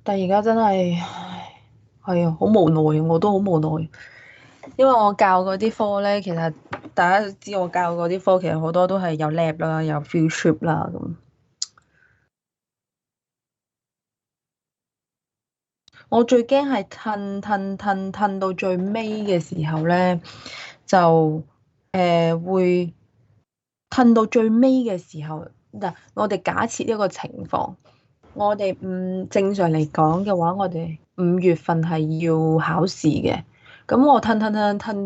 但而家真係，係啊，好無奈，我都好無奈。因為我教嗰啲科咧，其實大家都知我教嗰啲科，其實好多都係有 lab 啦，有 field trip 啦咁。我最驚係褪到最尾嘅時候咧，就會褪到最尾嘅時候。嗱，我哋假設一個情況，我哋正常嚟講嘅話，我哋5月份係要考試嘅，咁我褪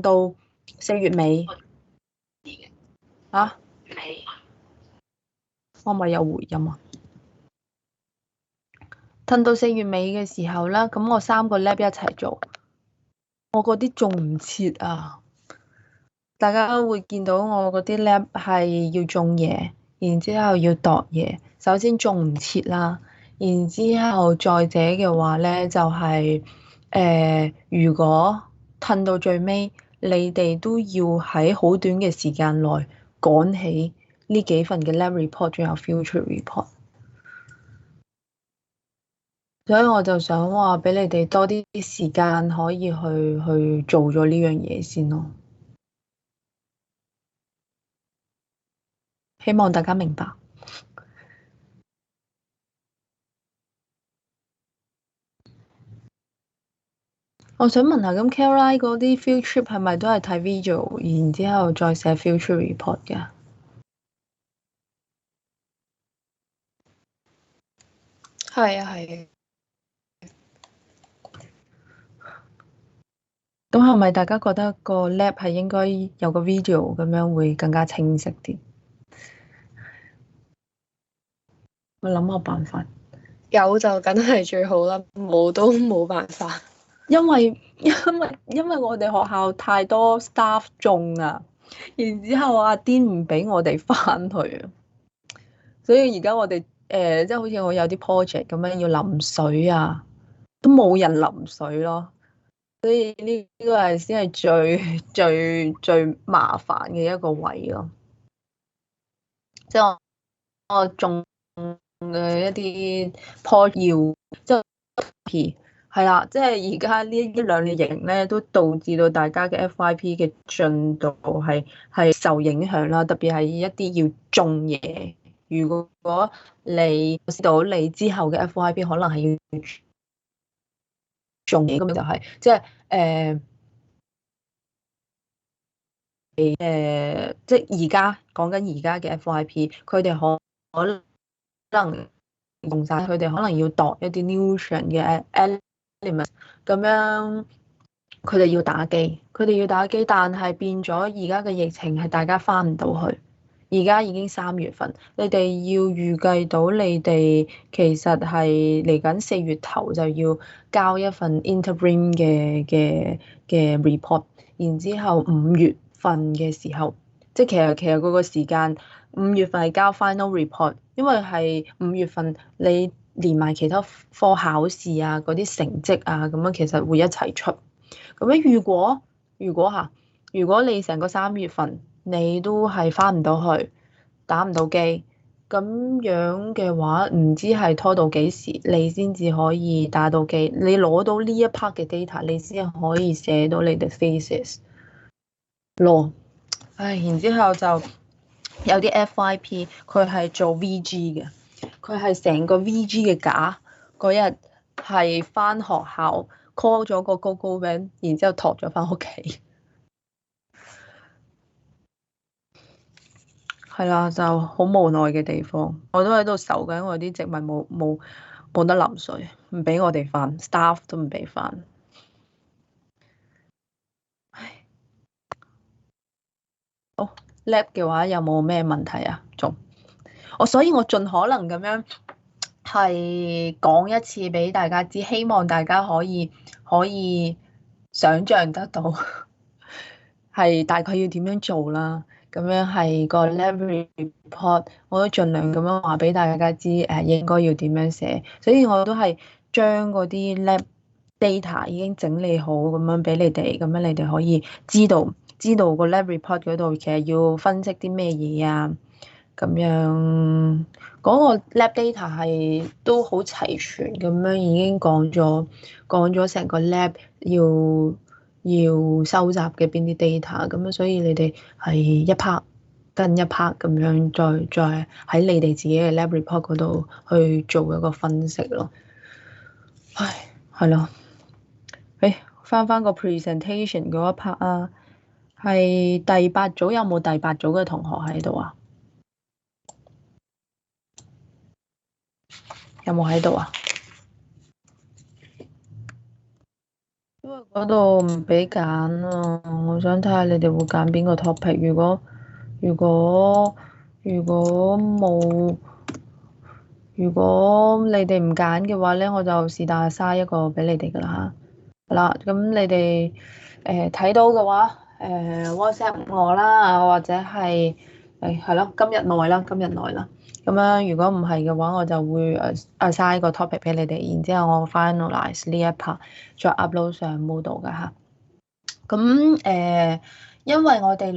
到4月尾啊，我咪有回音啊！褪到4月尾嘅時候啦，咁我3個 lab 一齊做，我嗰啲仲唔切啊！大家會見到我嗰啲 lab 係要種嘢，然之後要度嘢。首先種唔切啦，然之後再者嘅話咧，就係如果褪到最尾，你哋都要喺好短嘅時間內趕起呢幾份嘅 lab report，仲有 future report。所以我就想話俾你哋多啲時間可以去做咗呢樣嘢先咯，希望大家明白。我想問下，咁 Caroline 嗰啲 field trip 係咪都係睇 video，然之後再寫 future report 㗎？係啊，係啊。咁係咪大家覺得個 lab 係應該有個 video 咁樣會更加清晰啲？我諗下辦法。有就梗係最好啦，冇都冇辦法。因為我哋學校太多 staff 中啊，然之後阿 Dean 唔俾我哋翻去啊，所以而家我哋即係好似我有啲 project 咁樣要淋水啊，都冇人淋水咯。所以呢個係先係最麻煩嘅一個位咯，即係我種嘅一啲棵要，即係係啦，即係而家呢一兩年疫情咧，都導致到大家嘅 FYP 嘅進度係受影響啦，特別係一啲要種嘢。如果你知道你之後嘅 FYP 可能係要種嘢，咁就係即係即係而家講緊而家嘅 FYP，佢哋可能用晒，佢哋可能要度一啲 nutrient 嘅 element，咁樣佢哋要打機，但係變咗而家嘅疫情係大家翻唔到去，而家已經3月份，你哋要預計到你哋其實係嚟緊4月頭就要交一份 interim 嘅 report，然之後5月份嘅時候，即係其實嗰個時間，5月份係交 final report，因為係5月份你連埋其他科考試啊嗰啲成績啊咁樣，其實會一齊出。咁樣如果你成個3月份你都係翻唔到去，打唔到機，咁樣嘅話，唔知係拖到幾時，你先至可以打到機。你攞到呢一 part 嘅 data，你先可以寫到你嘅 thesis 咯。唉，然之後就有啲 FYP 佢係做 VG 嘅，佢係成個 VG 嘅假嗰日係翻學校 call 咗個 GoGoVan，然之後托咗翻屋企。係啦，就好無奈嘅地方，我都喺度愁緊，我啲植物冇得淋水，唔俾我哋翻，staff 都唔俾翻。唉，好 lab 嘅話有冇咩問題啊？仲所以我盡可能咁樣係講一次俾大家知，希望大家可以想像得到係大概要點樣做啦。咁樣係個 lab report，我都盡量咁樣話俾大家知，應該要點樣寫。所以我都係將嗰啲 lab data 已經整理好咁樣俾你哋，咁樣你哋可以知道個 lab report 嗰度其實要分析啲咩嘢啊。咁樣嗰個 lab data 係都好齊全咁樣，已經講咗成個 lab 要收集嘅邊啲 data，咁樣所以你哋係一 part 跟一 part 咁樣，再喺你哋自己嘅 lab report 嗰度去做一個分析咯。唉，係咯，翻個 presentation 嗰一 part 啊，係第八組，有冇第八組嘅同學喺度啊？有冇喺度啊？因為嗰度唔俾揀啊，我想睇下你哋會揀邊個 topic。如果冇，如果你哋唔揀嘅話咧，我就是但嘥一個俾你哋噶啦嚇。好啦，咁你哋睇到嘅話，WhatsApp 我啦，或者係係咯，今日內啦，今日內啦。咁樣如果唔係嘅話，我就會嘥個 topic 俾你哋，然之後我 finalize 呢一 part 再 upload 上 Moodle 噶嚇。咁因為我哋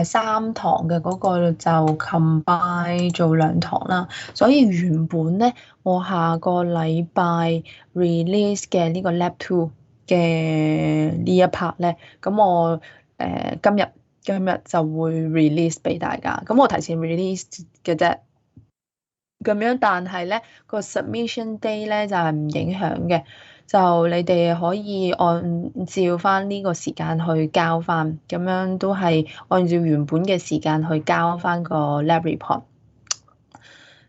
三堂嘅嗰個就 combine 做兩堂啦，所以原本咧我下個禮拜 release 嘅呢個 lab two 嘅呢一 part 咧，咁我今日就會 release 俾大家，咁我提前 release 嘅啫。咁樣，但係咧個 submission day 咧就係唔影響嘅，就你哋可以按照翻呢個時間去交翻，咁樣都係按照原本嘅時間去交翻個 lab report。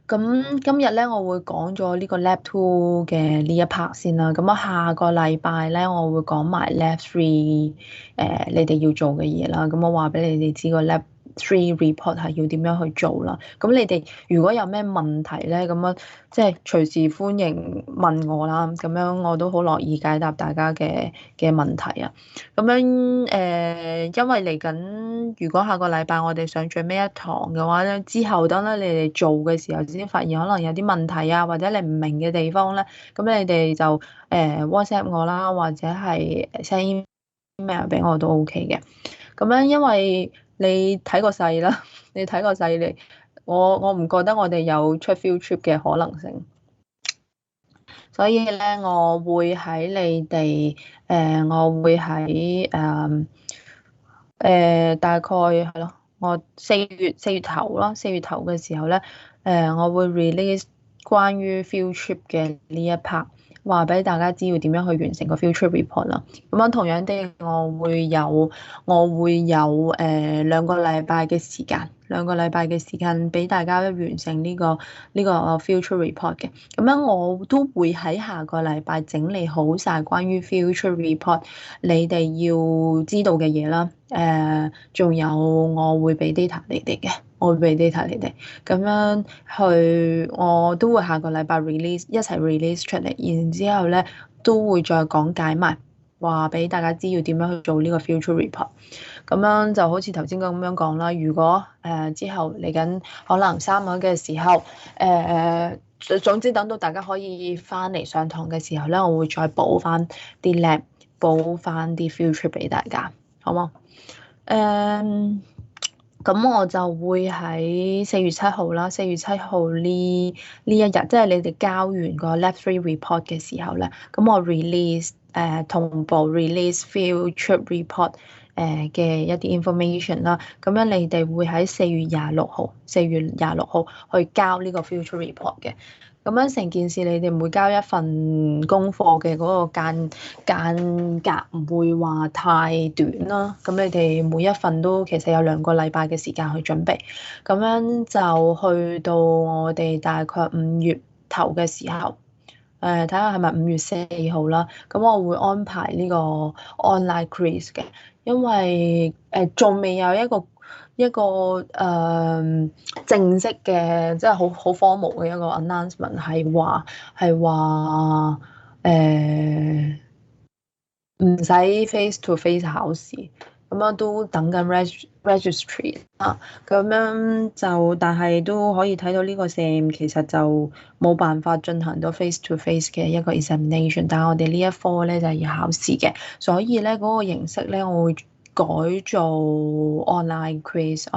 咁今日咧，我會講咗呢個 lab two 嘅呢一 part 先啦。咁啊，下個禮拜咧，我會講埋 lab three 你哋要做嘅嘢啦。咁我話俾你哋知個 lab three report 係要點樣去做啦。咁你哋如果有咩問題咧，咁樣即係隨時歡迎問我啦。咁樣我都好樂意解答大家嘅問題啊。咁樣因為嚟緊，如果下個禮拜我哋上最尾一堂嘅話咧，之後等咧你哋做嘅時候先發現可能有啲問題啊，或者你唔明嘅地方咧，咁你哋就WhatsApp 我啦，或者係 send email 俾我都 OK 嘅。咁樣因為你睇個勢啦，你睇個勢你，我唔覺得我哋有出 field trip 嘅可能性。所以咧，我會喺你哋我會喺大概係咯，我四月頭咯，四月頭嘅時候咧，我會 release 關於 field trip 嘅呢一 part，話俾大家知要點樣去完成個 field trip report 啦。咁樣同樣地，我會有2個禮拜嘅時間。俾大家完成呢個 future report 嘅，咁樣我都會喺下個禮拜整理好晒關於 future report 你哋要知道嘅嘢啦。仲有我會俾 data 你哋嘅，我會俾 data 你哋，咁樣我都會下個禮拜 一齊 release 出嚟，然之後咧都會再講解埋，話俾大家知要點樣去做呢個 future report。咁樣就好似頭先咁樣講啦。如果之後嚟緊可能3月嘅時候，總之等到大家可以翻嚟上堂嘅時候咧，我會再補翻啲 lab，補翻啲 future 俾大家，好冇？咁我就會喺4月7號啦。4月7號呢一日，即係你哋交完個 lab three report 嘅時候咧，咁我 release 同步 release field trip report 嘅一啲 information 啦。咁樣你哋會喺4月26號去交呢個 field trip report 嘅。咁樣成件事，你哋每交一份功課嘅嗰個間隔唔會話太短啦。咁你哋每一份都其實有2個禮拜嘅時間去準備。咁樣就去到我哋大概5月頭嘅時候，睇下係咪5月4號啦。咁我會安排呢個 online quiz 嘅，因為仲未有一個正式嘅，即係好 formal 嘅一個 announcement，係話唔使 face to face 考試，咁樣都等緊 registry 啊。咁樣就但係都可以睇到呢個 sem 其實就冇辦法進行到 face to face 嘅一個 examination，但係我哋呢一科咧就係要考試嘅，所以咧嗰個形式咧我會改做 online quiz，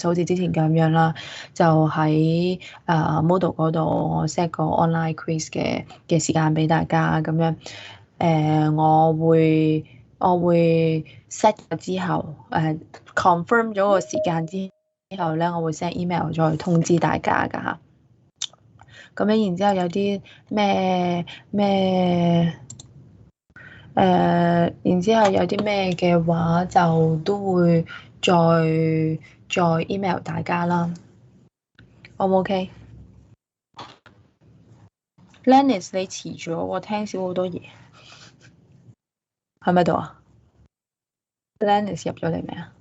好似之前咁樣啦，就喺Moodle 嗰度我 set 個 online quiz 嘅時間俾大家咁樣。我會 set 咗之後confirm 咗個時間之後咧，我會 send email 再通知大家㗎嚇。咁樣然之後有啲咩然之後有啲咩嘅話就都會再 email 大家啦。O 唔 OK？Lennis 你遲咗，我聽少好多嘢，喺咪度啊？Lennis 入咗嚟未啊？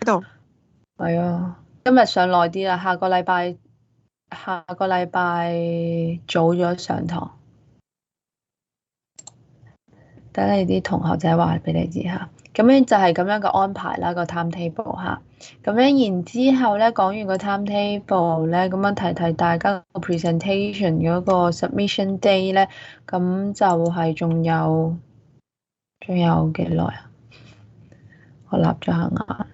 喺度。係啊，今日上耐啲啦，下個禮拜早咗上堂，等你啲同學仔話俾你知下。咁樣就係咁樣嘅安排啦，個 timetable 嚇。咁樣然之後咧，講完個 timetable 咧，咁樣提大家個 presentation 嗰個 submission day 咧，咁就係仲有幾耐啊？我立咗下眼。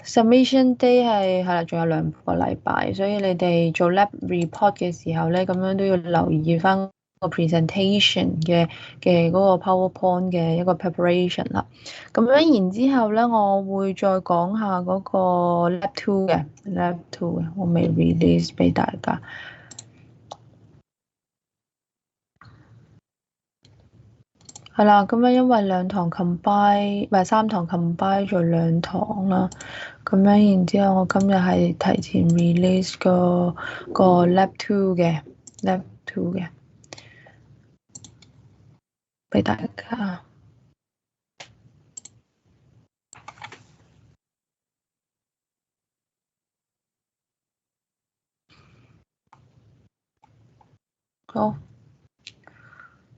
Submission day 係啦，仲有2個禮拜，所以你哋做 lab report 嘅時候咧，咁樣都要留意翻個 presentation 嘅嗰個 PowerPoint 嘅一個 preparation 啦。咁樣然之後咧，我會再講下嗰個 lab 2嘅，我未 release 俾大家。係啦，咁樣因為3堂 combine 做2堂啦，咁樣然之後我今日係提前 release 個 lab 2嘅俾大家。好。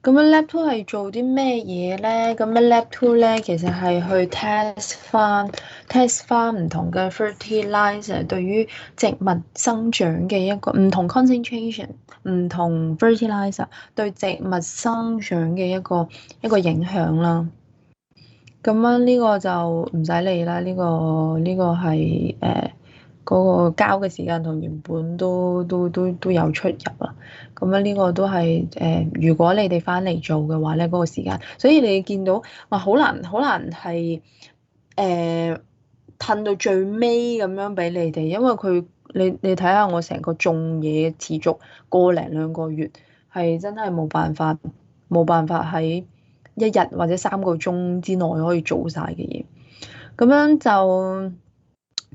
咁樣 Lab 2係做啲咩嘢咧？咁樣 Lab 2咧，其實係去 test 翻唔同嘅 fertilizer 對於植物生長嘅一個唔同 concentration，唔同 fertilizer 對植物生長嘅一個影響啦。咁樣呢個就唔使理啦，呢個係嗰個交嘅時間同原本都有出入啦。咁樣呢個都係如果你哋翻嚟做嘅話咧，嗰個時間，所以你見到話好難係褪到最尾咁樣俾你哋，因為你睇下我成個種嘢持續個零2個月，係真係冇辦法喺1日或者3個鐘之內可以做晒嘅嘢。咁樣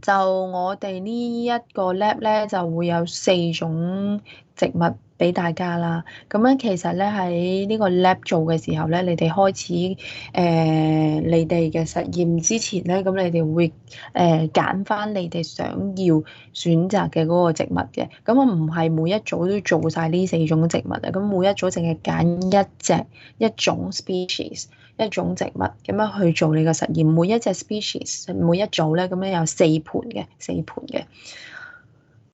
就我哋呢一個 lab 咧，就會有4種植物俾大家啦。咁樣其實咧喺呢個 lab 做嘅時候咧，你哋開始你哋嘅實驗之前咧，咁你哋會揀翻你哋想要選擇嘅嗰個植物嘅。咁我唔係每一組都做晒呢4種植物啊，咁每一組淨係揀一種 species。一種植物咁樣去做你個實驗，每一隻 species 每一組咧，咁樣有4盤嘅，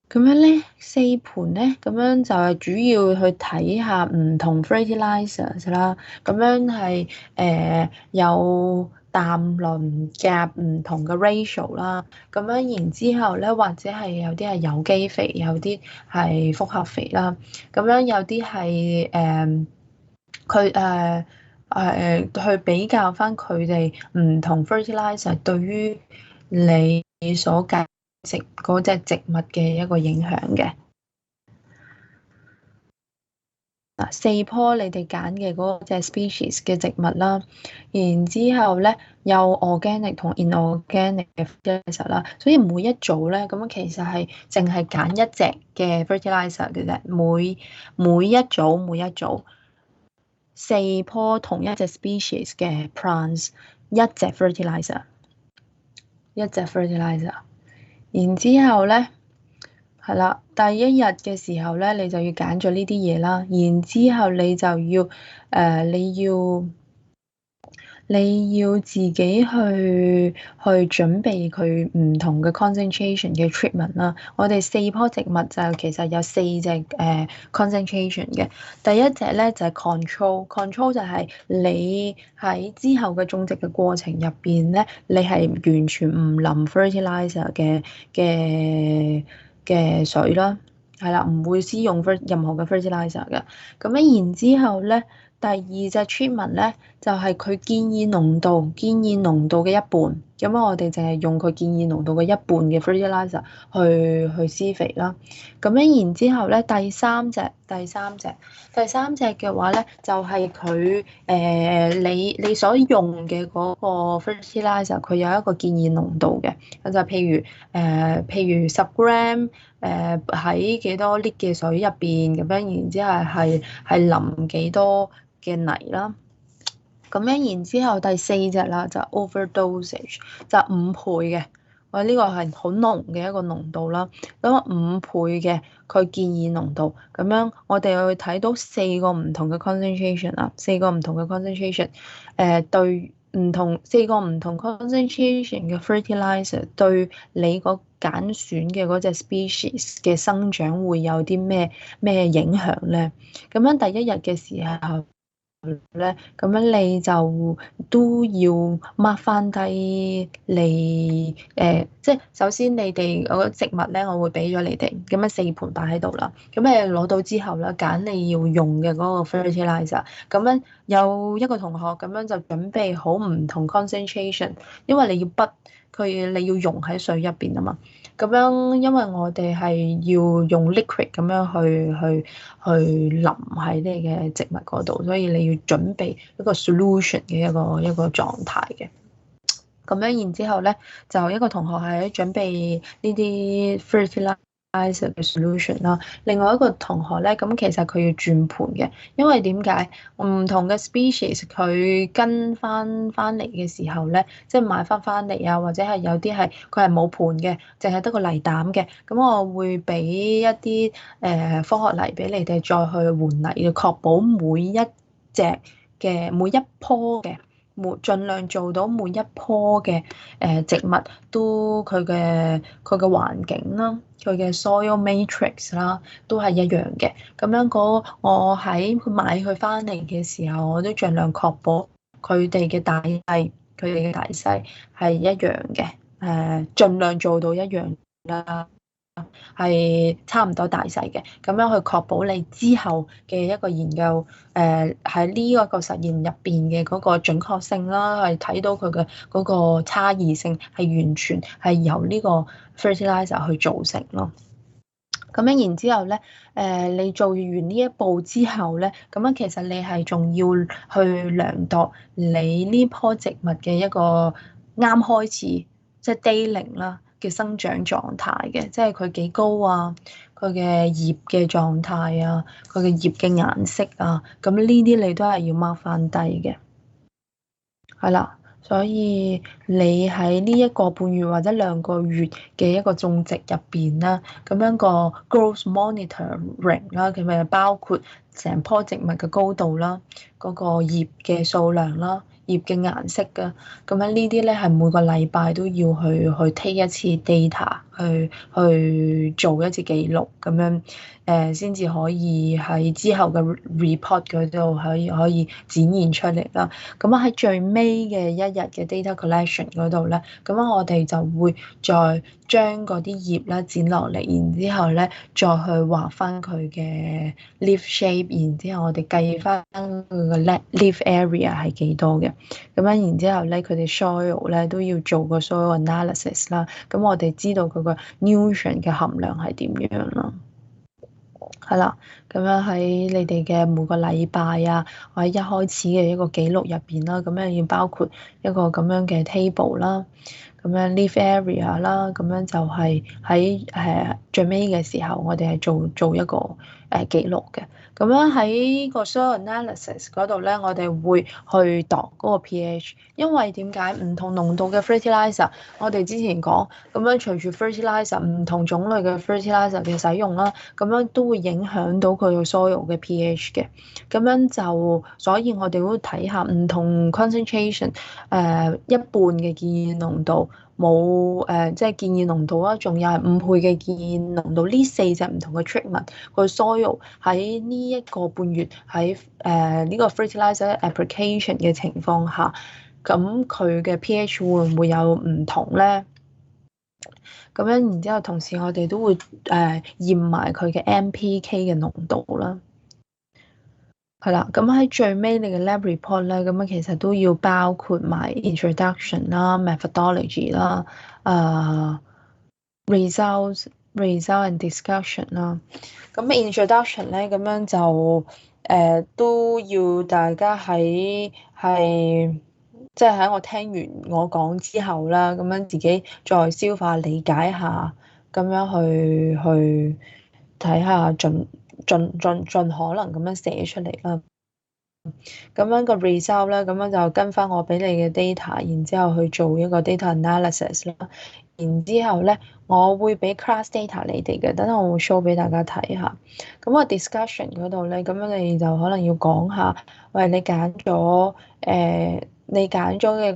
咁樣咧4盤咧，咁樣就係主要去睇下唔同 fertilizers 啦，咁樣係有氮磷鉀唔同嘅 ratio 啦，咁樣然之後咧，或者係有啲係有機肥，有啲係複合肥啦，咁樣有啲係去比較翻佢哋唔同 fertilizer 對於你所揀食嗰隻植物嘅一個影響嘅。4棵你哋揀嘅嗰隻 species 嘅植物啦，然之後咧有 organic 同 inorganic 嘅 fertilizer 啦，所以每一組咧咁其實係淨係揀一隻嘅 fertilizer 嘅啫，每一組4棵同一隻 species 嘅 plants，一隻 fertilizer，然之後咧係啦，第1日嘅時候咧，你就要揀咗呢啲嘢啦，然之後你就要你要自己去準備佢唔同嘅 concentration 嘅 treatment 啦。我哋4棵植物就其實有4隻concentration 嘅。第一隻咧就係 control 就係你喺之後嘅種植嘅過程入邊咧，你係完全唔淋 fertilizer 嘅水啦，係啦，唔會施用任何嘅 fertilizer 嘅。咁樣然之後咧，第二隻 treatment 咧就係佢建議濃度嘅一半。咁我哋淨係用佢建議濃度嘅一半嘅 fertilizer 去施肥啦。咁樣然之後咧，第三隻嘅話咧，就係佢你所用嘅嗰個 fertilizer，佢有一個建議濃度嘅。咁就譬如10 gram 喺幾多 lit 嘅水入邊，咁樣然之後係淋幾多嘅泥啦。咁樣然之後第4隻啦，就 overdosage，就5倍嘅。我呢個係好濃嘅一個濃度啦。咁5倍嘅佢建議濃度，咁樣我哋會睇到4個唔同嘅 concentration 啦，4個唔同嘅 concentration，對4個唔同 concentration 嘅 fertilizer 對你個揀選嘅嗰隻 species 嘅生長會有啲咩影響咧？咁樣第一日嘅時候咧，咁樣你就都要 mark 翻低你即係首先你哋嗰個植物咧，我會俾咗你哋咁樣4盤擺喺度啦。咁你攞到之後咧，揀你要用嘅嗰個 fertilizer。咁樣有一個同學咁樣就準備好唔同 concentration，因為你要筆佢，你要溶喺水入邊啊嘛。咁樣因為我哋係要用 liquid 咁樣去淋喺你嘅植物嗰度，所以你要準備一個 solution 嘅一個狀態嘅。咁樣然之後咧，就一個同學係準備呢啲 fertilizer 嘅 solution 啦。另外一個同學咧，咁其實佢要轉盤嘅，因為點解唔同嘅 species 佢跟翻嚟嘅時候咧，即係買翻嚟啊，或者係有啲係佢係冇盤嘅，淨係得個泥膽嘅。咁我會俾一啲科學泥俾你哋再去換泥，要確保每一隻嘅每一棵嘅。盡量做到每一棵嘅植物都佢嘅環境啦，佢嘅 soil matrix 啦，都係一樣嘅。咁樣我喺買佢翻嚟嘅時候，我都盡量確保佢哋嘅大細係一樣嘅，盡量做到一樣啦。係差唔多大細嘅，咁樣去確保你之後嘅一個研究，喺呢一個實驗入邊嘅嗰個準確性啦，係睇到佢嘅嗰個差異性係完全係由呢個 fertilizer 去造成咯。咁樣然之後咧，你做完呢一步之後咧，咁樣其實你係仲要去量度你呢棵植物嘅一個啱開始，即係 day 0啦嘅生長狀態嘅，即係佢幾高啊，佢嘅葉嘅狀態啊，佢嘅葉嘅顏色啊，咁呢啲你都係要 mark 翻低嘅，係啦。所以你喺呢1個半月或者2個月嘅一個種植入邊啦，咁樣個 growth monitoring 啦，佢咪包括成棵植物嘅高度啦，嗰個葉嘅數量啦，葉嘅顏色㗎，咁樣呢啲咧係每個禮拜都要去 take 一次 data，去做一次記錄，咁樣先至可以喺之後嘅 report 嗰度可以展現出嚟啦。咁啊喺最尾嘅一日嘅 data collection 嗰度咧，咁樣我哋就會再將嗰啲葉咧剪落嚟，然之後咧再去畫翻佢嘅 leaf shape，然之後我哋計翻佢個 leaf area 係幾多嘅。咁樣然之後咧，佢哋 soil 咧都要做個 soil analysis 啦。咁我哋知道佢個 nutrient 嘅含量係點樣啦。係啦，咁樣喺你哋嘅每個禮拜啊，或者一開始嘅一個記錄入邊啦，咁樣要包括一個咁樣嘅 table 啦。咁樣 leaf area 啦，咁樣就係喺最尾嘅時候，我哋係做一個記錄嘅。咁樣喺個 soil analysis 嗰度咧，我哋會去度嗰個 pH，因為點解唔同濃度嘅 fertilizer，我哋之前講咁樣隨住 fertilizer 唔同種類嘅 fertilizer 嘅使用啦，咁樣都會影響到佢個 soil 嘅 pH 嘅。咁樣就所以我哋會睇下唔同 concentration，一半嘅建議濃度。冇即係建議濃度啦，仲有係5倍嘅建議濃度，呢4隻唔同嘅 treatment 個 soil 喺呢一個半月喺呢個 fertilizer application 嘅情況下，咁佢嘅 pH 會唔會有唔同咧？咁樣然之後，同時我哋都會驗埋佢嘅 NPK 嘅濃度啦。係啦，咁喺最尾你嘅 lab report 咧，咁樣其實都要包括埋 introduction 啦、methodology 啦、results and discussion 啦。咁 introduction 咧，咁樣就都要大家即係喺我聽完我講之後啦，咁樣自己再消化理解下，咁樣去睇下盡可能咁樣寫出嚟啦。咁樣個 result 咧，咁樣就跟翻我俾你嘅 data，然之後去做一個 data analysis 啦。然之後咧，我會俾 class data 你哋嘅，等陣我會 show 俾大家睇下。咁個 discussion 嗰度咧，咁樣你就可能要講下，喂，你揀咗嘅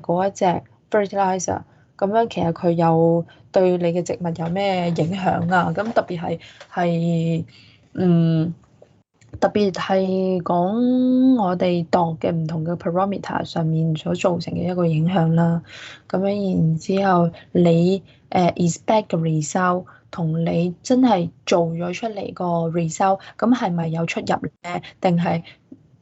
嗰一隻 fertilizer，咁樣其實佢有對你嘅植物有咩影響啊？咁特別係講我哋度嘅唔同嘅 parameter 上面所造成嘅一個影響啦。咁樣然之後，你expect 嘅 result 同你真係做咗出嚟個 result，咁係咪有出入咧？定係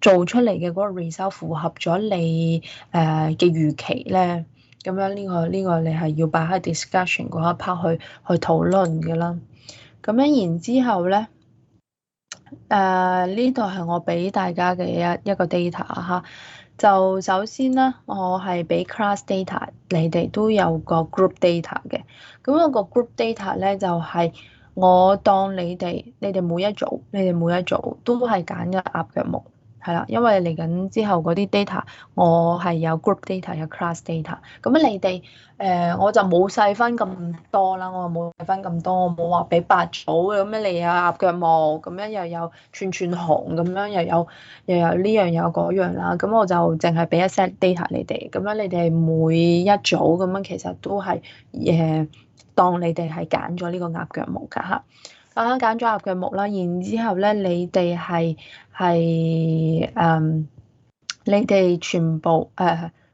做出嚟嘅嗰個 result 符合咗你嘅預期咧？咁樣呢個你係要擺喺 discussion 嗰一 part 去討論嘅啦。咁樣然之後咧。呢度係我俾大家嘅一個 data 嚇，就首先咧，我係俾 class data，你哋都有個 group data 嘅。咁有個 group data 咧，就係我當你哋每一組都係揀一鴨腳木。係啦，因為嚟緊之後嗰啲 data，我係有 group data 有 class data。咁你哋我就冇細分咁多啦，我冇細分咁多，我冇話俾8組咁樣，你有鴨腳木，咁樣又有串紅，咁樣又有呢樣有嗰樣啦。咁我就淨係俾一 set data 你哋，咁樣你哋每一組咁樣其實都係當你哋係揀咗呢個鴨腳木㗎嚇。揀咗鴨腳木啦，然之後咧，你哋你哋全部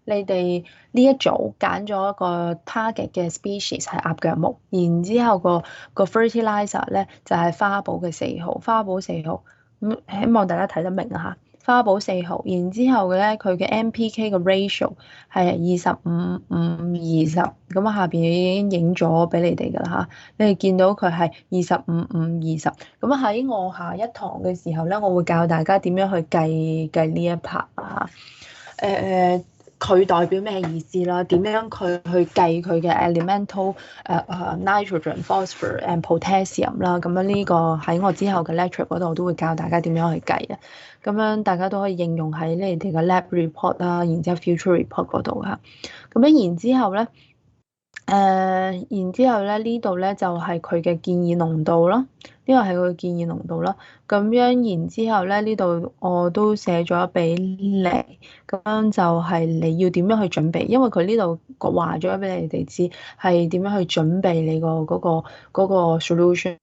你哋呢一組揀咗一個 target 嘅 species 係鴨腳木，然之後個 fertilizer 咧就係花寶嘅4號，花寶4號，咁希望大家睇得明啊嚇。花寶4號，然之後咧佢嘅 NPK 嘅 ratio 係25:20，咁啊下邊已經影咗俾你哋㗎啦嚇，你哋見到佢係25:20，咁啊喺我下一堂嘅時候咧，我會教大家點樣去計呢一 part 啊，佢代表咩意思啦？點樣佢去計佢嘅 elemental nitrogen、phosphorus and potassium 啦？咁樣呢個喺我之後嘅 lecture 嗰度都會教大家點樣去計啊。咁樣大家都可以應用喺你哋嘅 lab report 啦，然之後 future report 嗰度嚇。咁樣然之後咧，呢度咧就係佢嘅建議濃度咯。呢個係佢嘅建議濃度啦。咁樣然之後咧，呢度我都寫咗俾你，咁樣就係你要點樣去準備，因為佢呢度話咗俾你哋知係點樣去準備你嗰個 solution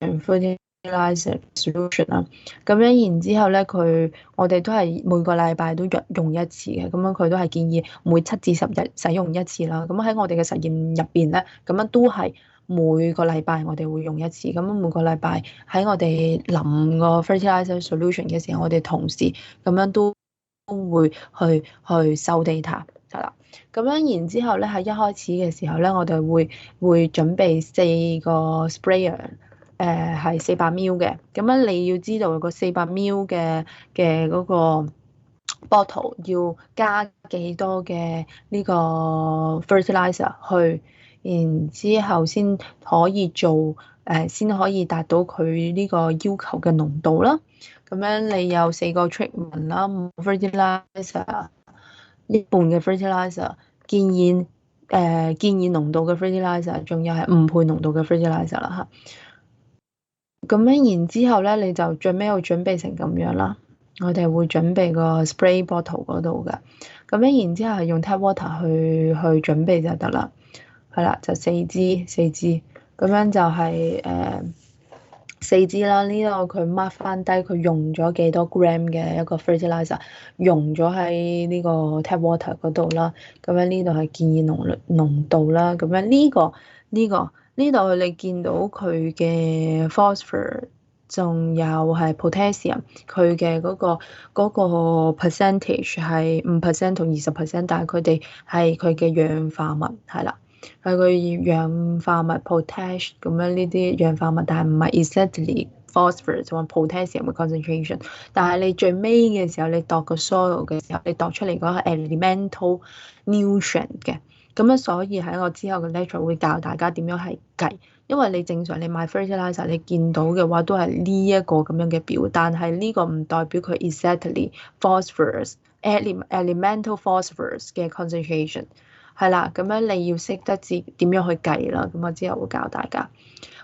solution 啦。咁樣然之後咧，我哋都係每個禮拜都用一次嘅，咁樣佢都係建議每7至10日使用一次啦。咁喺我哋嘅實驗入邊咧，咁樣都係每個禮拜我哋會用一次。咁每個禮拜喺我哋淋個 fertilizer solution 嘅時候，我哋同時咁樣都會去收 data 係啦。咁樣然之後咧，喺一開始嘅時候咧，我哋會準備4個 sprayer。係400ml嘅，咁樣你要知道個400ml嘅嗰個 bottle 要加幾多嘅呢個 fertilizer 去，然之後先可以做先可以達到佢呢個要求嘅濃度啦。咁樣你有4個 treatment 啦，fertilizer 一半嘅 fertilizer，建議濃度嘅 fertilizer，仲有係5倍濃度嘅 fertilizer 啦嚇。咁樣然之後咧，你就最尾要準備成咁樣啦。我哋會準備個 spray bottle 嗰度嘅，咁樣然之後係用 tap water 去準備就得啦。係啦，就4支，咁樣就係4支啦。呢度佢 mark 翻低佢用咗幾多 gram 嘅一個 fertilizer，用咗喺呢個 tap water 嗰度啦。咁樣呢度係建議濃度啦。咁樣呢度你見到佢嘅 phosphor，仲有係 potassium，佢嘅嗰個 percentage 係5%同20%，但係佢哋係佢嘅氧化物係啦。係佢氧化物 potash 咁樣呢啲氧化物，但係唔係 exactly phosphorus 或 potassium 嘅 concentration。但係你最尾嘅時候，你度個 soil 嘅時候，你度出嚟嗰個 elemental nutrient 嘅。咁樣所以喺我之後嘅 lecture 會教大家點樣係計，因為你正常你買 fertilizer 你見到嘅話都係呢一個咁樣嘅表，但係呢個唔代表佢 exactly phosphorus elemental phosphorus 嘅 concentration。係啦，咁樣你要識得點樣去計啦。咁我之後會教大家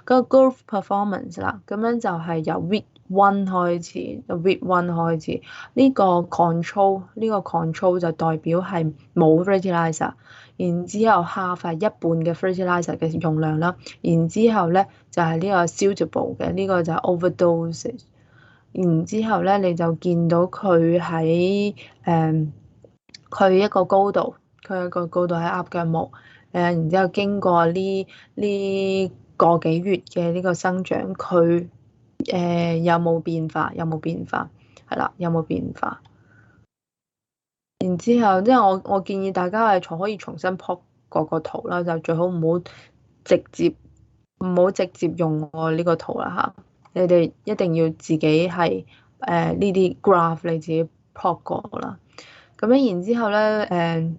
個 growth performance 啦。咁樣就係由 week 1開始，week 1開始呢個 control 就代表係冇 fertilizer，然之後 half 係一半嘅 fertilizer 嘅用量啦。然之後咧就係呢個 suitable 嘅，呢個就係 overdose。然之後咧你就見到佢喺佢一個高度。佢個高度係鴨腳木，然之後經過呢個幾月嘅呢個生長，佢有冇變化？有冇變化？係啦，有冇變化？然之後，即係我建議大家係可以重新 plot 個圖啦，就最好唔好直接用我呢個圖啦嚇。你哋一定要自己係呢啲 graph 你自己 plot 過啦。咁樣然之後咧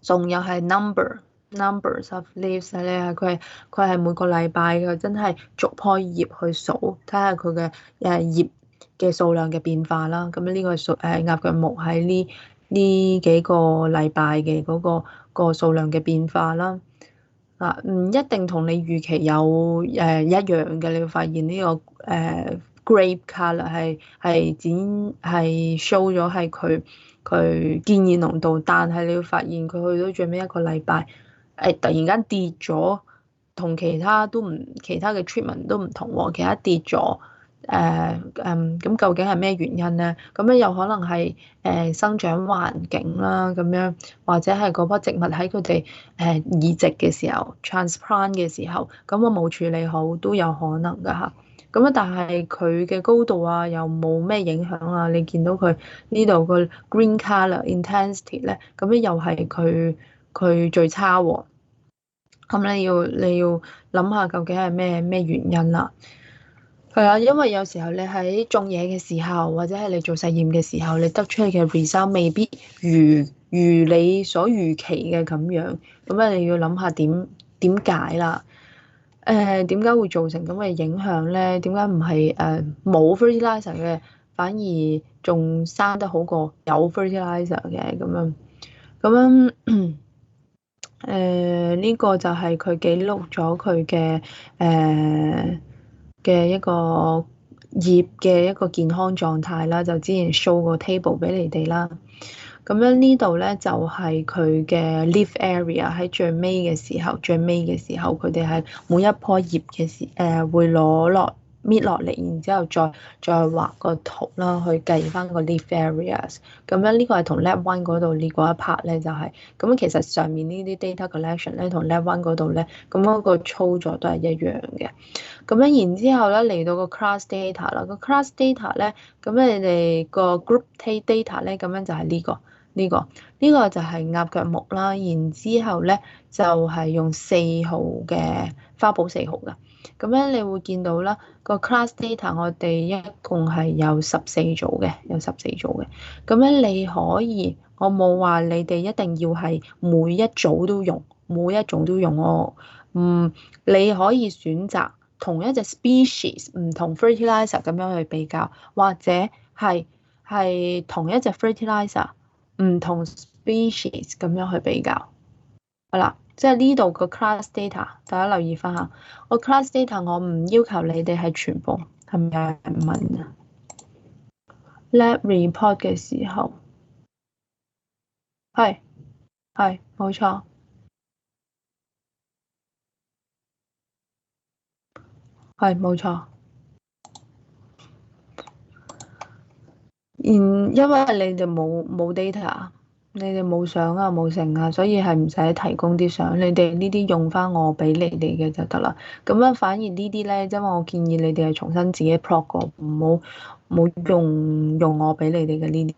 仲有係 numbers of leaves 咧，佢係每個禮拜嘅，真係逐棵葉去數，睇下佢嘅葉嘅數量嘅變化啦。咁呢個鴨腳木喺呢幾個禮拜嘅個數量嘅變化啦。唔一定同你預期有一樣嘅，你會發現呢個grape color 係 show 咗係佢建議濃度，但係你會發現佢去到最尾一個禮拜突然間跌咗，同其他嘅 treatment 都唔同喎，其他跌咗咁究竟係咩原因咧？咁樣有可能係生長環境啦，咁樣或者係嗰棵植物喺佢哋移植嘅時候 transplant 嘅時候，咁我冇處理好都有可能㗎嚇。咁但係佢嘅高度啊，又冇咩影響啊。你見到佢呢度個 green color intensity 咧，咁樣又係佢最差喎。咁你要諗下究竟係咩原因啦？係啊，因為有時候你喺種嘢嘅時候，或者係你做實驗嘅時候，你得出嚟嘅 result 未必如你所預期嘅咁樣。咁你要諗下點解啦？點解會造成咁嘅影響咧？點解唔係冇 fertilizer 嘅，反而仲生得好過有 fertilizer 嘅咁樣？咁樣呢個就係佢記錄咗佢嘅一個葉嘅一個健康狀態啦，就之前 show 個 table 俾你哋啦。咁樣呢度咧就係佢嘅 leaf area 喺最尾嘅時候，佢哋係每一棵葉嘅時會搣落嚟，然之後再畫個圖啦，去計翻個 leaf areas。咁樣呢個係同 lab one 嗰度呢嗰一 part 咧就係咁。其實上面呢啲 data collection 咧同 lab one 嗰度咧，咁嗰個操作都係一樣嘅。咁樣然之後咧嚟到個 class data 啦，個 class data 咧，咁你哋個 group data 咧，咁樣就係呢個就係鴨腳木啦。然之後咧就係用4號嘅花寶4號㗎。咁樣你會見到啦，個 class data 我哋一共係有14組嘅，咁樣你可以，我冇話你哋一定要係每一組都用，你可以選擇同一隻 species 唔同 fertilizer 咁樣去比較，或者係同一隻 fertilizer 唔同 species 咁樣去比較，係啦。即係呢度個 class data，大家留意翻下，個 class data 我唔要求你哋係全部，係咪有人問啊？lab report 嘅時候，係冇錯，係冇錯。因為你哋冇 data，你哋冇相啊冇成啊，所以係唔使提供啲相，你哋呢啲用翻我俾你哋嘅就得啦。咁樣反而呢啲咧，因為我建議你哋係重新自己 plot 過，唔好用我俾你哋嘅呢啲。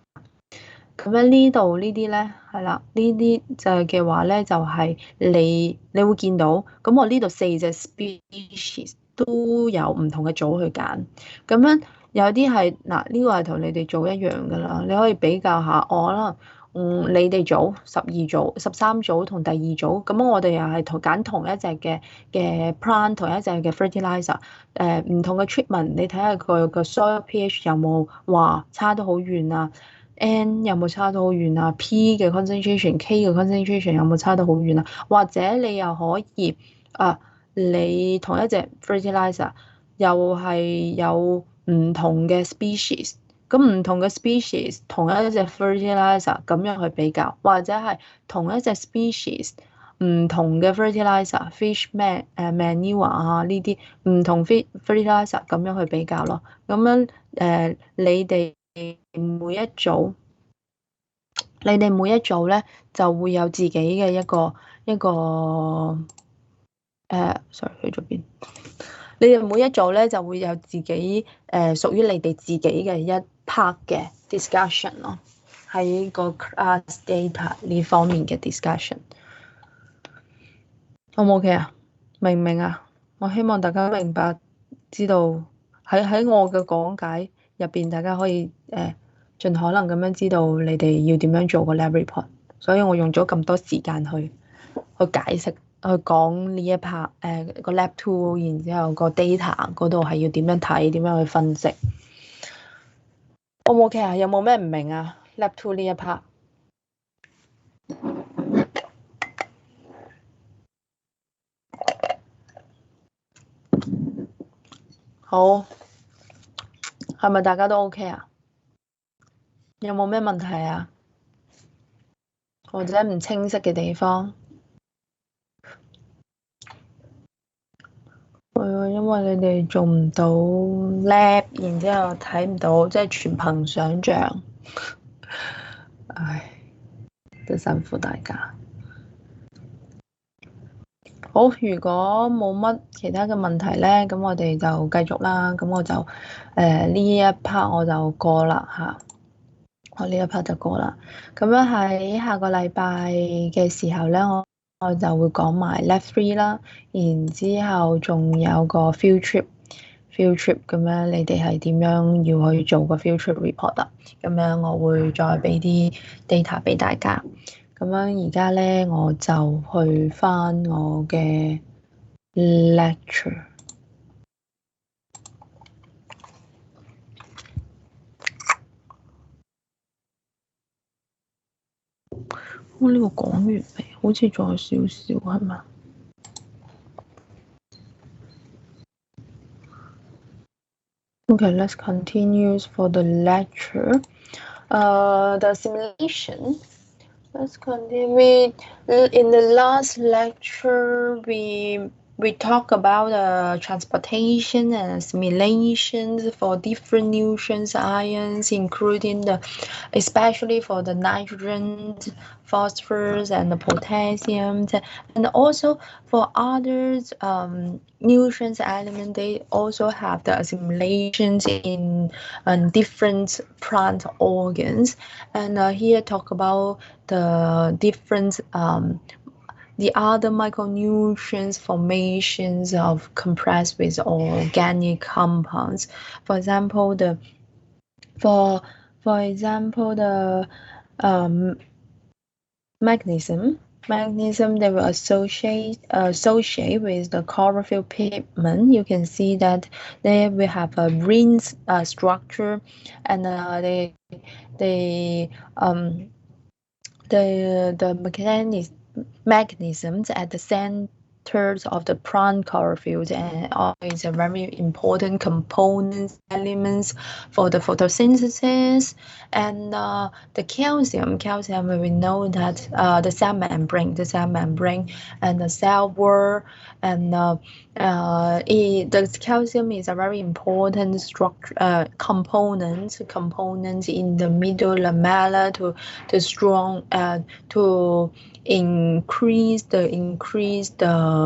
咁樣呢度呢啲咧係啦，呢啲就係嘅話咧，就係你會見到，咁我呢度4隻 species 都有唔同嘅組去揀，咁樣有啲係嗱，呢個係同你哋組一樣噶啦，你可以比較下我啦，你哋組13組同第二組，咁我哋又係揀同一隻嘅 plant，同一隻嘅 fertilizer，唔同嘅 treatment，你睇下個 soil pH 有冇話差得好遠啊？N 有冇差到好遠啊？P 嘅 concentration、K 嘅 concentration 有冇差到好遠啊？或者你又可以你同一隻 fertilizer 又係有唔同嘅 species，咁唔同嘅 species 同一隻 fertilizer 咁樣去比較，或者係同一隻 species 唔同嘅 fertilizer、fish manure 啊呢啲唔同 fertilizer 咁樣去比較咯。咁樣你哋每一組咧就會有自己嘅一個sorry 去咗邊？你哋每一組咧就會有自己屬於你哋自己嘅一 part 嘅 discussion 咯，喺個 class data 呢方面嘅 discussion， 好唔 OK 啊？明唔明啊？我希望大家明白，知道喺我嘅講解入邊，大家可以盡可能咁樣知道你哋要點樣做個 lab report，所以我用咗咁多時間去解釋。去講呢一 part，個 lab tool，然之後個 data 嗰度係要點樣睇，點樣去分析。O 唔 OK 啊？有冇咩唔明啊？lab tool 呢一 part 好，係咪大家都 OK 啊？有冇咩問題啊？或者唔清晰嘅地方？因為你哋做唔到 lab，然之後睇唔到，即係全憑想像，唉，真辛苦大家。好，如果冇乜其他嘅問題咧，咁我哋就繼續啦。咁我就呢一 part 我就過啦嚇，我呢一 part 就過啦。咁樣喺下個禮拜嘅時候咧，我就會講埋 lab 3啦，然之後仲有個 field trip 咁樣，你哋係點樣要去做個 field trip report 啊？咁樣我會再俾啲 data 俾大家。咁樣而家咧，我就去返我嘅 lecture。我呢個講完未？好似仲有少少係嘛？Okay, let's continue for the lecture. The simulation. Let's continue. In the last lecture, we talk about transportation and simulations for different nutrients, ions, including especially for the nitrogen, phosphorus, and the potassium, and also for others nutrients elements. They also have the assimilations in different plant organs. And here talk about the different the other micronutrients formations of compressed with organic compounds. For example, for example the um, magnesium. Magnesium they will associate with the chlorophyll pigment. You can see that they will have a ring structure, and they the mechanisms at the center of the plant chlorophyll and is a very important component elements for the photosynthesis. And the calcium we know that the cell membrane and the cell wall, and the calcium is a very important structure component in the middle lamella to strong to increase the increase the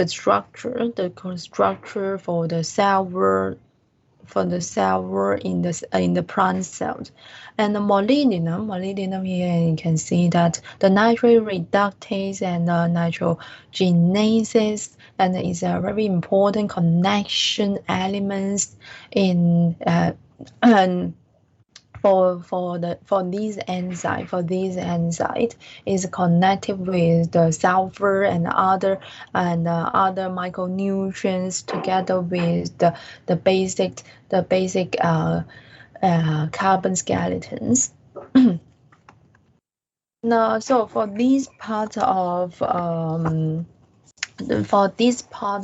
structure for the cell wall in the plant cells. And the molybdenum here you can see that the nitrate reductase and nitrogenases, and is a very important connection elements in and for these enzyme is connected with the sulfur and other micronutrients together with the basic carbon skeletons. Now, so for this part of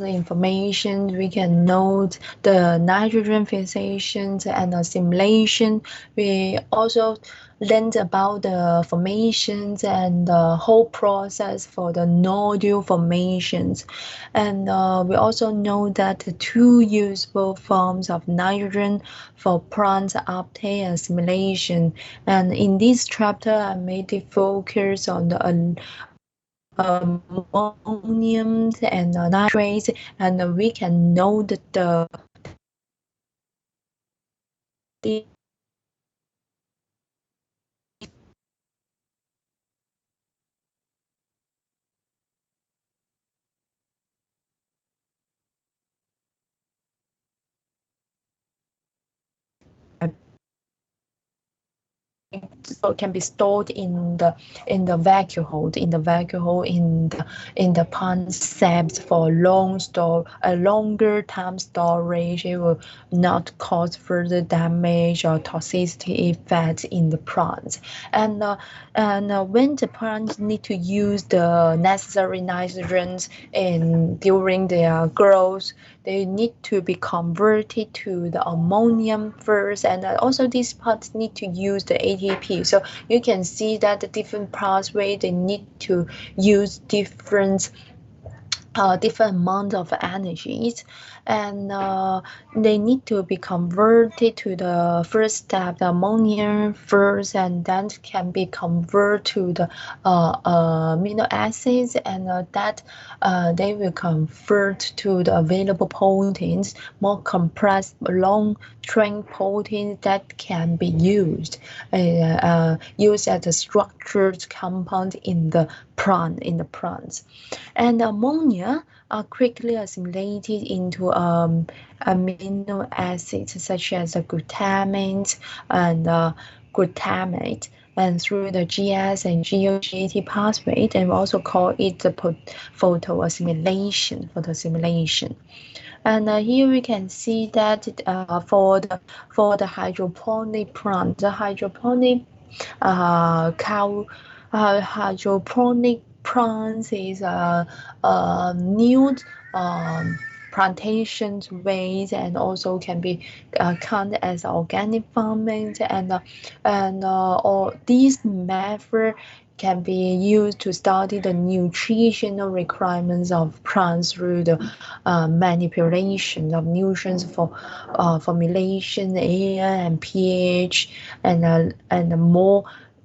information, we can note the nitrogen fixation and assimilation. We also learned about the formations and the whole process for the nodule formations. And we also know that the two useful forms of nitrogen for plant uptake and assimilation. And in this chapter, I made it focus on the ammonium and nitrates, and we can know that the so can be stored in the vacuum hold in the pond saps for a longer time storage. It will not cause further damage or toxicity effects in the plants. And when the plants need to use the necessary nitrogens during their growth, they need to be converted to the ammonium first, and also these parts need to use the ATP. So you can see that the different pathway they need to use different amount of energies, and they need to be converted to the first step, the ammonia first, and then can be converted to the amino acids, and that they will convert to the available proteins, more compressed long chain proteins that can be used as a structured compound in the plants. And ammonia are quickly assimilated into amino acids such as glutamate and glutamate, and through the GS and GOGAT pathway, and we also call it the photoassimilation. And here we can see that for the hydroponic plant, the hydroponic plants is a new plantation ways, and also can be counted as organic farming, and all these methods can be used to study the nutritional requirements of plants through the manipulation of nutrients for formulation, air and pH, and more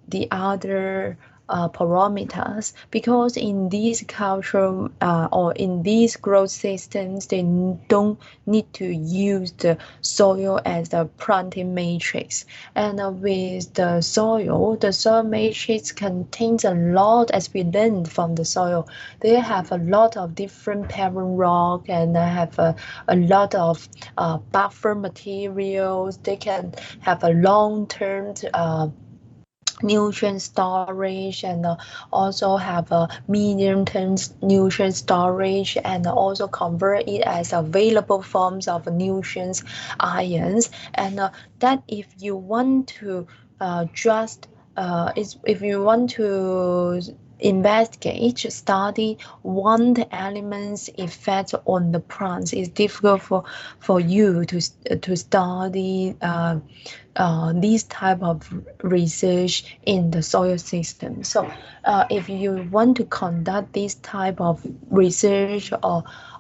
the other parameters, because in these cultural or in these growth systems, they don't need to use the soil as the planting matrix. And with the soil matrix contains a lot, as we learned from the soil. They have a lot of different parent rock, and have a lot of buffer materials. They can have a long-term nutrient storage, and also have a medium-term nutrient storage, and also convert it as available forms of nutrients, ions, and that if you want to if you want to investigate, study one element's effect on the plants, it's difficult for you to study these type of research in the soil system. So if you want to conduct this type of research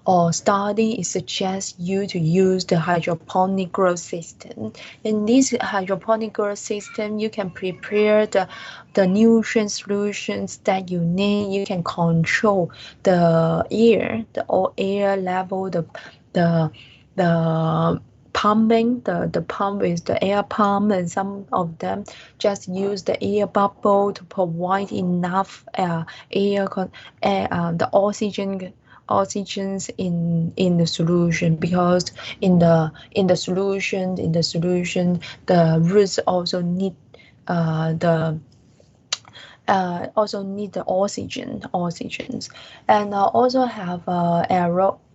or study, it suggests you to use the hydroponic growth system. In this hydroponic growth system, you can prepare the nutrient solutions that you need. You can control the air level, the pumping, the pump is the air pump, and some of them just use the air bubble to provide enough the oxygens in the solution, because in the solution the roots also need the oxygens, and also have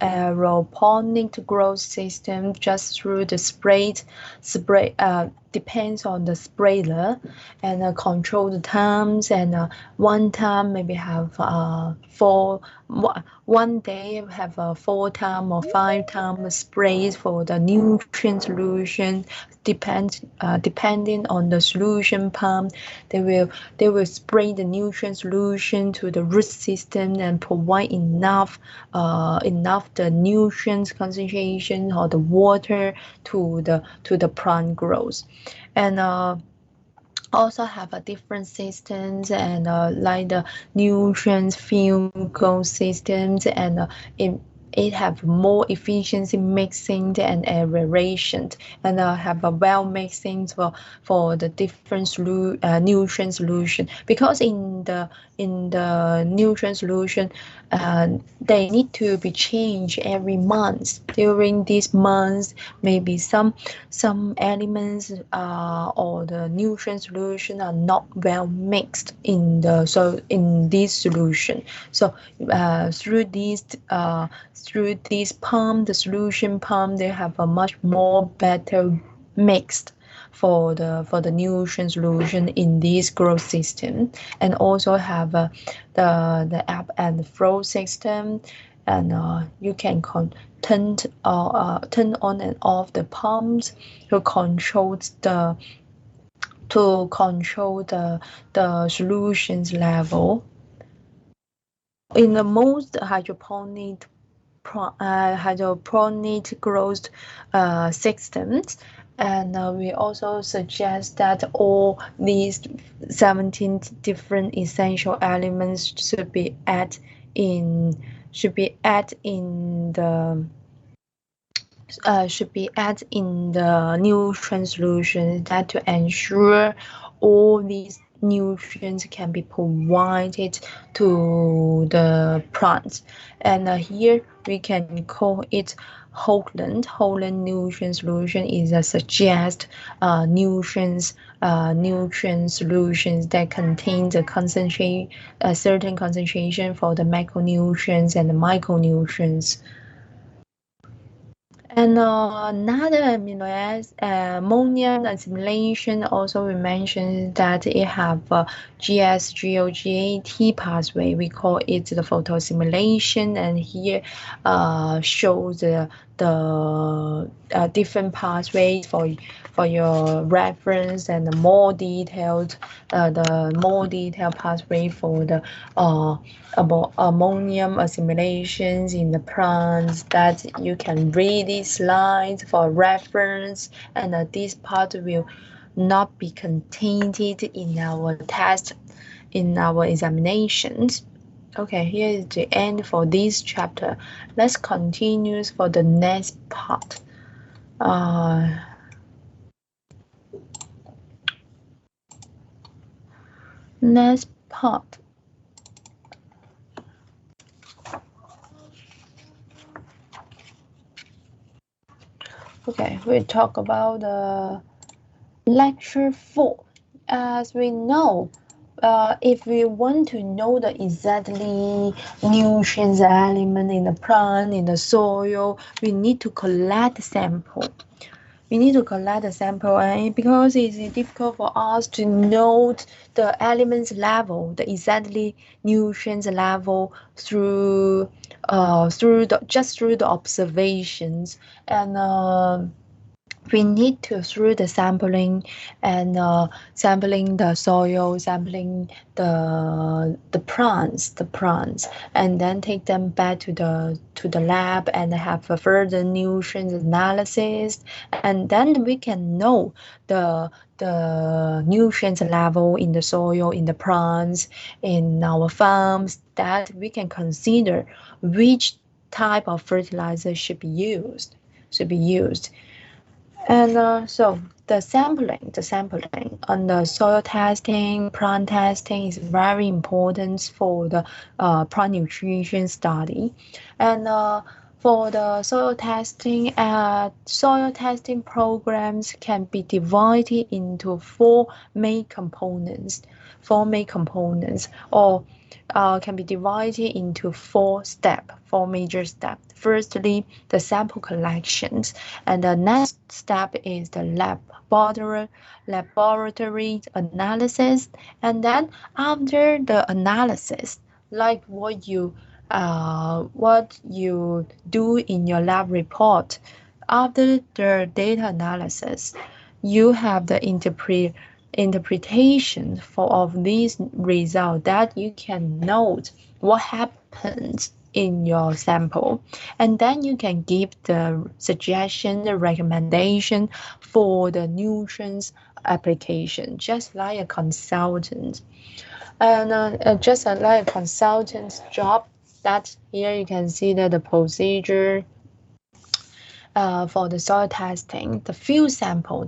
aeroponic growth system just through the spray depends on the sprayer, and control the times, and one time maybe have one day have 4 time or 5 time sprays for the nutrient solution. Depending on the solution pump, they will spray the nutrient solution to the root system and provide enough the nutrients concentration or the water to the plant growth. And also have a different systems, and like the nutrients film growth systems, and it have more efficiency mixing and aeration, and have a well mixing for the different nutrient solution, because in the nutrient solution they need to be changed every month. During these months, maybe some elements or the nutrient solution are not well mixed in this solution. So through this pump, the solution pump, they have a much more better mixed for the nutrient solution in this growth system, and also have the ebb and flow system, and you can turn on and off the pumps to control the solutions level. In the most hydroponic growth systems, and we also suggest that all these 17 different essential elements should be added in the nutrient solution, that to ensure all these nutrients can be provided to the plants. And here we can call it Hoagland nutrient solution is a suggest nutrient solutions that contain the certain concentration for the macronutrients and the micronutrients. And another amino acid, ammonium assimilation, also we mentioned that it have a GS-GOGAT pathway. We call it the photoassimilation, and here shows the different pathways for your reference, and the more detailed pathway for the ammonium assimilations in the plants, that you can read these slides for reference, and this part will not be contained in our text in our examinations. Okay, here is the end for this chapter. Let's continue for the next part. Next part. Okay, we talk about lecture 4. As we know, if we want to know the exactly nutrients element in the plant, in the soil, we need to collect the sample. We need to collect the sample, and because it's difficult for us to note the elements level, the exactly nutrients level through the observations, and we need to through the sampling and sampling the soil, sampling the plants, and then take them back to the lab and have a further nutrients analysis, and then we can know the nutrients level in the soil, in the plants, in our farms, that we can consider which type of fertilizer should be used. And so the sampling on the soil testing, plant testing is very important for the plant nutrition study. And for the soil testing programs can be divided into four main components, or can be divided into four major steps. Firstly, the sample collections, and the next step is the laboratory analysis, and then after the analysis, like what you do in your lab report, after the data analysis, you have the interpretation of these results, that you can note what happens in your sample, and then you can give the suggestion, the recommendation for the nutrients application, just like a consultant. And just like a consultant's job, that here you can see that the procedure for the soil testing, the field sample,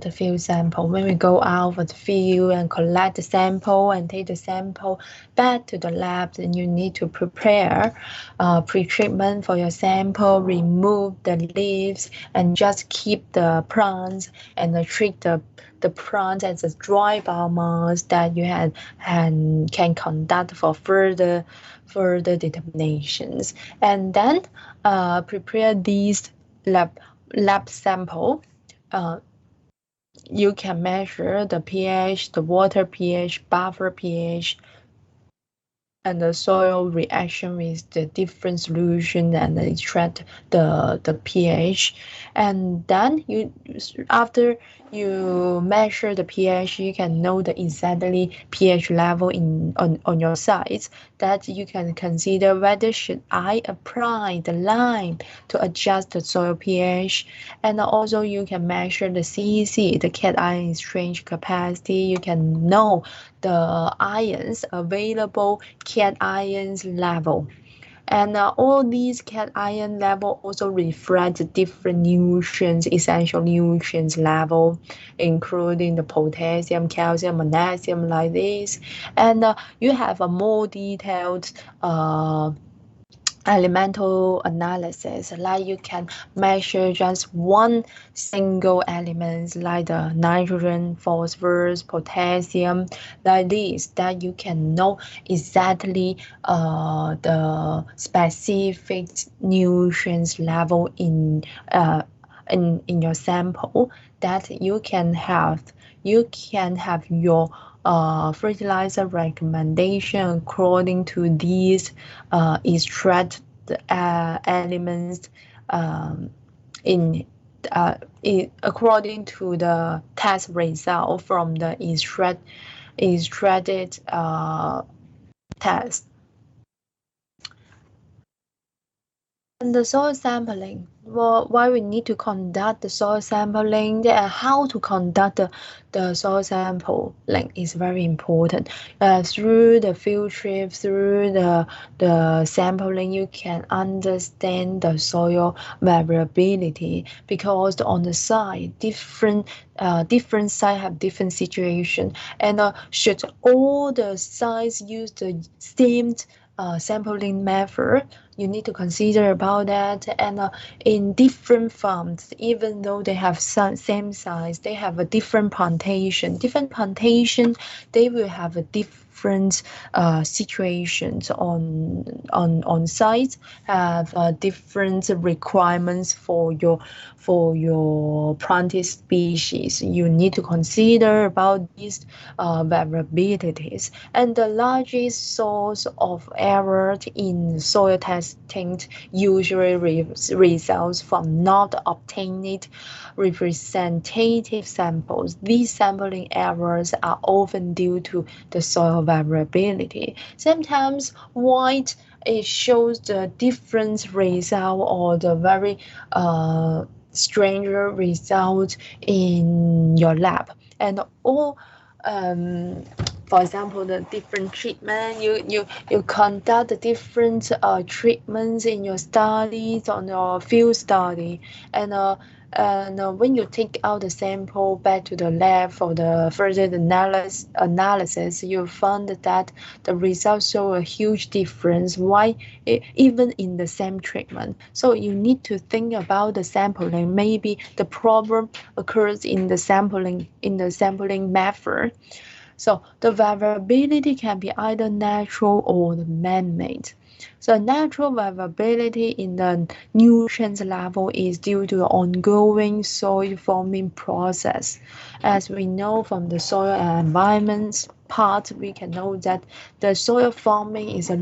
when we go out for the field and collect the sample and take the sample back to the lab, then you need to prepare pre-treatment for your sample, remove the leaves, and just keep the plants and treat the plant as a dry biomass that you and can conduct for further determinations. And then prepare these lab sample. You can measure the pH, the water pH, buffer pH, and the soil reaction with the different solution, and extract the pH. And then after you measure the pH, you can know the exactly pH level on your sites, that you can consider whether should I apply the lime to adjust the soil pH. And also you can measure the CEC, the cation exchange capacity. You can know the ions available, cations level. And all these cation level also reflect the different nutrients, essential nutrients level, including the potassium, calcium, magnesium, like this. And you have a more detailed elemental analysis, like you can measure just one single element, like the nitrogen, phosphorus, potassium, like this, that you can know exactly the specific nutrients level in your sample, that you can have your fertilizer recommendation according to these extract elements according to the test result from the extracted test. And the soil sampling, why we need to conduct the soil sampling and how to conduct the soil sampling is very important. Through the field trip, through the sampling, you can understand the soil variability, because on the site, different sites have different situation, and should all the sites use the same sampling method, you need to consider about that. And in different farms, even though they have same size, they have a different plantation. Different plantation, they will have a different situations on site, have different requirements for your planted species. You need to consider about these variabilities. And the largest source of error in soil testing usually results from not obtaining representative samples. These sampling errors are often due to the soil variability. Sometimes white, it shows the different result or the very stranger result in your lab. And all for example, the different treatment, you conduct the different treatments in your studies, on your field study. And when you take out the sample back to the lab for the further analysis, you found that the results show a huge difference. Why? Even in the same treatment. So you need to think about the sampling. Maybe the problem occurs in the sampling method. So the variability can be either natural or man-made. So natural variability in the nutrients level is due to the ongoing soil forming process. As we know from the soil and environment part, we can know that the soil forming is a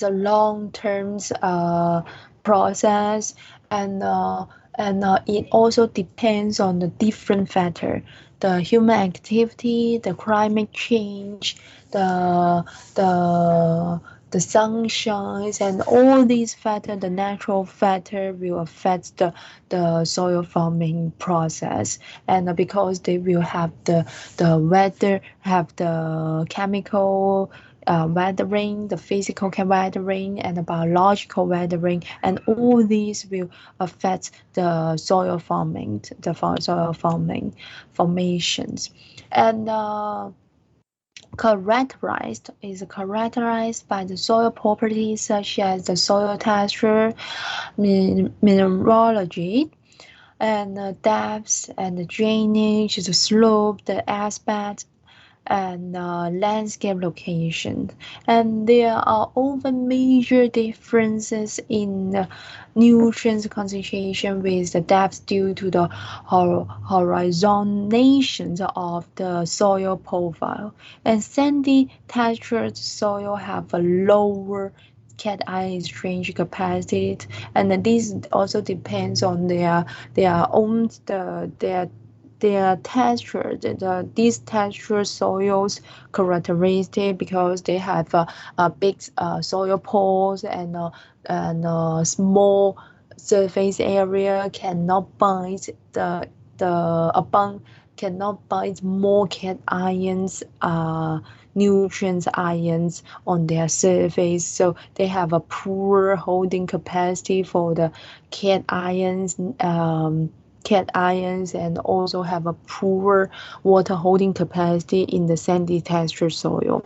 long-term process, and it also depends on the different factor, the human activity, the climate change, the sunshine, and all these factors, the natural factor will affect the soil forming process. And because they will have the weather, have the chemical weathering, the physical weathering, and the biological weathering, and all these will affect the soil forming, formations. And characterized by the soil properties such as the soil texture, mineralogy, and the depth, and the drainage, the slope, the aspect, and landscape location. And there are often major differences in the nutrient concentration with the depth due to the horizonation of the soil profile. And sandy textured soil have a lower cation exchange capacity, and this also depends on their own their texture, these texture soils characteristic, because they have a big soil pores, and small surface area cannot bind cannot bind more cations, nutrients ions on their surface, so they have a poor holding capacity for the cations, and also have a poor water holding capacity in the sandy texture soil.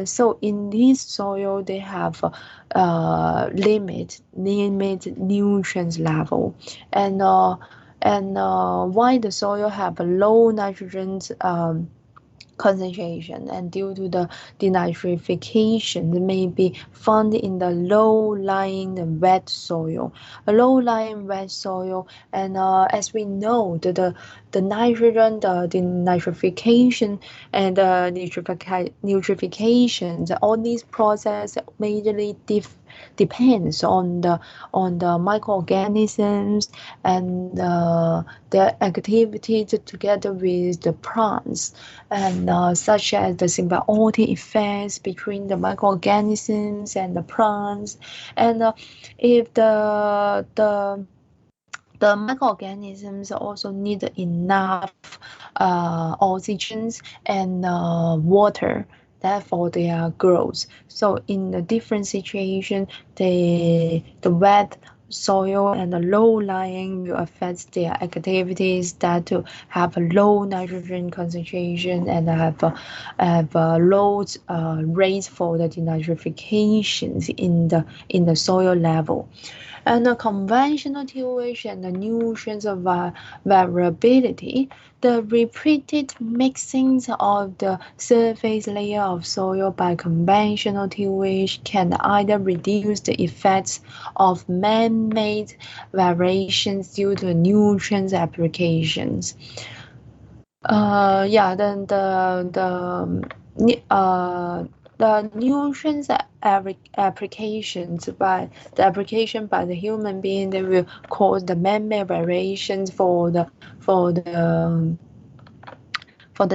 So in this soil, they have limit nutrients level, and why the soil have a low nitrogen concentration, and due to the denitrification that may be found in the low-lying wet soil. A low-lying wet soil, and as we know, the nitrogen, the denitrification, and the nutrification, all these processes majorly depends on the microorganisms and their activity together with the plants, and such as the symbiotic effects between the microorganisms and the plants, and if the microorganisms also need enough oxygens and water that for their growth. So in a different situation, the wet soil and the low lying will affect their activities that to have a low nitrogen concentration and have a low rate for the denitrifications in the soil level. And the conventional tillage and the nutrients of variability, the repeated mixings of the surface layer of soil by conventional tillage can either reduce the effects of man-made variations due to nutrients applications. Yeah, then the nutrients applications by the application by the human being, they will cause the man-made variations for the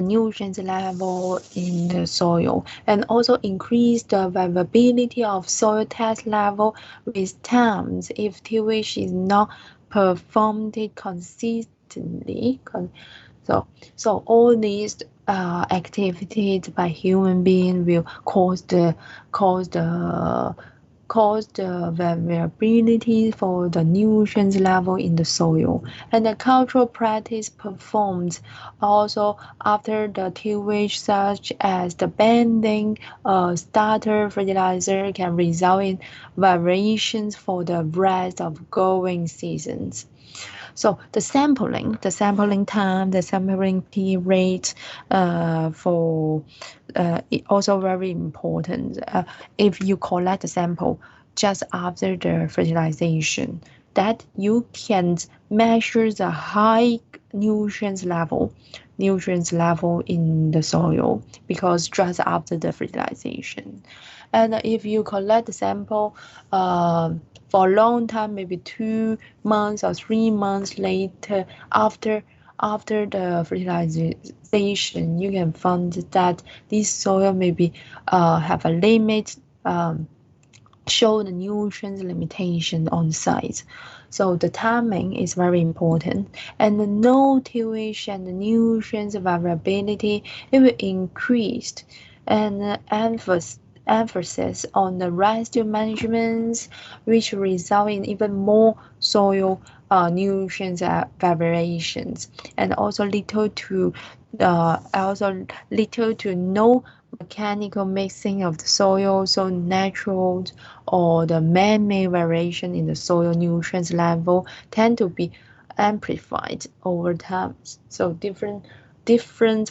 nutrients level in the soil, and also increase the viability of soil test level with times if tillage is not performed consistently. So all these activities by human being will cause the variability for the nutrients level in the soil. And the cultural practice performed also after the tillage, such as the bending starter fertilizer, can result in variations for the rest of growing seasons. So the sampling time, the sampling period for it also very important. If you collect the sample just after the fertilization, that you can measure the high nutrients level in the soil, because just after the fertilization. And if you collect the sample for a long time, maybe 2 months or 3 months later after the fertilization, you can find that this soil maybe have a limit, show the nutrients limitation on site. So the timing is very important, and the no tillage and the nutrients variability, it will increase, and emphasis on the residue management, which result in even more soil nutrients variations, and also little to no mechanical mixing of the soil, so natural or the man-made variation in the soil nutrients level tend to be amplified over time. So different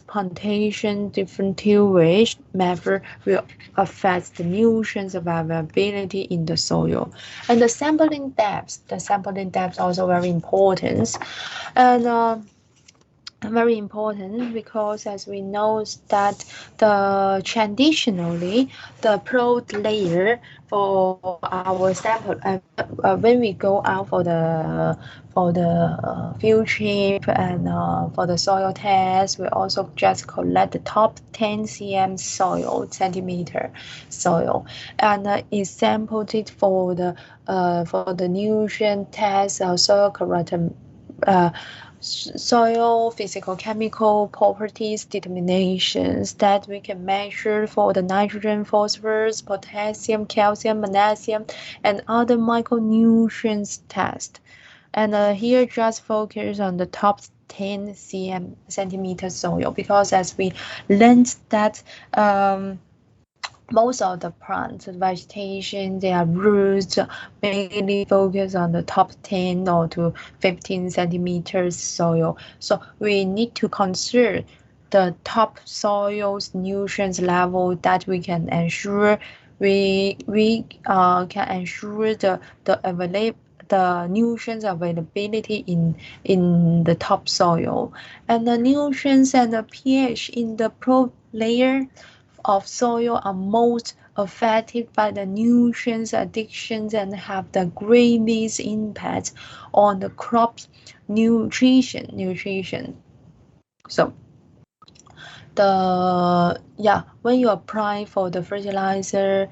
plantation, different tillage method will affect the nutrients availability in the soil. And the sampling depth also very important. And very important because, as we know, that traditionally the plot layer for our sample when we go out for the field trip and for the soil test, we also just collect the top 10 cm centimeter soil, and is sampled it for the nutrient test, soil character. Soil physical chemical properties determinations that we can measure for the nitrogen, phosphorus, potassium, calcium, magnesium, and other micronutrients test. And here just focus on the top 10 centimeter soil, because as we learned that most of the plants, vegetation, their roots mainly focus on the top 10 or to 15 centimeters soil. So we need to consider the top soil's nutrients level that we can ensure we can ensure the nutrients availability in the top soil, and the nutrients and the pH in the pro layer of soil are most affected by the nutrients addictions and have the greatest impact on the crop's nutrition. So when you apply for the fertilizer,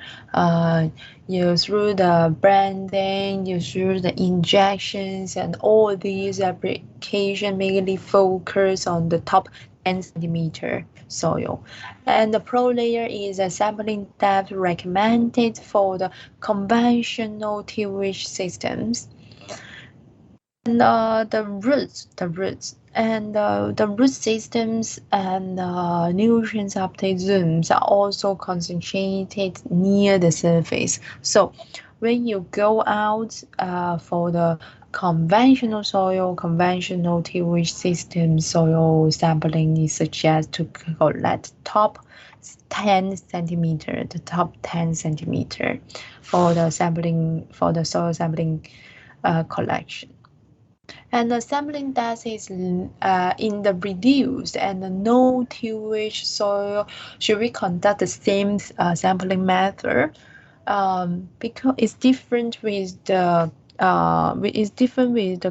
you through the branding, you through the injections, and all these application mainly focus on the top 10 centimeter soil, and the pro layer is a sampling depth recommended for the conventional tillage systems. And the roots and the root systems and nutrients uptake zones are also concentrated near the surface. So when you go out for the conventional tillage system soil sampling is suggested to collect top 10 centimeter, the top 10 centimeter for the soil sampling collection. And the sampling depth is in the reduced and the no tillage soil. Should we conduct the same sampling method? Because it's different with the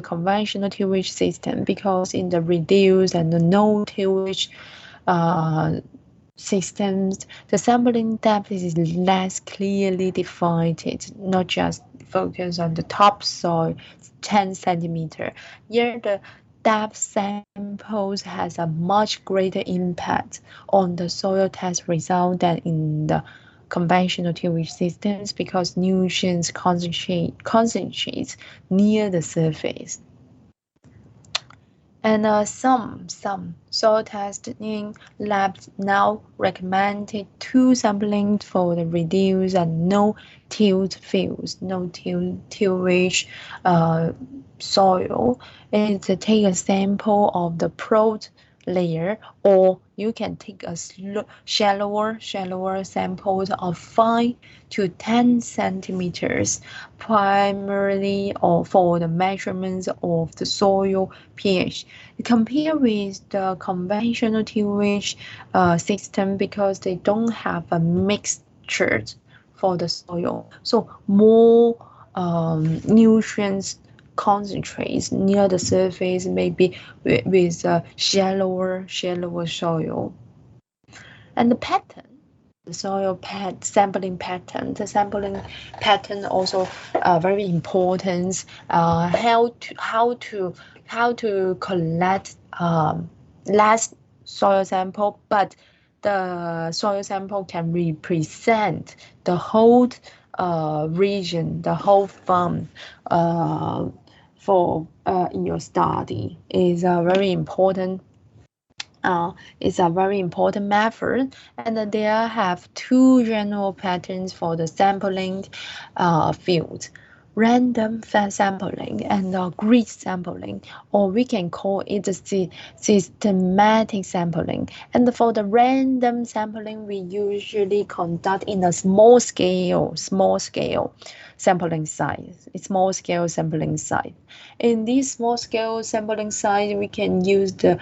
conventional tillage system, because in the reduced and the no tillage systems, the sampling depth is less clearly defined, not just focus on the top soil 10 centimeter. Here the depth samples has a much greater impact on the soil test result than in the conventional tillage systems, because nutrients concentrates near the surface. And some soil testing labs now recommended two sampling for the reduced and no tilled fields, no tillage soil. Is to take a sample of the prot layer, or you can take a shallower samples of 5 to 10 centimeters, primarily or for the measurements of the soil pH. Compare with the conventional tillage system, because they don't have a mixture for the soil, so more nutrients concentrates near the surface, maybe with shallower soil. And the pattern, the soil sampling pattern. The sampling pattern also very important. How to collect less soil sample, but the soil sample can represent the whole region, the whole farm for in your study is a very important. It's a very important method, and there have two general patterns for the sampling field: random sampling and grid sampling, or we can call it systematic sampling. And for the random sampling, we usually conduct in a small scale sampling size. Small scale sampling size. In this small scale sampling size, we can use the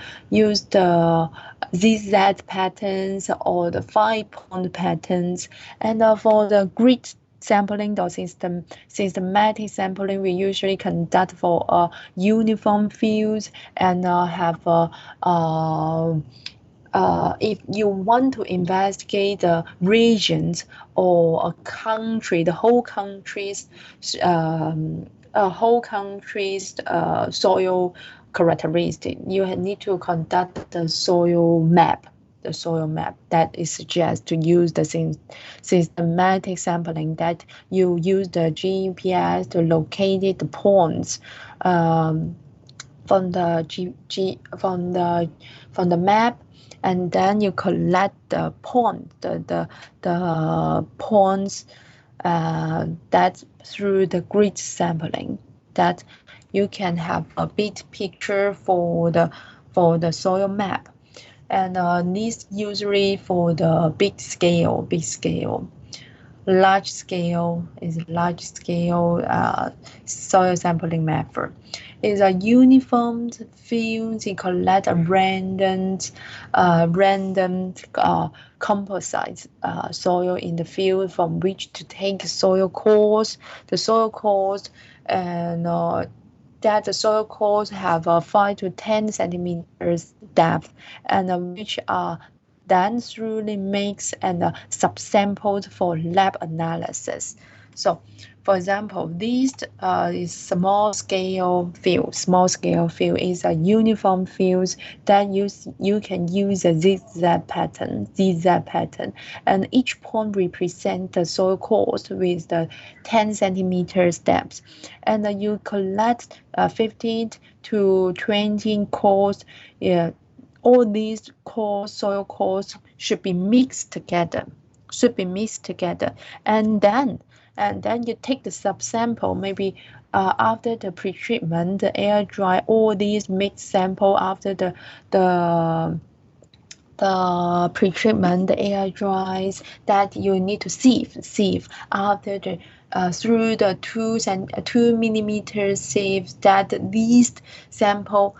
ZZ patterns or the 5-point patterns. And for the grid sampling or systematic sampling, we usually conduct for uniform fields and have if you want to investigate the regions or a country, the whole country's soil characteristic, you need to conduct the soil map. That is suggest to use the systematic sampling, that you use the GPS to locate the points from the map, and then you collect the points that through the grid sampling, that you can have a big picture for the soil map. And this usually for the big scale. Large scale soil sampling method. is a uniform field. It collects a random composite soil in the field from which to take soil cores. The soil cores and that the soil cores have a 5 to 10 centimeters depth and which are then thoroughly mixed and subsampled for lab analysis. So, for example, this is small scale field. Small scale field is a uniform field that you can use a zigzag pattern, and each point represents the soil cores with the 10 centimeters depth, and you collect 15 to 20 cores. Yeah, all these soil cores should be mixed together. And then you take the subsample. Maybe after the pre-treatment, the air dry all these mixed sample after the pre-treatment, the air dries, that you need to sieve after the through the 2 millimeter sieve, that these sample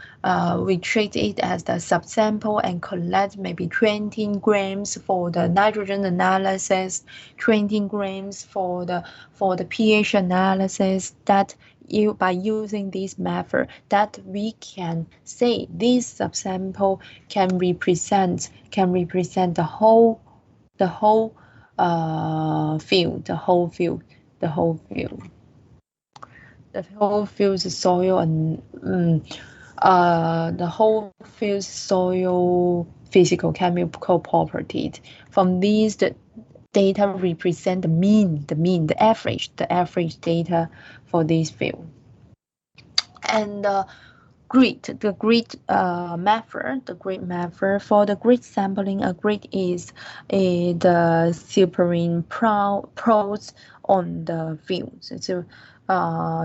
we treat it as the subsample and collect maybe 20 grams for the nitrogen analysis, 20 grams for the pH analysis. That by using this method, that we can say this subsample can represent the whole field, the whole field's soil and the whole field's soil physical chemical properties. From these, the data represent the average data for this field. And the grid method for the grid sampling. A grid is the superimposed on the field. So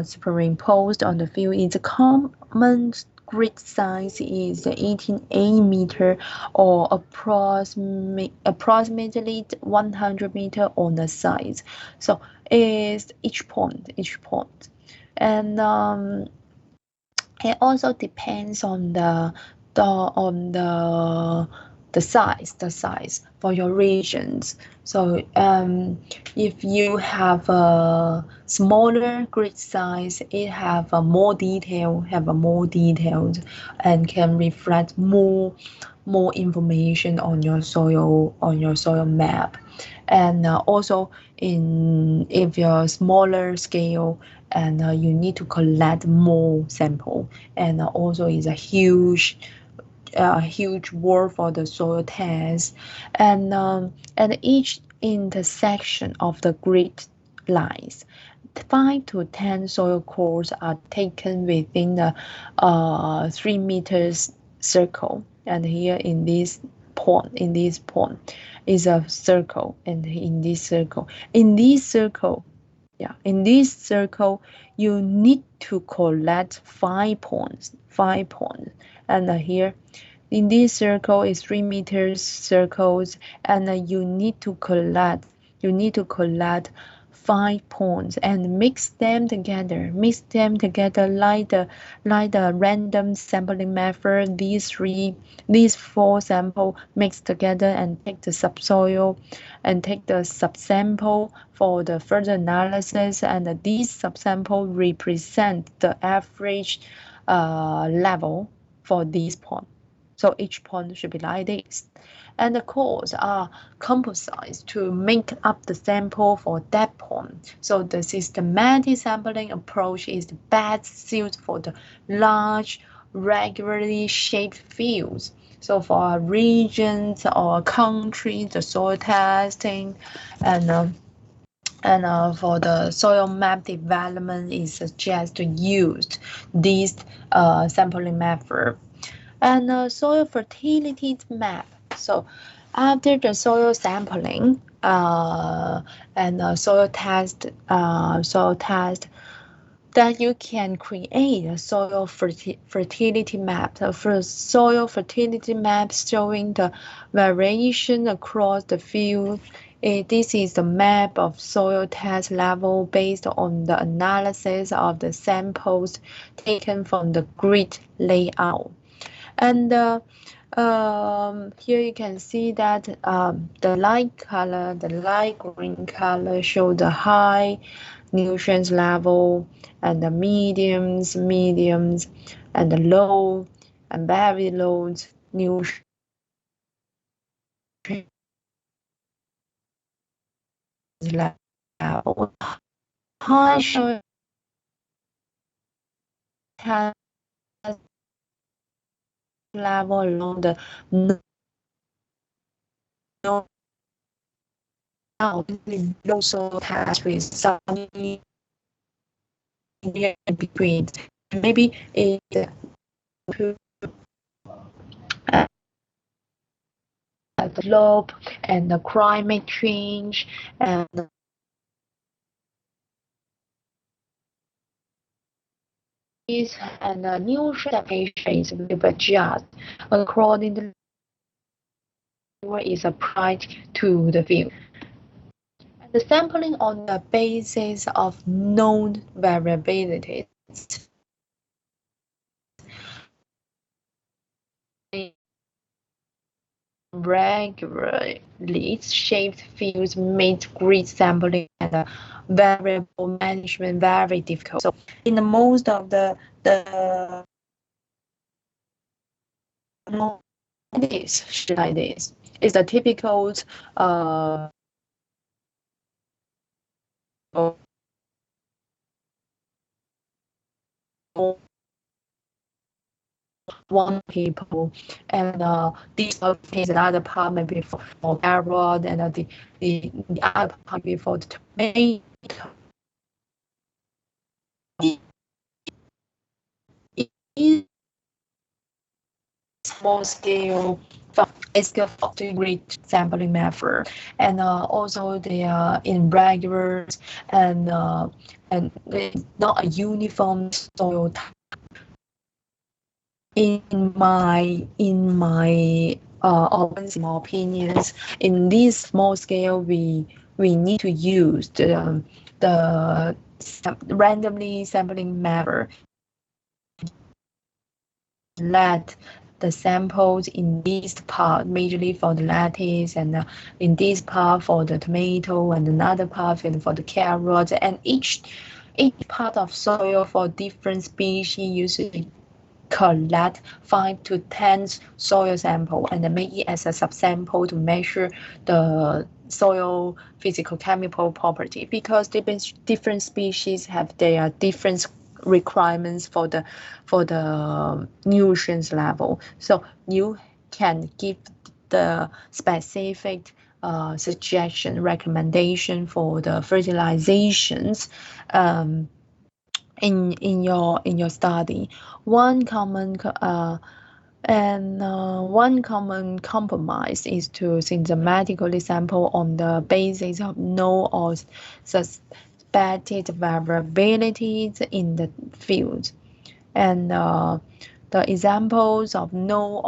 superimposed on the field. Its common grid size is 18 meter or approximately 100 meter on the size. So is each point, and it also depends on the size for your regions. So if you have a smaller grid size, it have a more detailed and can reflect more information on your soil map. And also if you're smaller scale, and you need to collect more sample, and also is a huge work for the soil test, and each intersection of the grid lines, 5 to 10 soil cores are taken within the 3 meters circle. And here in this point is a circle, and in this circle you need to collect 5 points. And here in this circle is 3 meters circles, and you need to collect 5 points and mix them together like the random sampling method. These 4 sample mixed together and take the subsoil and take the subsample for the further analysis, and these subsample represent the average level for this point. So each point should be like this. And the cores are composite to make up the sample for that point. So the systematic sampling approach is the best suited for the large, regularly shaped fields. So for regions or countries, the soil testing and for the soil map development, it suggests to use this sampling method. And soil fertility map. So after the soil sampling and soil test, that you can create a soil fertility map. So for soil fertility maps showing the variation across the field This is the map of soil test level based on the analysis of the samples taken from the grid layout. And here you can see that the light color, the light green color show the high nutrients level, and the mediums, and the low and very low nutrients level. High show has level along the no low soil test with some in between. Maybe it the globe and the climate change and the new adaptations will adjust according to what is applied to the field. And the sampling on the basis of known variabilities regularly shaped fields made grid sampling and variable management very difficult. So in the most of the like this is the typical one people, and this is another part maybe for carrot, and the other part maybe for the tomato. In small scale grid sampling method, and also they are irregular and not a uniform soil type. In my opinions, in this small scale, we need to use the randomly sampling method. Let the samples in this part majorly for the lettuce, and in this part for the tomato, and another part for the carrot, and each part of soil for different species usually collect 5 to 10 soil sample and make it as a subsample to measure the soil physical chemical property, because different species have their different requirements for the nutrients level. So you can give the specific suggestion, recommendation for the fertilizations in your study. One common one common compromise is to systematically sample on the basis of known or suspected variabilities in the field. And the examples of known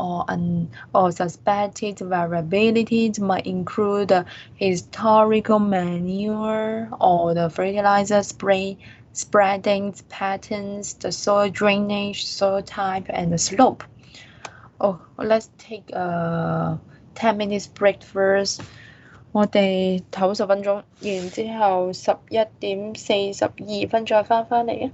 or suspected variabilities might include the historical manure or the fertilizer spreading patterns, the soil drainage, soil type, and the slope. Oh, let's take a 10 minutes break first. 我哋唞10分鐘，然之後11:42再返嚟啊！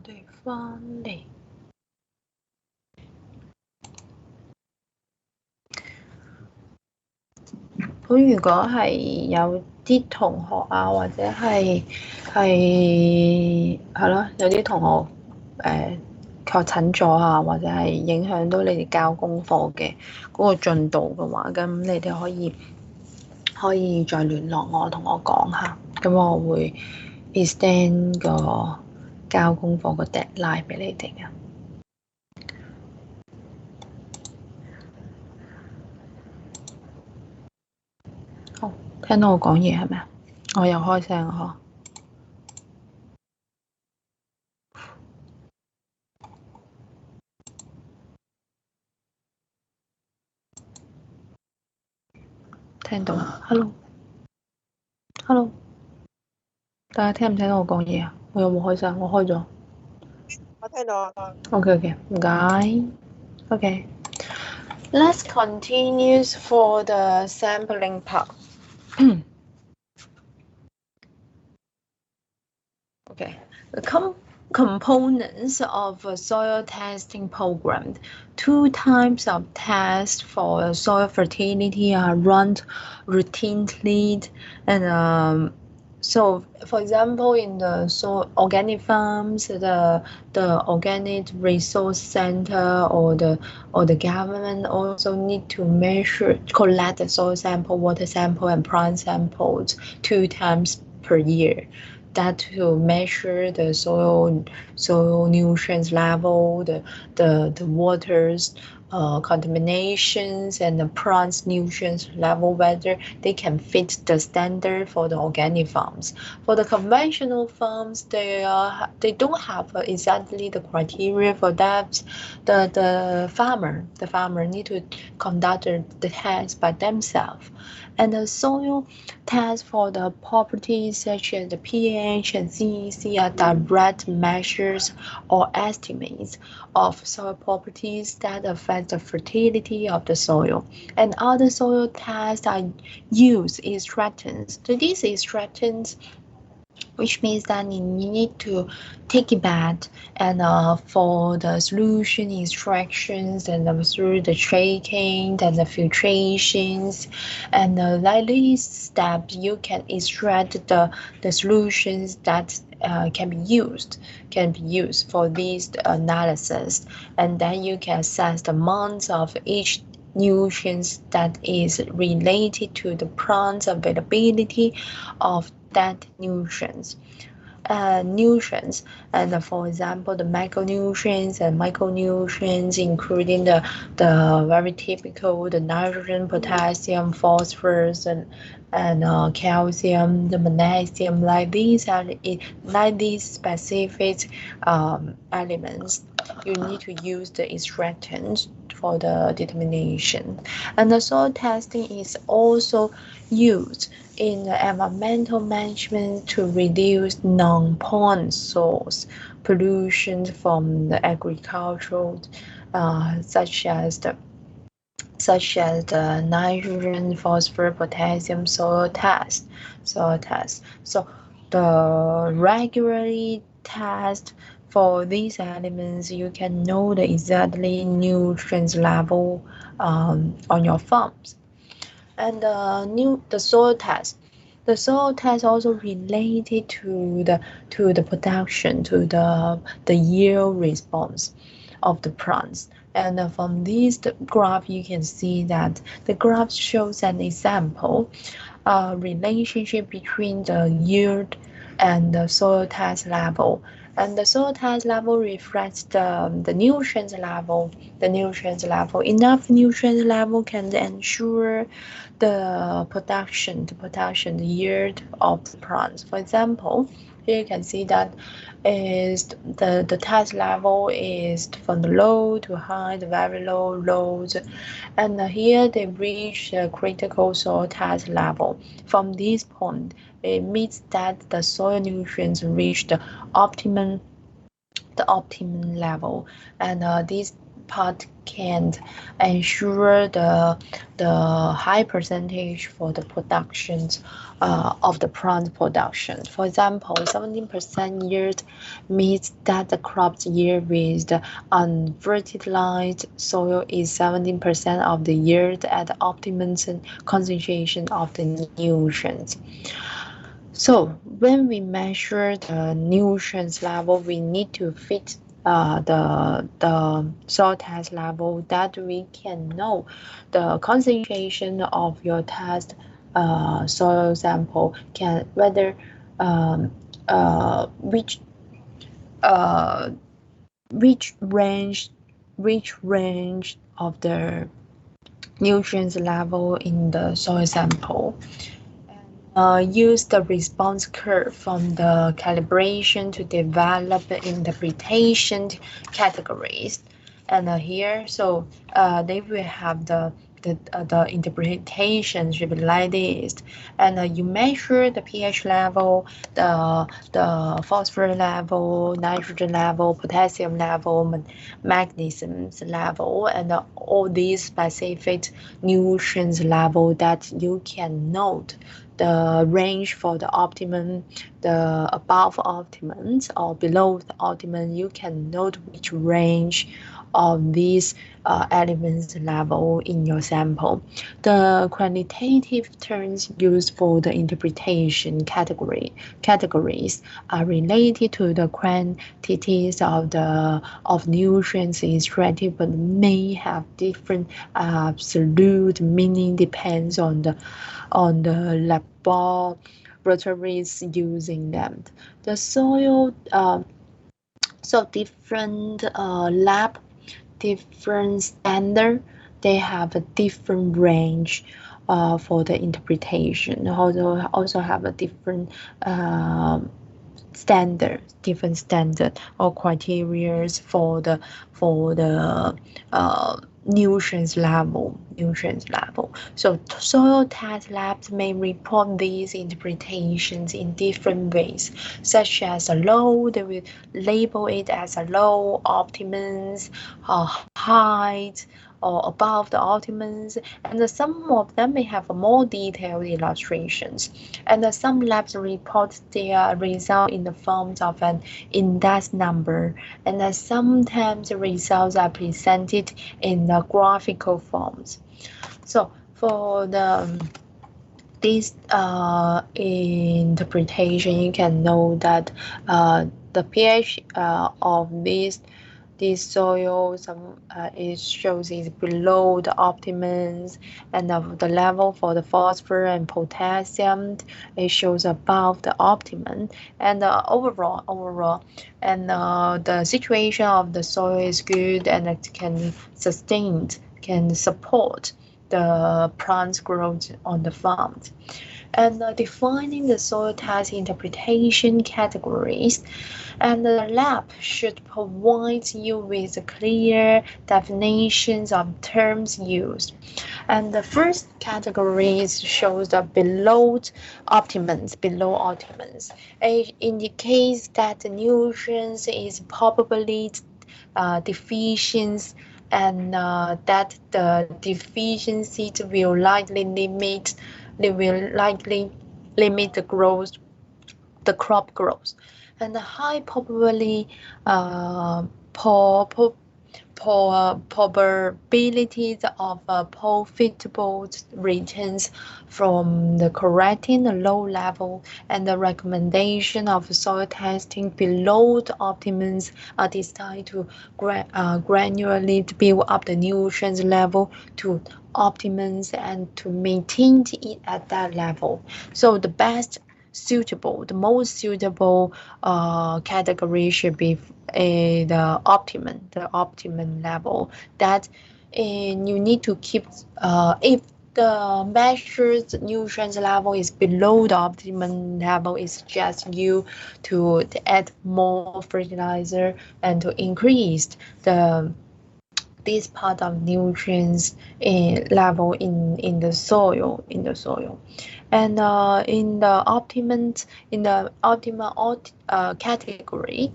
哋翻嚟。咁如果係有啲同學啊，或者係咯，有啲同學確診咗啊，或者係影響到你哋交功課嘅嗰個進度嘅話，咁你哋可以再聯絡我，同我講下，咁我會 extend 個交功課個 deadline 俾你哋嘅。好，聽到我講嘢係咪啊？我又開聲呵。聽到，hello，大家聽唔聽到我講嘢啊？我有冇開聲？我開咗。我聽到。OK，唔該。OK，let's continue for the sampling part. Okay, the components of a soil testing program. 2 types of tests for soil fertility are run routinely, and so, for example, in the soil organic farms, the organic resource center or the government also need to collect the soil sample, water sample, and plant samples 2 times per year. That to measure the soil nutrients level, the water's contaminations, and the plants nutrients level, whether they can fit the standard for the organic farms. For the conventional farms, they don't have exactly the criteria for that. The farmer need to conduct the test by themselves. And the soil tests for the properties such as the pH and CEC are direct measures or estimates of soil properties that affect the fertility of the soil. And other soil tests are used extractants. So these extractants, which means that you need to take it back and for the solution extractions and through the tracking and the filtrations, and like these steps you can extract the solutions that can be used for this analysis, and then you can assess the amounts of each nutrients that is related to the plant's availability of that nutrients. And for example, the macronutrients and micronutrients, including the very typical, the nitrogen, potassium, phosphorus, and calcium, the magnesium, like these specific elements, you need to use the extractants for the determination. And the soil testing is also used in the environmental management to reduce non-pond source pollution from the agricultural, such as the nitrogen, phosphorus, potassium soil test. So the regularly test for these elements, you can know the exactly nutrients level on your farms. And the soil test. The soil test also related to the production, to the yield response of the plants. And from this graph, you can see that the graph shows an example relationship between the yield and the soil test level. And the soil test level reflects the nutrients level. The nutrients level. Enough nutrients level can ensure the production, the yield of the plants. For example, here you can see that is the test level is from the low to high, the very low, lows, and here they reach the critical soil test level. From this point, it means that the soil nutrients reach the optimum level, and part can ensure the high percentage for the productions of the plant production. For example, 17% yield means that the crops yield with the unfertilized soil is 17% of the yield at the optimum concentration of the nutrients. So when we measure the nutrients level, we need to fit the soil test level that we can know the concentration of your test soil sample can whether um, which which range of the nutrients level in the soil sample. Use the response curve from the calibration to develop interpretation categories. And here, so they will have the interpretation should be like this. And you measure the pH level, the phosphorus level, nitrogen level, potassium level, magnesium level, and all these specific nutrients level that you can note the range for the optimum, the above optimum or below the optimum. You can note which range of these elements level in your sample. The quantitative terms used for the interpretation categories are related to the quantities of nutrients extracted, but may have different absolute meaning depends on the laboratories using them. The soil, so different lab, different standard, they have a different range for the interpretation. Also have a different different standard or criteria for the nutrients level. So soil test labs may report these interpretations in different ways, such as a low, they will label it as a low optimums, height, or above the optimums, and some of them may have more detailed illustrations. And some labs report their result in the forms of an index number, and sometimes the results are presented in the graphical forms. So for this interpretation, you can know that the pH of this soil, it shows is below the optimums, and the level for the phosphorus and potassium, it shows above the optimum, and overall, and the situation of the soil is good, and it can support the plant's growth on the farm. And defining the soil test interpretation categories, and the lab should provide you with clear definitions of terms used. And the first category shows the below optimums. It indicates that the nutrients is probably deficient, and that the deficiency will likely limit the crop growth, and the high probabilities of profitable returns from the correcting the low level, and the recommendation of soil testing below the optimums are designed to gradually build up the nutrients level to optimums and to maintain it at that level. So the most suitable category should be the optimum level. That you need to keep if the measured nutrients level is below the optimum level, it's just you to add more fertilizer and to increase this part of nutrients level in the soil. And in the optimal category,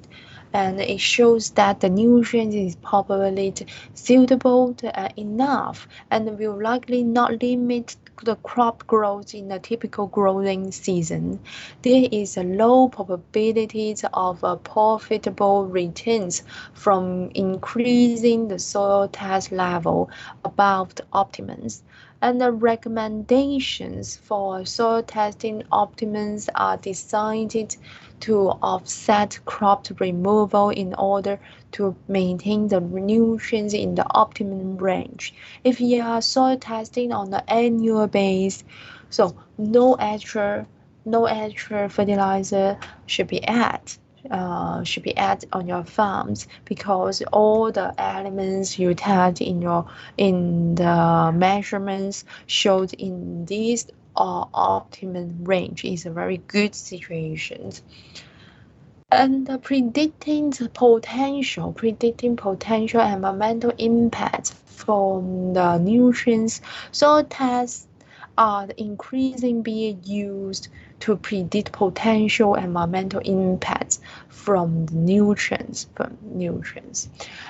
and it shows that the nutrients is probably suitable enough and will likely not limit the crop growth in a typical growing season. There is a low probability of profitable returns from increasing the soil test level above the optimums. And the recommendations for soil testing optimums are designed to offset crop removal in order to maintain the nutrients in the optimum range. If you are soil testing on an annual basis, so no extra fertilizer should be added on your farms, because all the elements you had in the measurements showed in this optimum range is a very good situation. And predicting potential environmental impacts from the nutrients. Soil tests are increasingly being used to predict potential environmental impacts from the nutrients.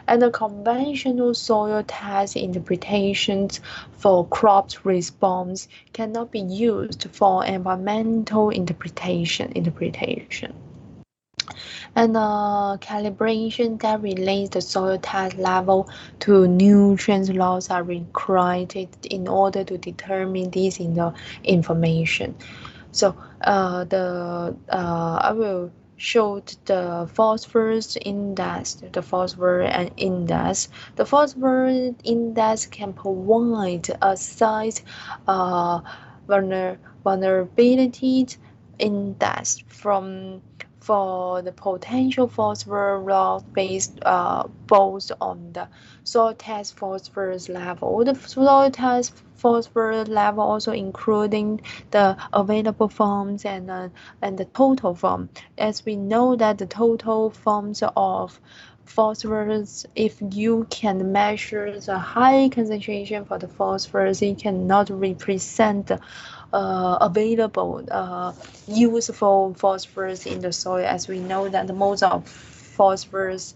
And the conventional soil test interpretations for crops response cannot be used for environmental interpretation. And calibration that relates the soil test level to nutrient loss are required in order to determine this in the information. So I will show the phosphorus index. The phosphorus index can provide a size vulnerability index for the potential phosphorus loss based both on the soil test phosphorus level. The soil test phosphorus level also including the available forms and the total form. As we know that the total forms of phosphorus, if you can measure the high concentration for the phosphorus, it cannot represent the available useful phosphorus in the soil, as we know that most of phosphorus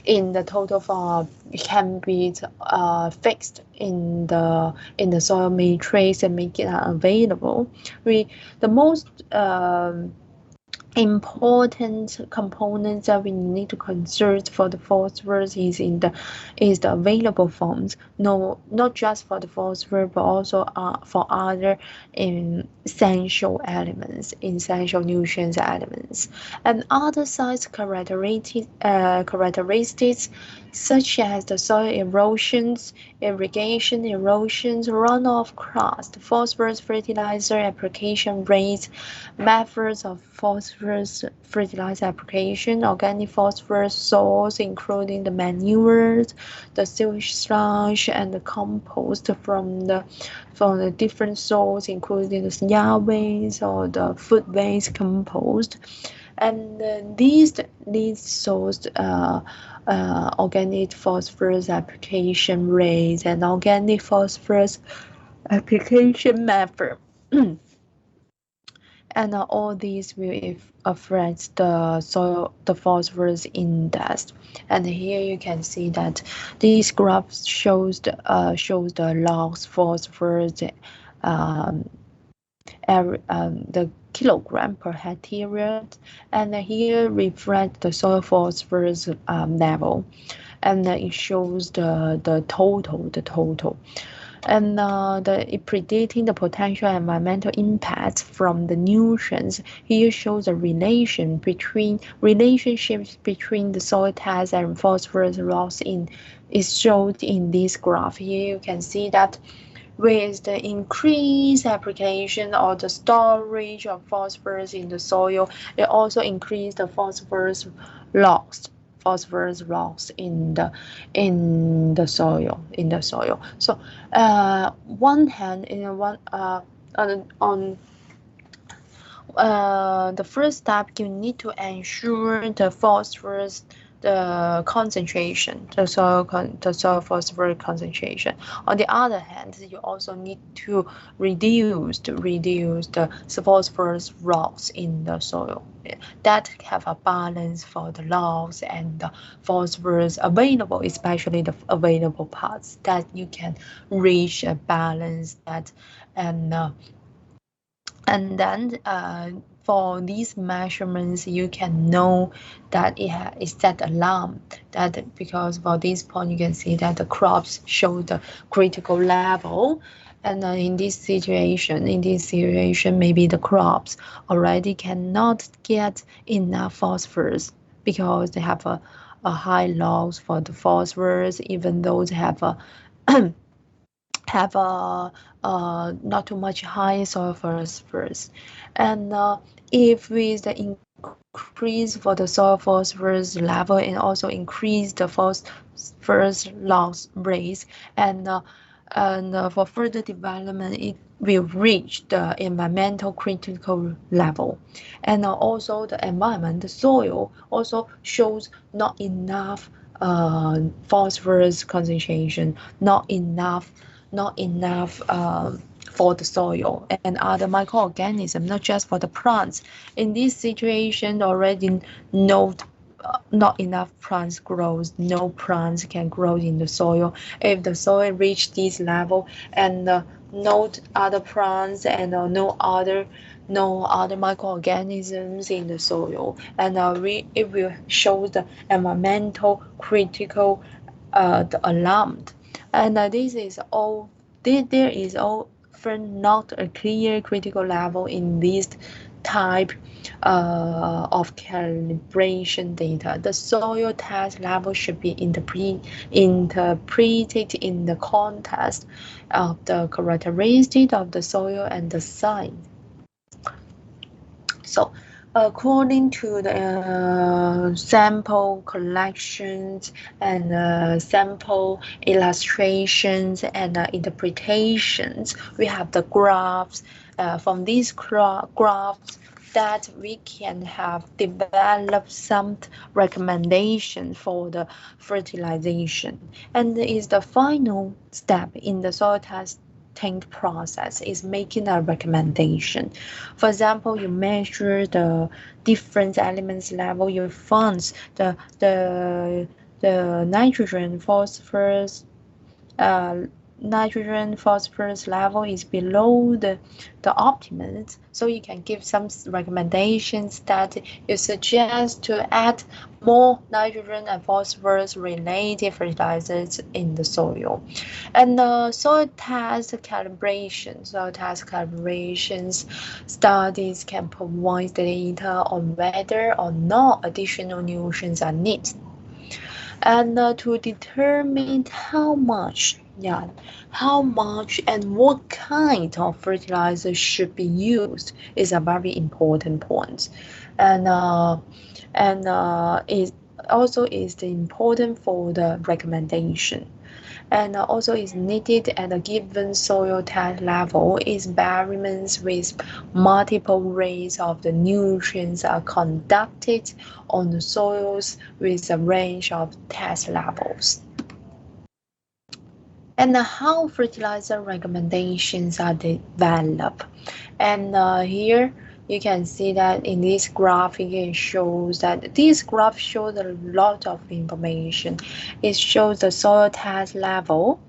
in the total form can be fixed in the soil matrix and make it available. The most important components that we need to consider for the phosphorus is the available forms. No, not just for the phosphorus, but also for other essential nutrients elements, and other size characteristics such as the soil erosions, irrigation erosions, runoff crust, phosphorus fertilizer application rates, methods of phosphorus fertilizer application, organic phosphorus source, including the manures, the sewage sludge, and the compost from the different sources, including the yard waste or the food waste compost. And these source organic phosphorus application rates and organic phosphorus application method. And all these will affect the phosphorus index. And here you can see that this graph shows the logs phosphorus the kilogram per hectare, and here reflect the soil phosphorus level, and it shows the total. And predicting the potential environmental impacts from the nutrients. Here shows a relationships between the soil test and phosphorus loss is shown in this graph. Here you can see that with the increased application or the storage of phosphorus in the soil, it also increased the phosphorus loss in the soil. So one hand on the first step, you need to ensure the phosphorus the concentration, the soil phosphorus concentration. On the other hand, you also need to reduce the phosphorus loss in the soil. That have a balance for the loss and the phosphorus available, especially the available parts, that you can reach a balance that and then for these measurements you can know that it set alarm, that because for this point you can see that the crops show the critical level, and in this situation maybe the crops already cannot get enough phosphorus because they have a high loss for the phosphorus, even though they have a have a not too much high soil phosphorus. And if with the increase for the soil phosphorus level and also increase the phosphorus loss rates, and for further development it will reach the environmental critical level. And also the environment, the soil also shows not enough phosphorus concentration, not enough for the soil and other microorganisms, not just for the plants. In this situation, already not enough plants grows. No plants can grow in the soil. If the soil reach this level and no other plants and no other microorganisms in the soil, and it will show the environmental critical the alarm. And this is all. There is often not a clear critical level in this type of calibration data. The soil test level should be interpreted in the context of the characteristics of the soil and the site. So, according to the sample collections and sample illustrations and interpretations, we have the graphs. From these graphs, that we can have developed some recommendation for the fertilization, and is the final step in the soil testing process is making a recommendation. For example, you measure the different elements level, you find the nitrogen phosphorus level is below the optimum, so you can give some recommendations that you suggest to add more nitrogen and phosphorus related fertilizers in the soil. And soil test calibrations studies can provide data on whether or not additional nutrients are needed, and to determine how much and what kind of fertilizer should be used is a very important point. And it also is important for the recommendation. And also is needed at a given soil test level. Experiments with multiple rates of the nutrients are conducted on the soils with a range of test levels. And how fertilizer recommendations are developed. And here you can see that in this graphic it shows that this graph shows a lot of information. It shows the soil test level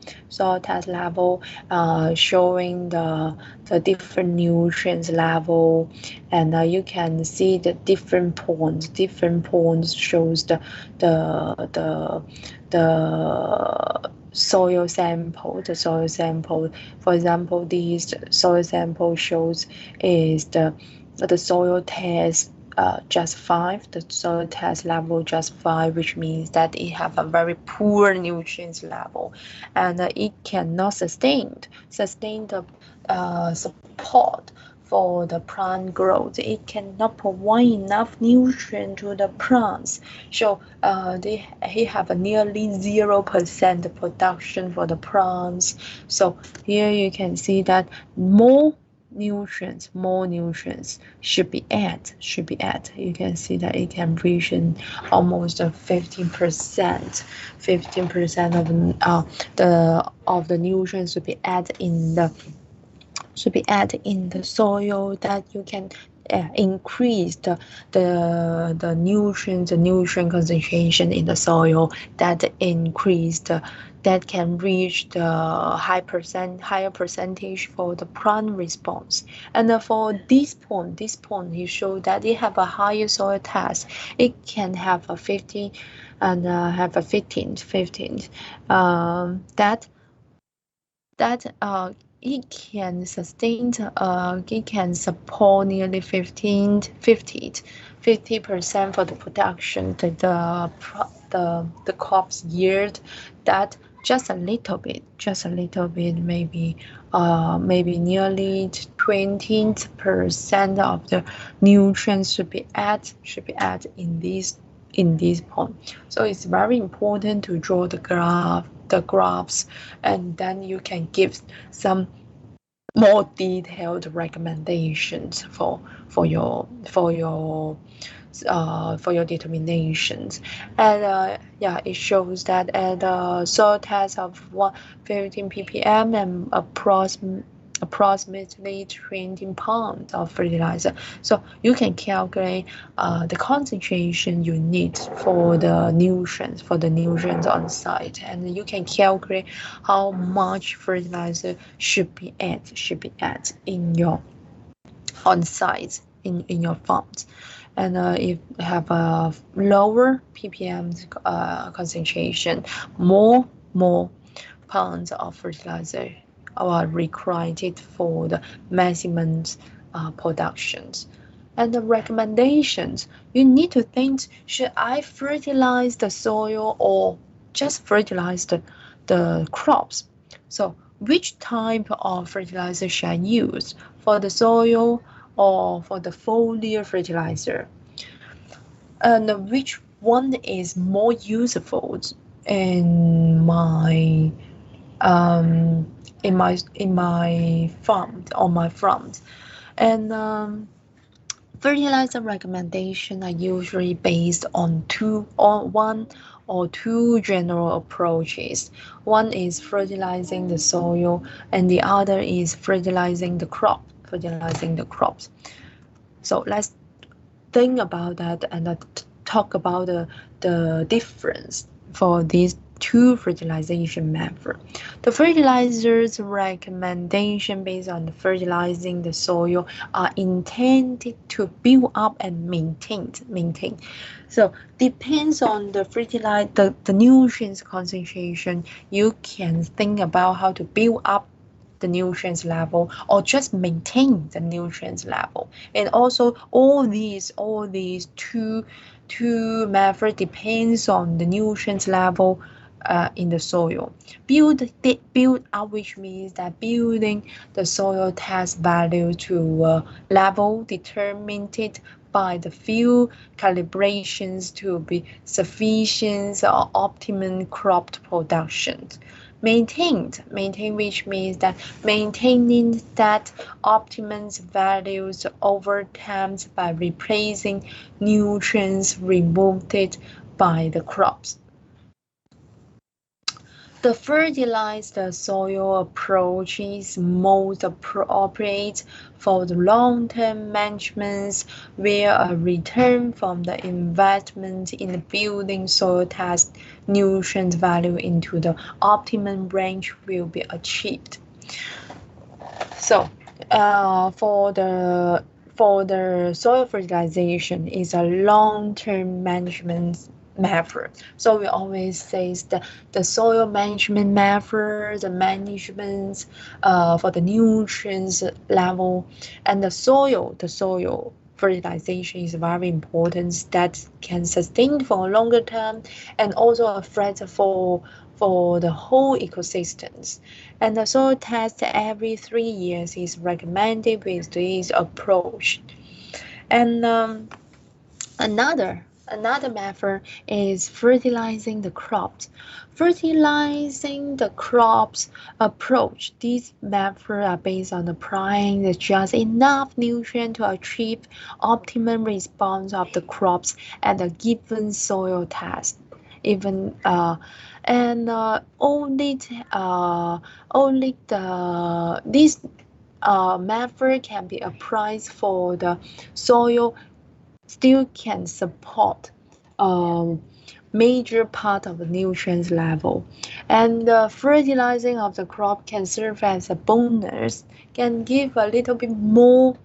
showing the different nutrients level, and you can see the different points shows the soil sample. For example, this soil sample shows is the soil test just 5, the soil test level just 5, which means that it have a very poor nutrients level, and it cannot sustain the support for the plant growth. It cannot provide enough nutrient to the plants. So he have a nearly 0% production for the plants. So here you can see that more more nutrients should be added. You can see that it can reach almost 15%. 15% of the nutrients should be added in the soil, that you can increase the nutrient concentration in the soil, that can reach the higher percentage for the plant response. And for this point, you show that it have a higher soil test. It can have a 50 and have a 15 that it can it can support nearly 50% for the production, the crops yield, that just a little bit, maybe nearly 20% of the nutrients should be added in this point. So it's very important to draw the graphs, and then you can give some more detailed recommendations for your determinations. And it shows that at a soil test of 15 ppm and approximately 20 pounds of fertilizer. So you can calculate the concentration you need for the nutrients on site, and you can calculate how much fertilizer should be added in your on site in your farms. And if you have a lower ppm concentration, more pounds of fertilizer are required for the maximum productions. And the recommendations, you need to think, should I fertilize the soil or just fertilize the crops? So which type of fertilizer should I use, for the soil or for the foliar fertilizer? And which one is more useful in my farm, on my farms? And fertilizer recommendations are usually based on one or two general approaches. One is fertilizing the soil, and the other is fertilizing the crops. So let's think about that and talk about the difference for these two fertilization methods. The fertilizers recommendation based on the fertilizing the soil are intended to build up and maintain. So depends on the nutrients concentration, you can think about how to build up the nutrients level or just maintain the nutrients level. And also all these two methods depends on the nutrients level in the soil. Build up, which means that building the soil test value to a level determined by the few calibrations to be sufficient or optimum crop production. Maintain, which means that maintaining that optimum values over time by replacing nutrients removed by the crops. The fertilized soil approach is most appropriate for the long-term management, where a return from the investment in building soil test nutrient value into the optimum range will be achieved. So, for the soil fertilization is a long-term management method. So we always say the soil management method, the management for the nutrients level, and the soil fertilization is very important, that can sustain for a longer term and also a threat for the whole ecosystems. And the soil test every 3 years is recommended with this approach. And another Another method is fertilizing the crops. Fertilizing the crops approach. These methods are based on applying just enough nutrient to achieve optimum response of the crops at a given soil test. Even and only this method can be applied for the soil still can support major part of the nutrients level. And the fertilizing of the crop can serve as a bonus, can give a little bit more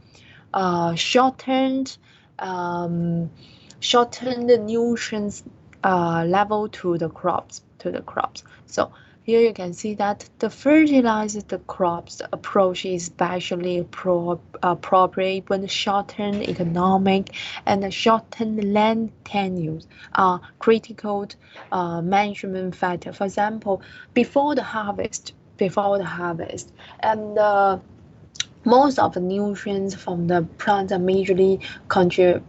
shortened um, shorten the nutrients level to the crops. So here you can see that the fertilize the crops approach is especially appropriate when shortened economic and shortened land tenures are critical management factor. For example, before the harvest, and most of the nutrients from the plants are majorly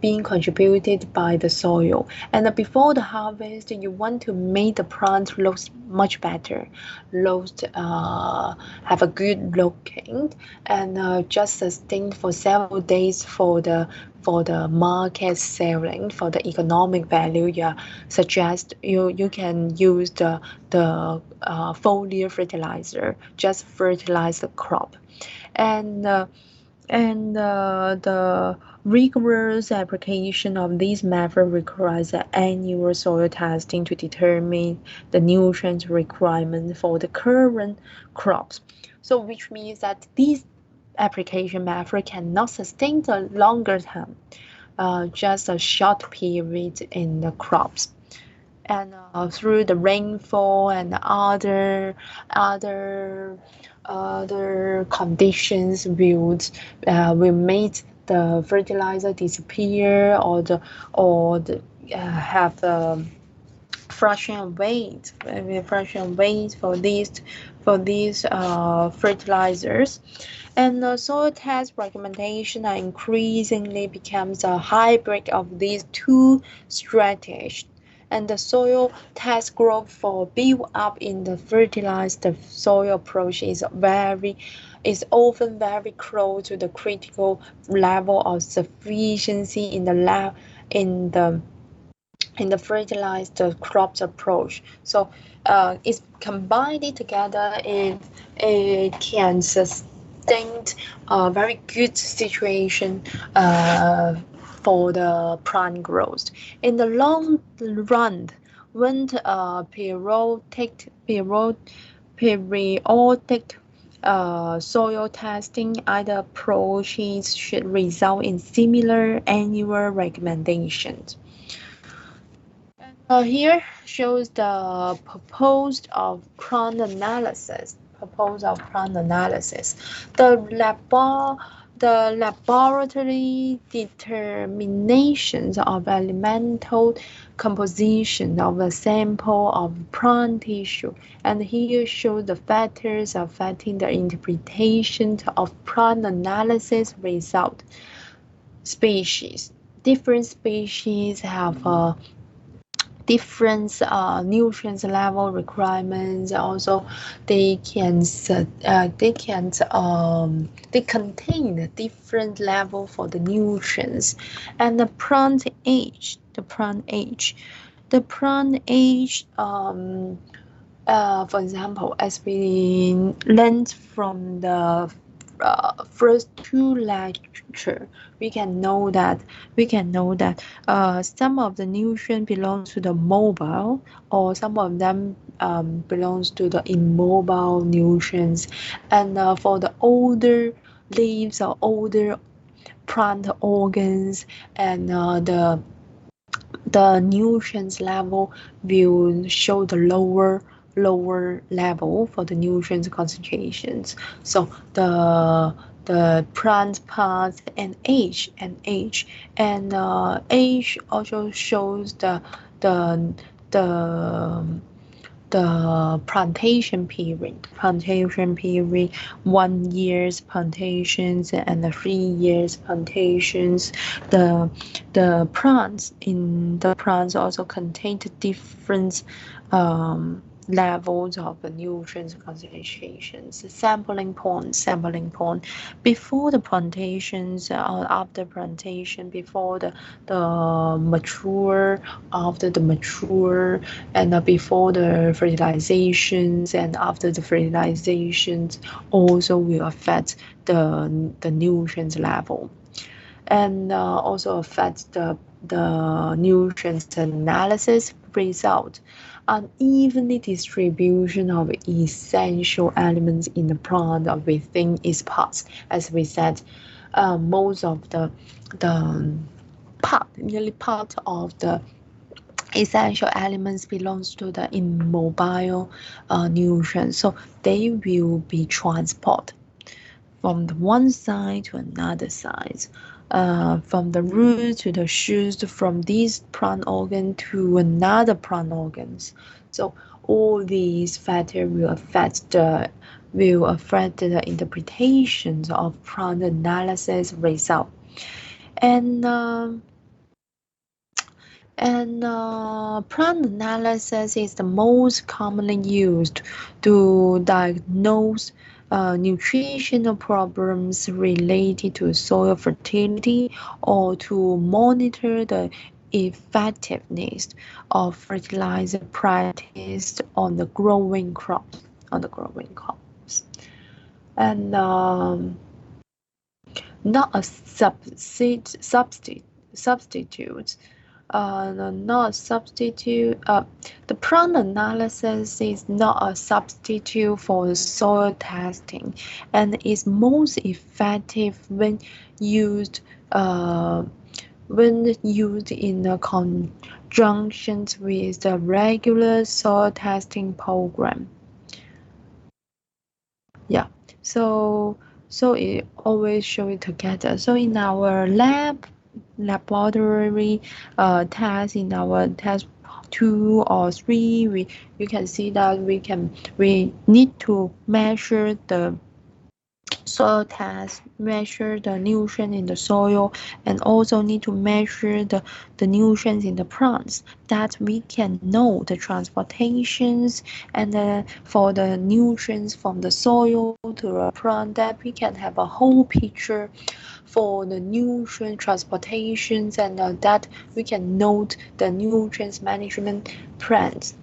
being contributed by the soil. And before the harvest, you want to make the plant look much better, have a good looking, and just sustain for several days for the market selling, for the economic value. Yeah, suggest you can use the foliar fertilizer, just fertilize the crop. And the rigorous application of this method requires annual soil testing to determine the nutrient requirement for the current crops. So which means that this application method cannot sustain the longer term, just a short period in the crops. And through the rainfall and other conditions will make the fertilizer disappear or have fraction weight, maybe fraction weight for these fertilizers. And the soil test recommendation are increasingly becomes a hybrid of these two strategies. And the soil test growth for build up in the fertilized soil approach is often very close to the critical level of sufficiency in the fertilized crops approach. So it's combined together, it can sustain a very good situation for the plant growth. In the long run, when periodic soil testing either approaches should result in similar annual recommendations. Here shows the proposed of plant analysis. The laboratory determinations of elemental composition of a sample of plant tissue, and here show the factors affecting the interpretation of plant analysis result. Species. Different species have different nutrients level requirements. Also, they contain a different level for the nutrients. And the plant age, for example, as we learned from the first two lecture, we can know that some of the nutrient belongs to the mobile, or some of them belongs to the immobile nutrients. And for the older leaves or older plant organs, and the nutrients level will show the lower level for the nutrients concentrations. So the plant parts and age and age also shows the the plantation period. 1 year's plantations and the 3 years plantations. The plants in the plants also contain the different levels of the nutrients concentrations. Sampling point before the plantations or after plantation, before the mature, after the mature, and before the fertilizations and after the fertilizations also will affect the nutrients level, and also affect the nutrients analysis result. Unevenly distribution of essential elements in the plant or within its parts. As we said, most of the nearly part of the essential elements belongs to the immobile nutrients, so they will be transported from the one side to another side, from the root to the shoots, from this plant organ to another plant organs. So all these factors will affect the interpretations of plant analysis result. And plant analysis is the most commonly used to diagnose nutritional problems related to soil fertility or to monitor the effectiveness of fertilizer practiced on the growing crops. And not a substitute. The plant analysis is not a substitute for soil testing, and is most effective when used in a conjunction with the regular soil testing program. Yeah, so it always show it together. So in our laboratory test, in our test 2 or 3, you can see that we need to measure the soil test, measure the nutrient in the soil, and also need to measure the nutrients in the plants, that we can know the transportations, and for the nutrients from the soil to the plant, that we can have a whole picture for the nutrient transportations, and that we can note the nutrients management plans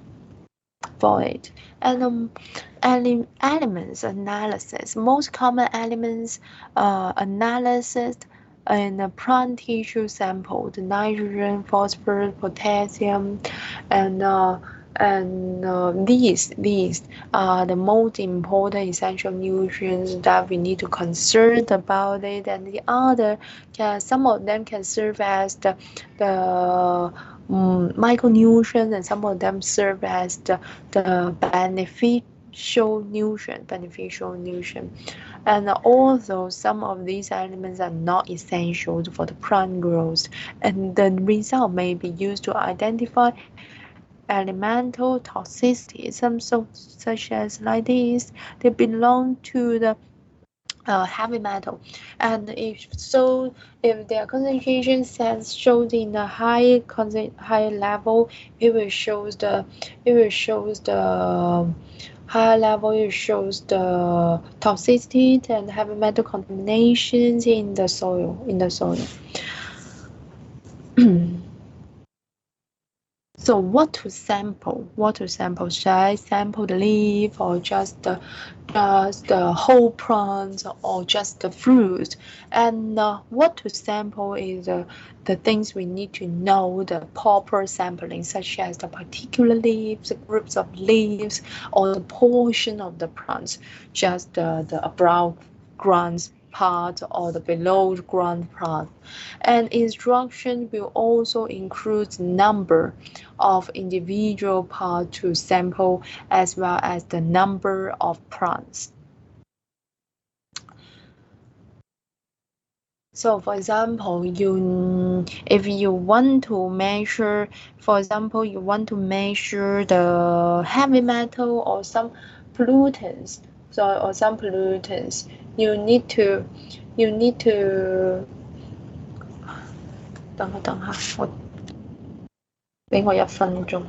for it. And elements analysis. Most common elements analysis in a plant tissue sample: the nitrogen, phosphorus, potassium, and these are the most important essential nutrients that we need to concern about it. And the other some of them can serve as the micronutrients, and some of them serve as the beneficial nutrient. And although some of these elements are not essential for the plant growth, and the result may be used to identify elemental toxicity, such as like this, they belong to the heavy metal, and if their concentration sense shows in a high level, it will shows the higher level. It shows the toxicity and heavy metal contaminations in the soil. So what to sample? Should I sample the leaf, or just the whole plant, or just the fruit? And what to sample is the things we need to know, the proper sampling, such as the particular leaves, the groups of leaves, or the portion of the plants, just the above ground part or the below ground part. And instruction will also include number of individual parts to sample, as well as the number of plants. So, for example, if you want to measure, for example, you want to measure the heavy metal or some pollutants, or some pollutants, you need to, you need to，等下，俾我1分鐘。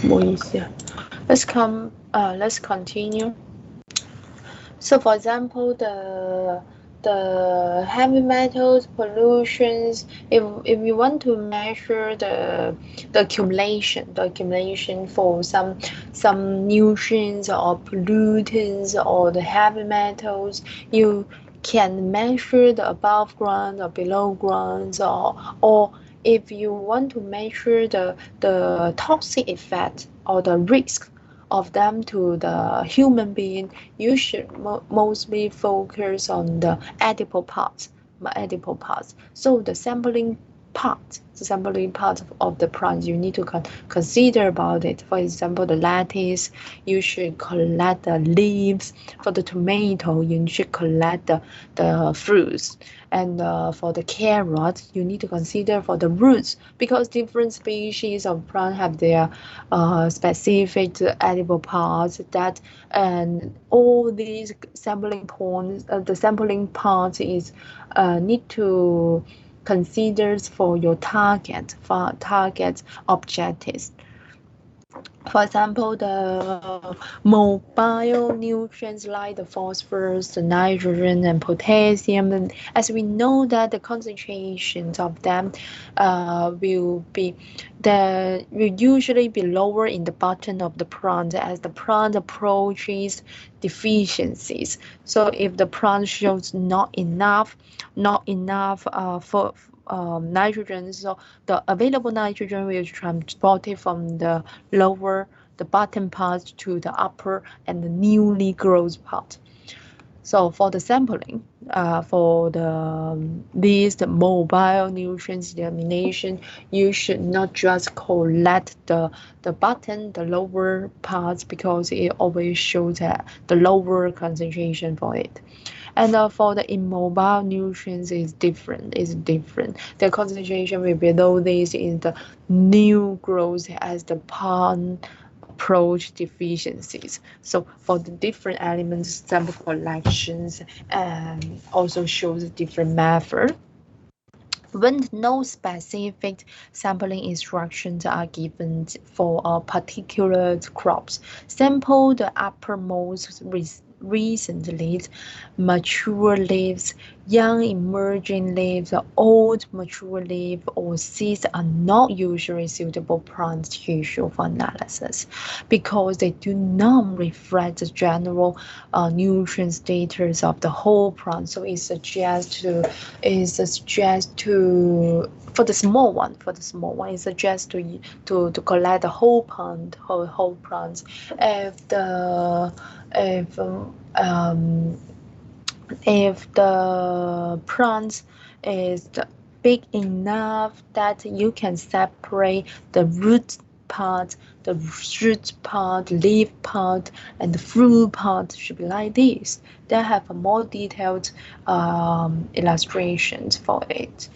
唔好意思啊。Let's continue. So, for example, the heavy metals pollutions. If you want to measure the accumulation for some nutrients or pollutants or the heavy metals, you can measure the above ground or below ground, or if you want to measure the toxic effect or the risk of them to the human being, you should mostly focus on the edible parts. So the sampling part of the plant, you need to consider about it. For example, the lettuce, you should collect the leaves. For the tomato, you should collect the fruits. And for the carrot, you need to consider for the roots, because different species of plant have their specific edible parts, that and all these sampling points, the sampling part is need to consider for your target objectives. For example, the mobile nutrients like the phosphorus, the nitrogen, and potassium, and as we know that the concentrations of them will usually be lower in the bottom of the plant as the plant approaches deficiencies. So if the plant shows not enough for nitrogen, so the available nitrogen will transport it from the bottom part to the upper and the newly growth part. So for the sampling, for the mobile nutrients determination, you should not just collect the lower parts, because it always shows the lower concentration for it. And for the immobile nutrients is different. The concentration will be below this in the new growth as the plant approach deficiencies. So for the different elements, sample collections also shows a different method. When no specific sampling instructions are given for a particular crops, sample the uppermost recently mature leaves, young emerging leaves, old mature leaves, or seeds are not usually suitable plant tissue for analysis, because they do not reflect the general nutrient status of the whole plant. So it suggests to for the small one, it suggests to collect the whole plant. If the plant is big enough that you can separate the root part, the shoot part, leaf part, and the fruit part, should be like this. They have a more detailed illustrations for it.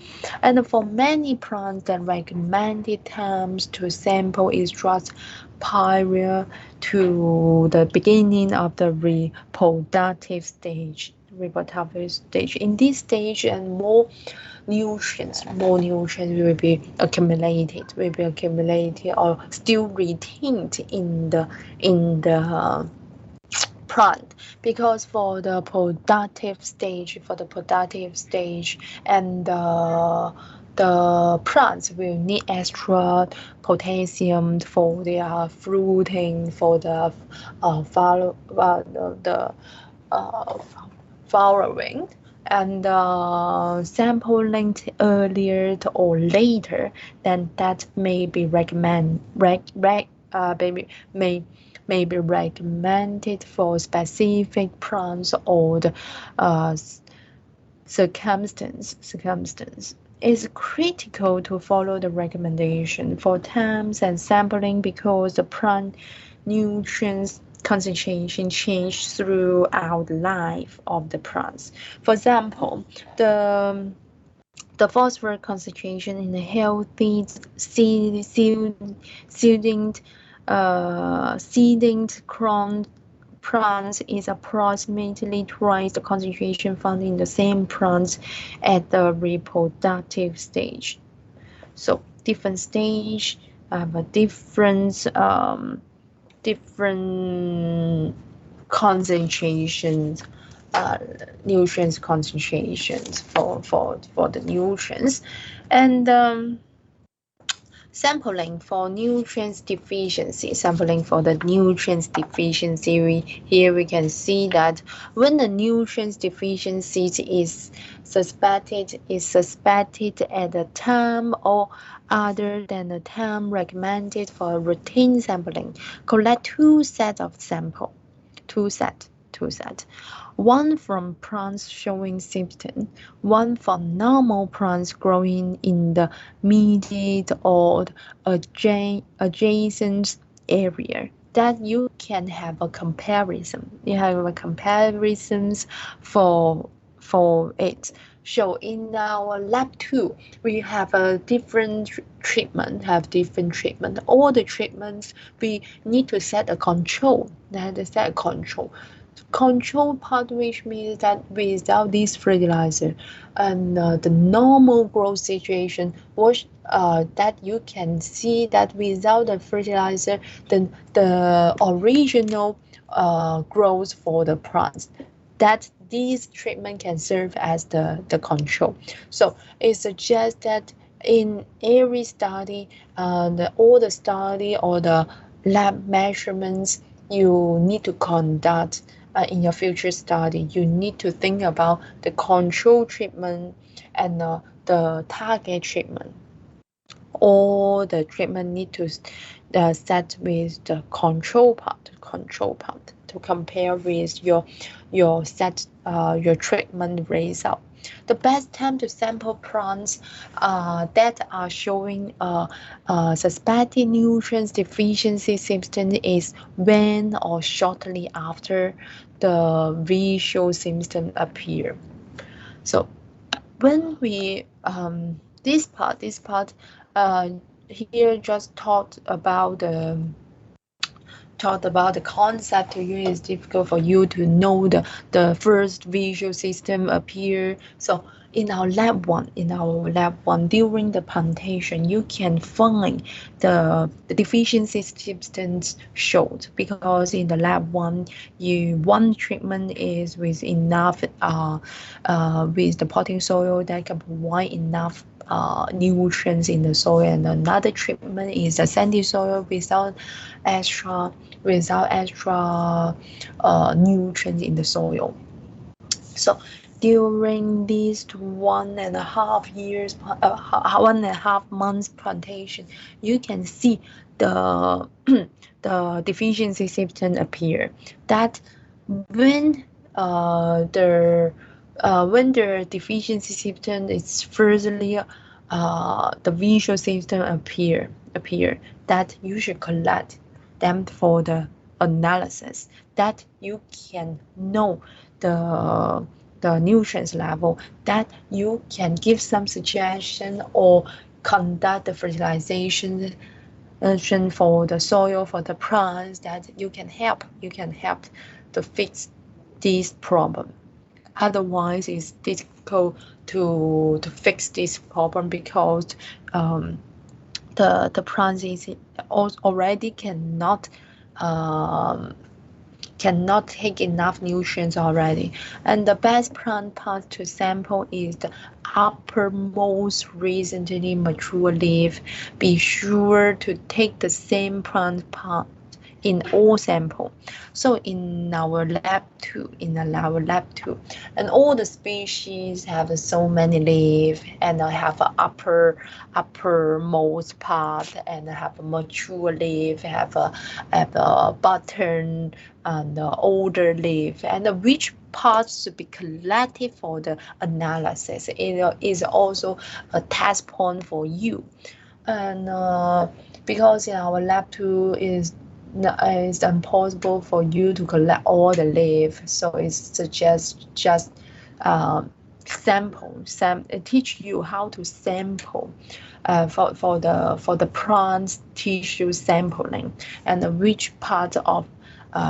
And for many plants, the recommended times to sample is just prior to the beginning of the reproductive stage. In this stage, and more nutrients will be accumulated or still retained in the plant, because for the productive stage and the plants will need extra potassium for their fruiting, for the uh, following, and sampling earlier or later than that may be may be recommended for specific plants or the uh, circumstance. It's critical to follow the recommendation for times and sampling because the plant nutrients concentration change throughout the life of the plants. For example, the phosphorus concentration in a healthy seeding crown plants is approximately twice the concentration found in the same plants at the reproductive stage. So different stage have a different concentrations, uh, nutrients concentrations for the nutrients, and sampling for nutrients deficiency. Sampling for the nutrients deficiency. Here we can see that when the nutrients deficiency is suspected at a time or other than the time recommended for routine sampling, collect two sets of sample. Two set. One from plants showing symptoms, one from normal plants growing in the immediate or adjacent area. That you can have a comparison. You have a comparisons for it. So in our lab 2, we have a different treatment. All the treatments we need to set a control. Control part, which means that without this fertilizer and the normal growth situation, that you can see that without the fertilizer, then the original growth for the plants, that this treatment can serve as the control. So it suggests that in every study, all the study or the lab measurements you need to conduct in your future study, you need to think about the control treatment and the target treatment. All the treatment need to set with the control part to compare with your treatment result. The best time to sample plants that are showing suspected nutrients deficiency symptom is when or shortly after the visual symptom appear. So when we this part here just talked about the concept to you. It's difficult for you to know the first visual system appear. So in our lab one during the plantation, you can find the deficiency symptoms showed, because in the lab one treatment is with enough with the potting soil that can provide enough nutrients in the soil, and another treatment is the sandy soil without extra nutrients in the soil. So during these 1.5 months plantation, you can see the the deficiency symptom appear. That when the deficiency symptom is firstly the visual symptom appear, that you should collect them for the analysis, that you can know the nutrients level, that you can give some suggestion or conduct the fertilization for the soil, for the plants, that you can help to fix this problem. Otherwise, it's difficult to fix this problem, because the plants is already cannot take enough nutrients already. And the best plant part to sample is the uppermost recently mature leaf. Be sure to take the same plant part in all sample. So in our lab too, and all the species have so many leaves and have an uppermost part and have a mature leaf, have a button and older leaf, and which parts to be collected for the analysis. It is also a test point for you. And because in our lab too it's impossible for you to collect all the leaves, so it's just teach you how to sample for the plants tissue sampling, and which part of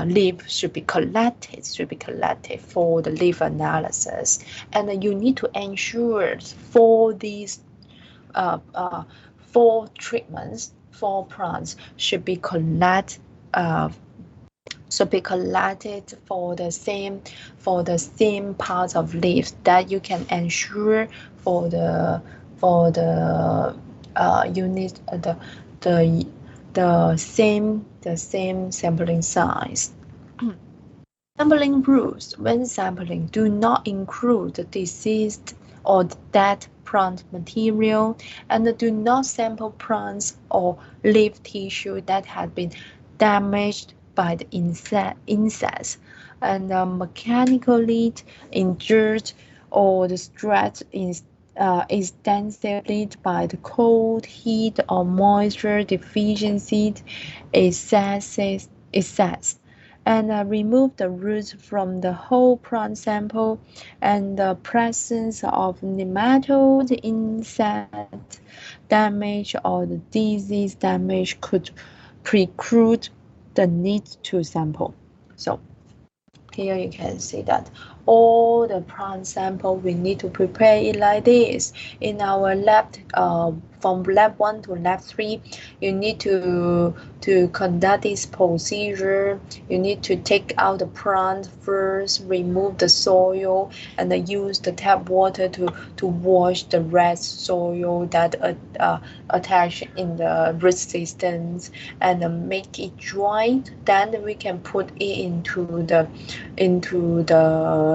leaf should be collected for the leaf analysis. And you need to ensure for these uh, uh, 4 treatments, 4 plants uh, should be collected for the same parts of leaves, that you can ensure for the unit the same sampling size. Sampling rules: when sampling, do not include the diseased or dead plant material, and do not sample plants or leaf tissue that had been damaged by the insects and mechanically injured or stretched extensively by the cold, heat, or moisture deficiency excess, and remove the roots from the whole plant sample, and the presence of nematode, insect damage, or the disease damage could preclude the need to sample. So here you can see that all the plant sample we need to prepare it like this. In our lab, from lab 1 to lab 3, you need to conduct this procedure. You need to take out the plant first, remove the soil, and then use the tap water to wash the red soil that attach in the root systems, and make it dry. Then we can put it into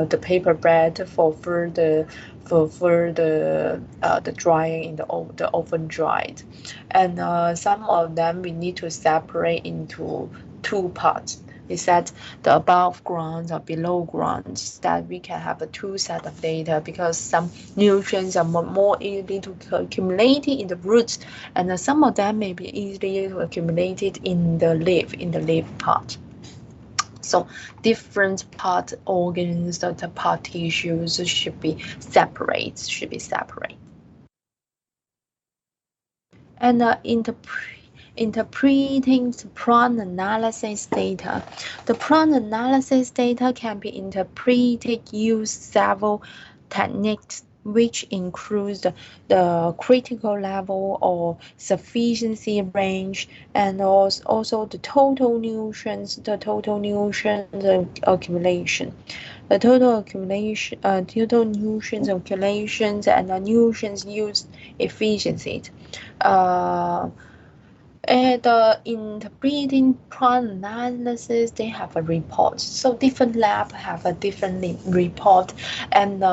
the paper bed for further the drying in the oven dried. And some of them we need to separate into 2 parts. Is that the above ground or below ground, that we can have a 2 set of data, because some nutrients are more easily to accumulate in the roots, and some of them may be easily accumulated in the leaf part. So different part organs, the part tissues should be separate. And interpreting the plant analysis data. The plant analysis data can be interpreted using several techniques, which includes the critical level or sufficiency range, and also the total nutrients accumulation. The total nutrients accumulations, and the nutrients use efficiency. And interpreting plant analysis, they have a report. So different lab have a different report, and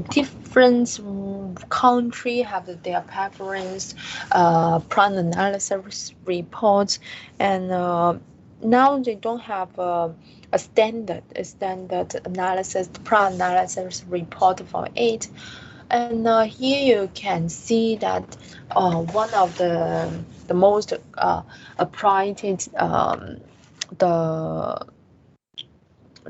different country have their preference plant analysis reports, and now they don't have a standard analysis plant analysis report for it. And here you can see that one of the most applied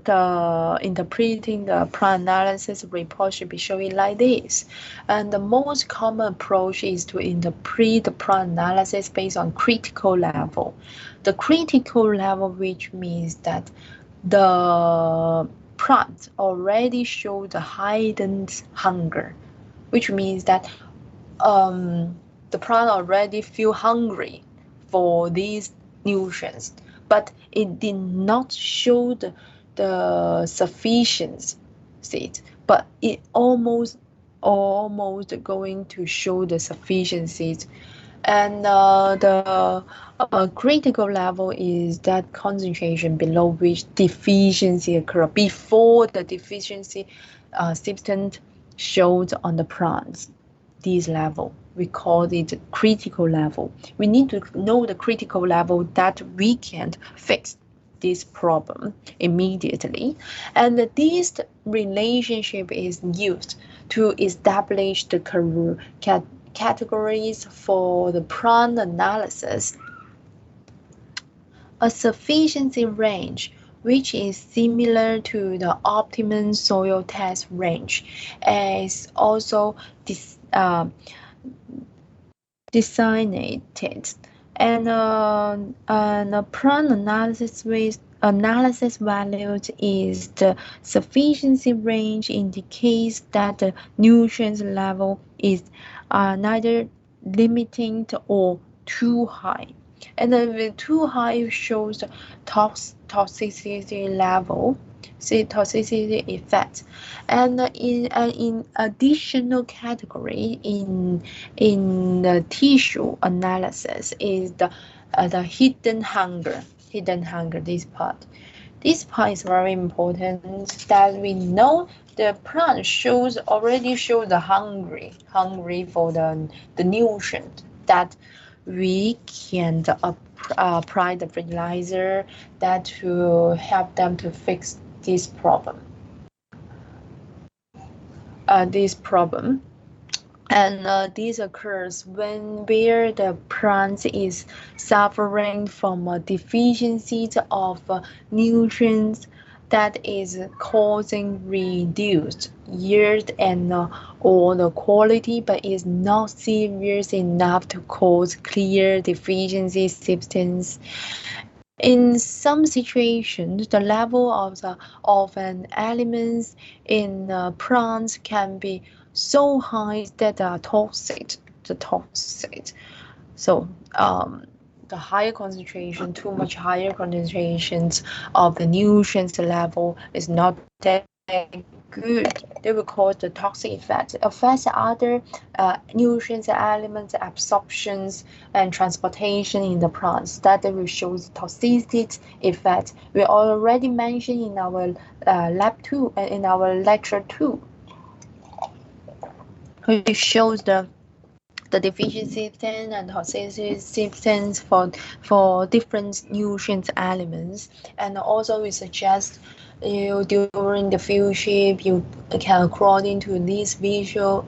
the interpreting the plant analysis report should be showing like this. And the most common approach is to interpret the plant analysis based on critical level. The critical level, which means that the plant already show the heightened hunger, which means that the plant already feel hungry for these nutrients, but it did not show the sufficiency, but it almost going to show the sufficiency And the critical level is that concentration below which deficiency occur before the deficiency symptom shows on the plants. This level, we call it critical level. We need to know the critical level that we can fix this problem immediately. And this relationship is used to establish the categories for the plant analysis. A sufficiency range, which is similar to the optimum soil test range, is also designated. And a plant analysis values is the sufficiency range indicates that the nutrients level is neither limiting or too high. And then with too high shows the toxicity level, see toxicity effect. And in additional category in the tissue analysis is the hidden hunger. This part. This part is very important that we know the plant already shows the hungry for the nutrient that we can apply the fertilizer that will help them to fix this problem. And this occurs where the plant is suffering from a deficiency of nutrients that is causing reduced yield and or the quality, but is not serious enough to cause clear deficiency symptoms. In some situations, the level of an element in plants can be so high that they are toxic. So the higher concentration, too much higher concentrations of the nutrients level is not that good. They will cause the toxic effect. It affects other nutrients, elements, absorptions, and transportation in the plants. That will show the toxicity effect. We already mentioned in our lab 2 and in our lecture 2. It shows the deficiency symptoms and toxicity symptoms for different nutrient elements. And also we suggest you during the field trip you can according to this visual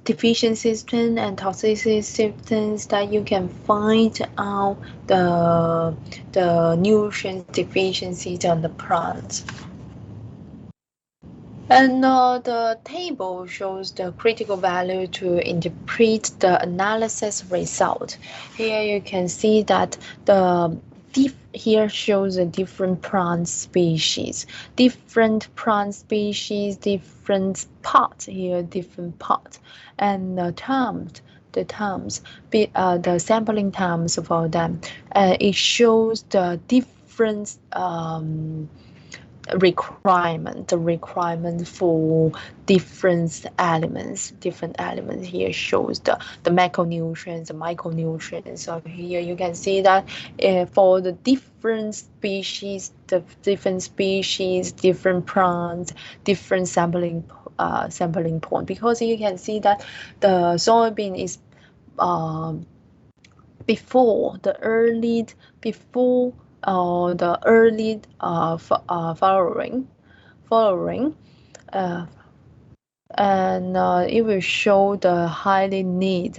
deficiency symptoms and toxicity symptoms that you can find out the nutrient deficiencies on the plant. And the table shows the critical value to interpret the analysis result. Here you can see that here shows the different plant species, different parts here, different parts, and the sampling terms for them. It shows the different requirement for different elements here shows the macronutrients, the micronutrients. So here you can see that for the different species, different plants, different sampling point, because you can see that the soybean is before the early flowering, and it will show the highly need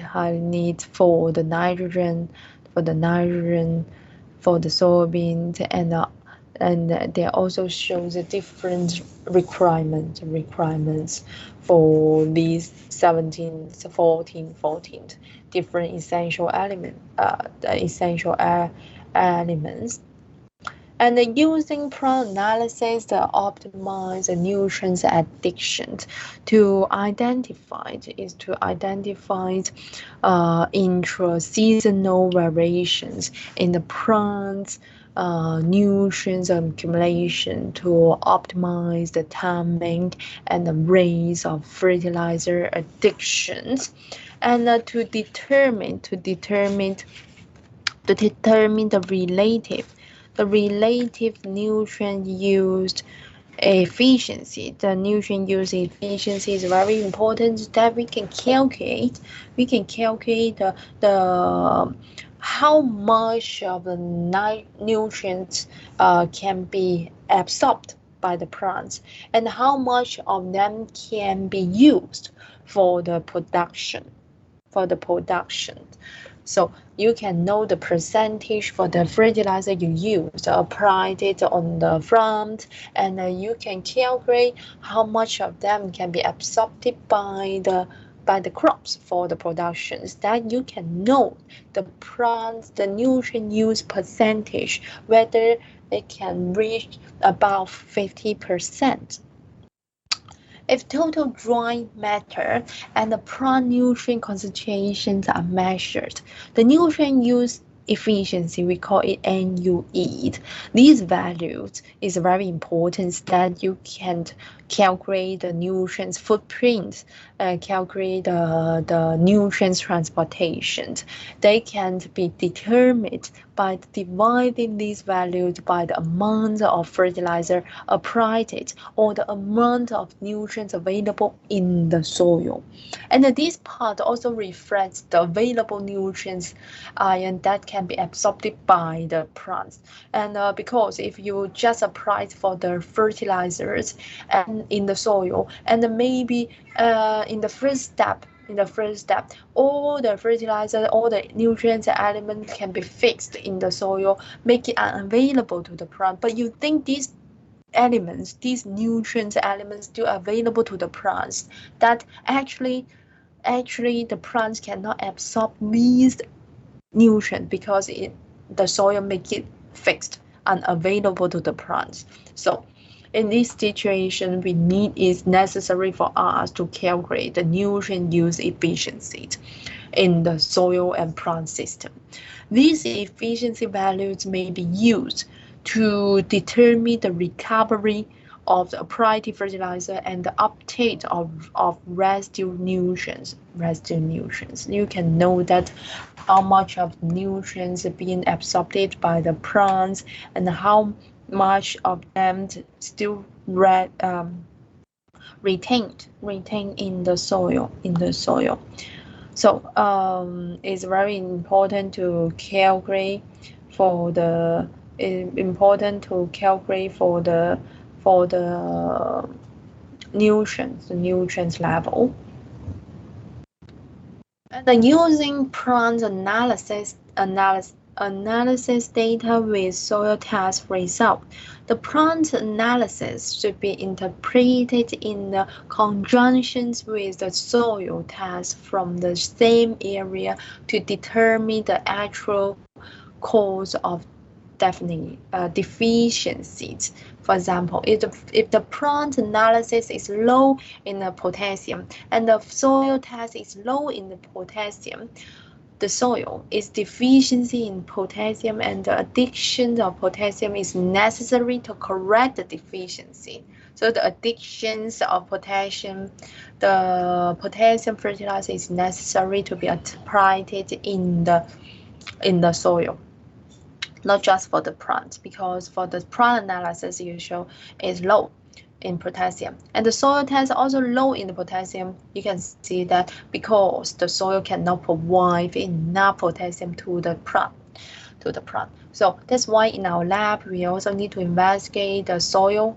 for the nitrogen for the soybeans, and they also show the different requirements for these 14 different essential elements. And using plant analysis to optimize the nutrients addiction to identify intra-seasonal variations in the plants nutrients accumulation to optimize the timing and the rates of fertilizer addictions, and to determine the relative nutrient used efficiency. The nutrient use efficiency is very important that we can calculate. We can calculate the how much of the nutrients can be absorbed by the plants and how much of them can be used for the production. So you can know the percentage for the fertilizer you use, applied it on the front, and you can calculate how much of them can be absorbed by the crops for the productions. That you can know the nutrient use percentage, whether it can reach about 50%. If total dry matter and the plant nutrient concentrations are measured, the nutrient use efficiency, we call it NUE. These values is very important that you can calculate the nutrients footprint, calculate the nutrients transportation. They can be determined by dividing these values by the amount of fertilizer applied or the amount of nutrients available in the soil. And this part also reflects the available nutrients ion that can be absorbed by the plants. And because if you just apply for the fertilizers and in the soil, and maybe in the first step, all the fertilizer, all the nutrients elements can be fixed in the soil, make it unavailable to the plant. But you think these nutrient elements still available to the plants, that actually the plants cannot absorb these nutrients because the soil make it fixed, unavailable to the plants. So in this situation, it's necessary for us to calculate the nutrient use efficiency in the soil and plant system. These efficiency values may be used to determine the recovery of the applied fertilizer and the uptake of residue nutrients. You can know that how much of nutrients are being absorbed by the plants and how much of them still retained in the soil. So it's very important to calculate for the nutrients level. And then using plant analysis data with soil test result. The plant analysis should be interpreted in the conjunctions with the soil test from the same area to determine the actual cause of deficiencies. For example, if the plant analysis is low in the potassium and the soil test is low in the potassium, the soil is deficiency in potassium and the addition of potassium is necessary to correct the deficiency. So the additions of potassium, the potassium fertilizer is necessary to be applied in the soil. Not just for the plant, because for the plant analysis you show is low in potassium and the soil test also low in the potassium. You can see that because the soil cannot provide enough potassium to the plant. So that's why in our lab we also need to investigate the soil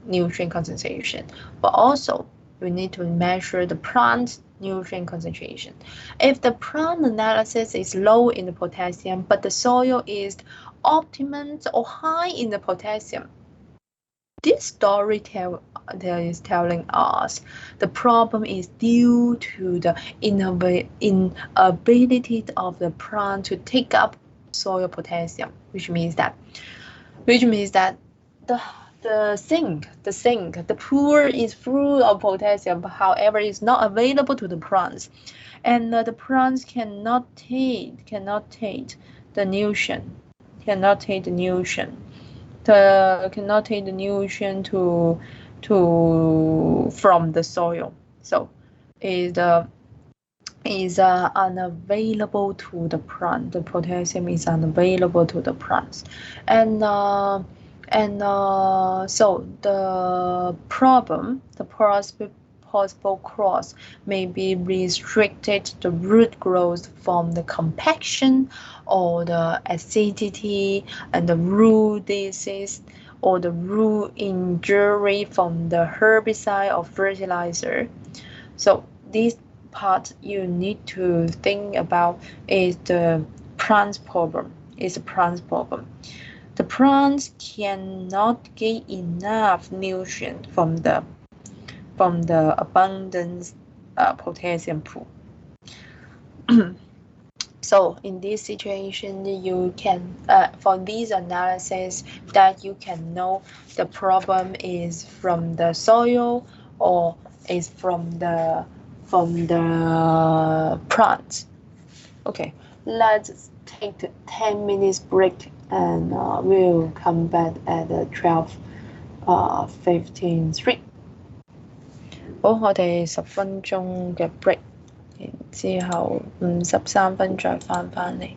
nutrient concentration, but also we need to measure the plant nutrient concentration. If the plant analysis is low in the potassium but the soil is optimum or high in the potassium, this story is telling us the problem is due to the inability of the plant to take up soil potassium, which means that the pool is full of potassium, but however is not available to the plants, and the plants cannot take the nutrient cannot take the nutrient. Cannot take the nutrient to from the soil. So is unavailable to the plant. The potassium is unavailable to the plants, and so the problem, the possible cause may be restricted the root growth from the compaction or the acidity and the root disease or the root injury from the herbicide or fertilizer. So this part you need to think about is the plant's problem. Is a plant's problem. The plants cannot get enough nutrient from the abundant potassium pool. So in this situation, you can for this analysis that you can know the problem is from the soil or is from the plant. Okay, let's take a 10 minutes break and we'll come back at 12:53。好，我哋10分鐘嘅 break，然之後53分再返嚟。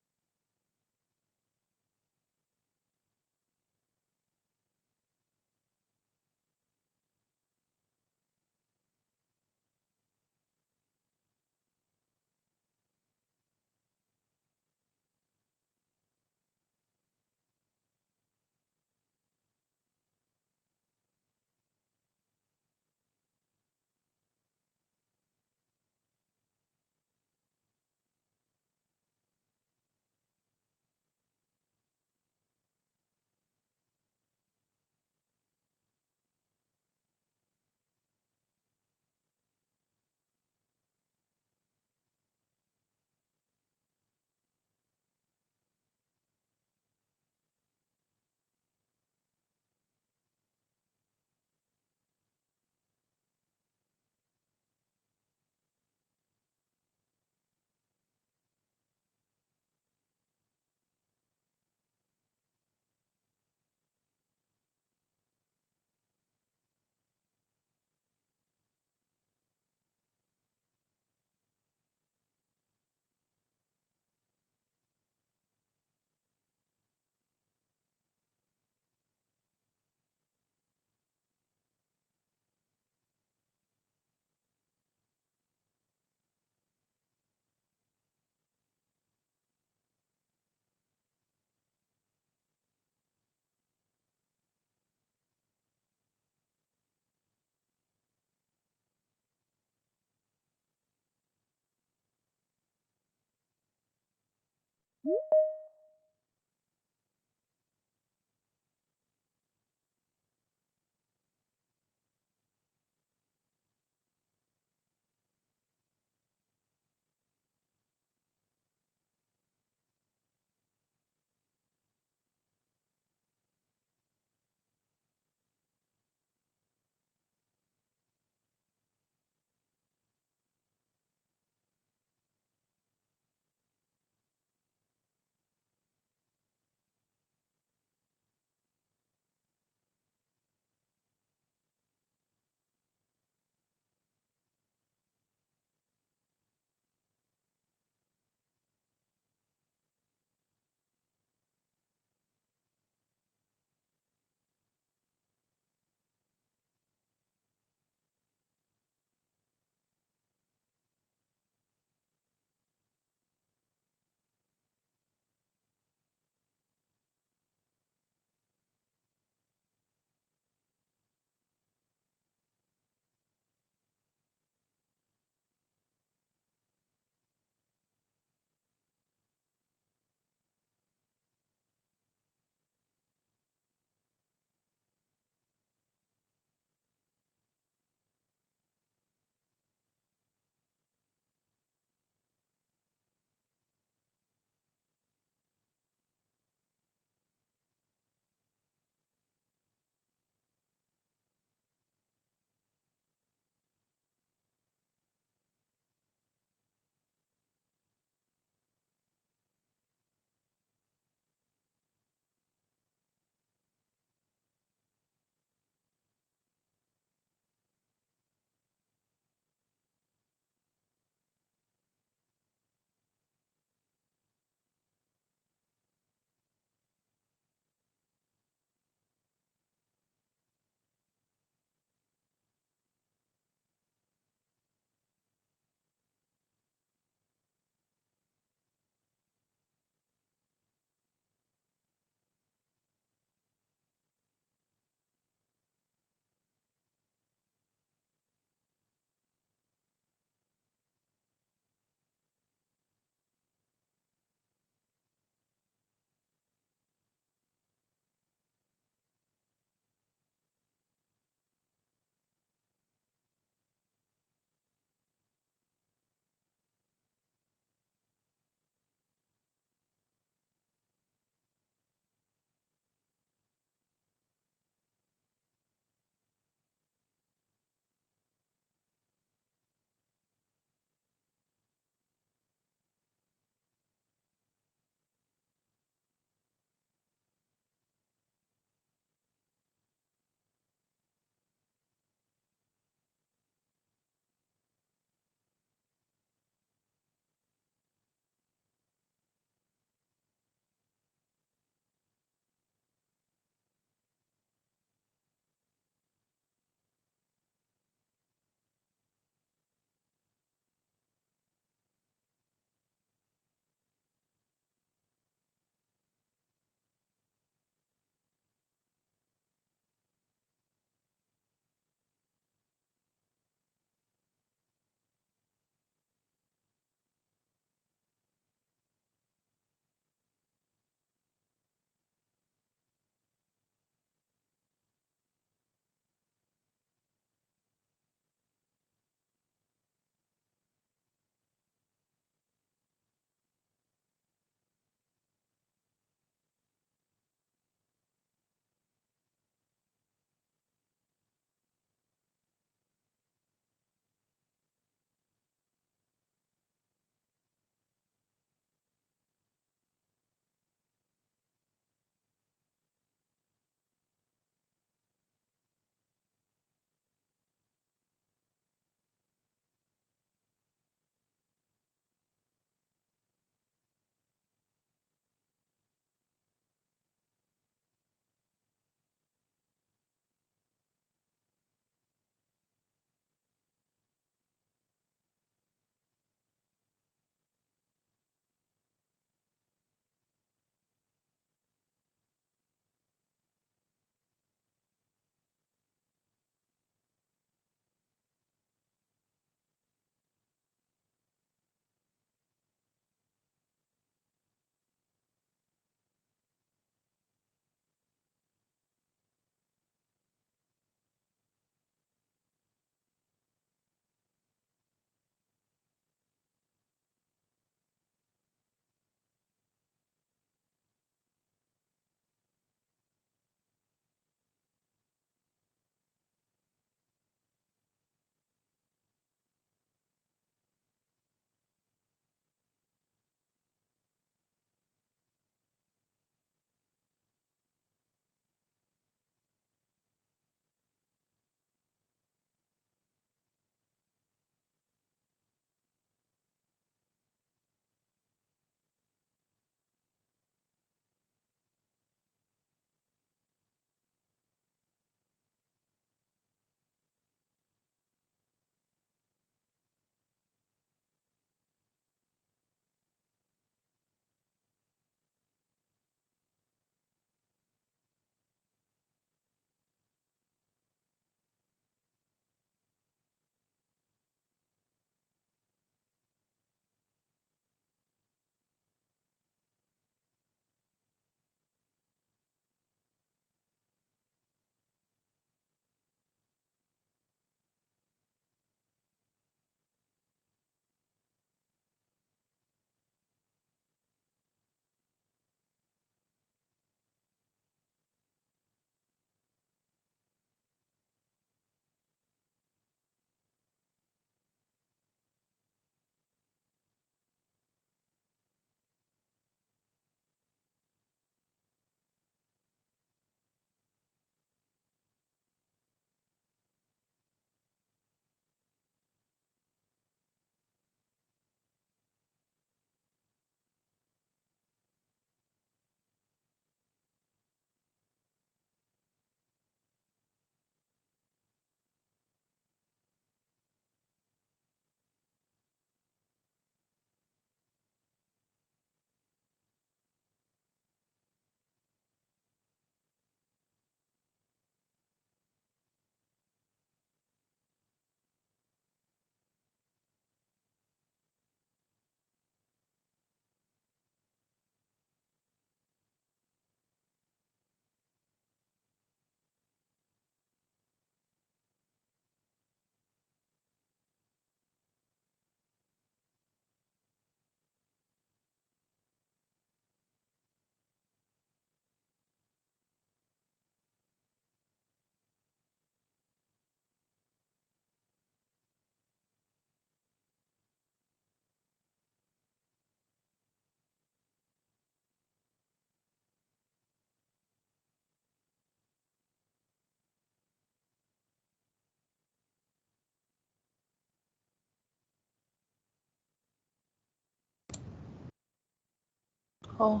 好，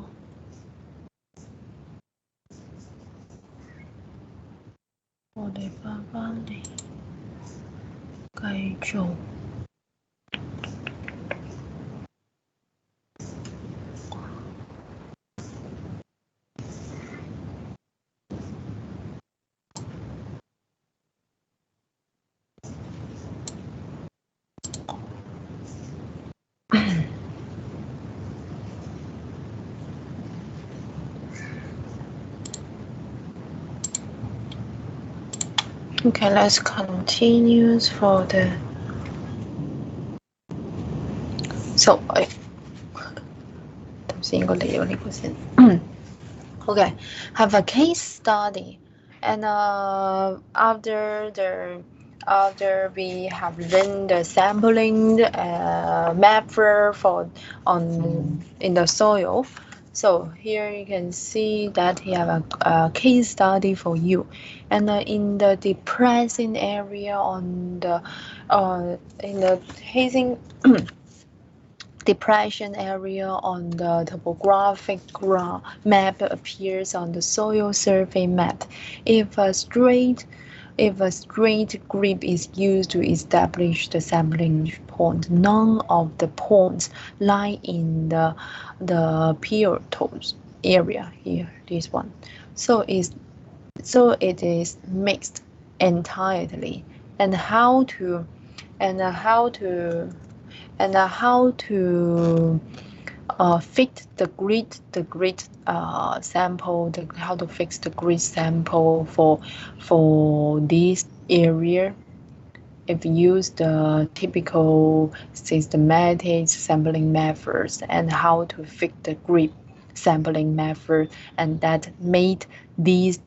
我哋翻返嚟繼續。Okay, let's continue for the. So, 頭先應該嚟咗呢個先。Okay, have a case study, and after we have learned the sampling method for in the soil. So here you can see that he have a case study for you, and in the depressing area on the in the hazing depression area on the topographic map appears on the soil survey map. If a straight grip is used to establish the sampling point, none of the points lie in the Pyrtos area here, this one. So it is mixed entirely. And how to fit the grid sample, how to fix the grid sample for this area. If you use the typical systematic sampling methods, and how to fix the grid sampling method, and that made these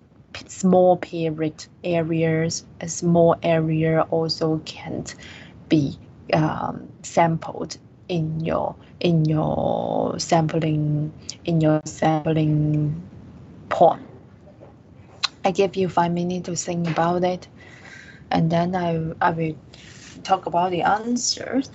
small period areas, a small area also can't be sampled in your sampling point. I give you 5 minutes to think about it, and then I will talk about the answers.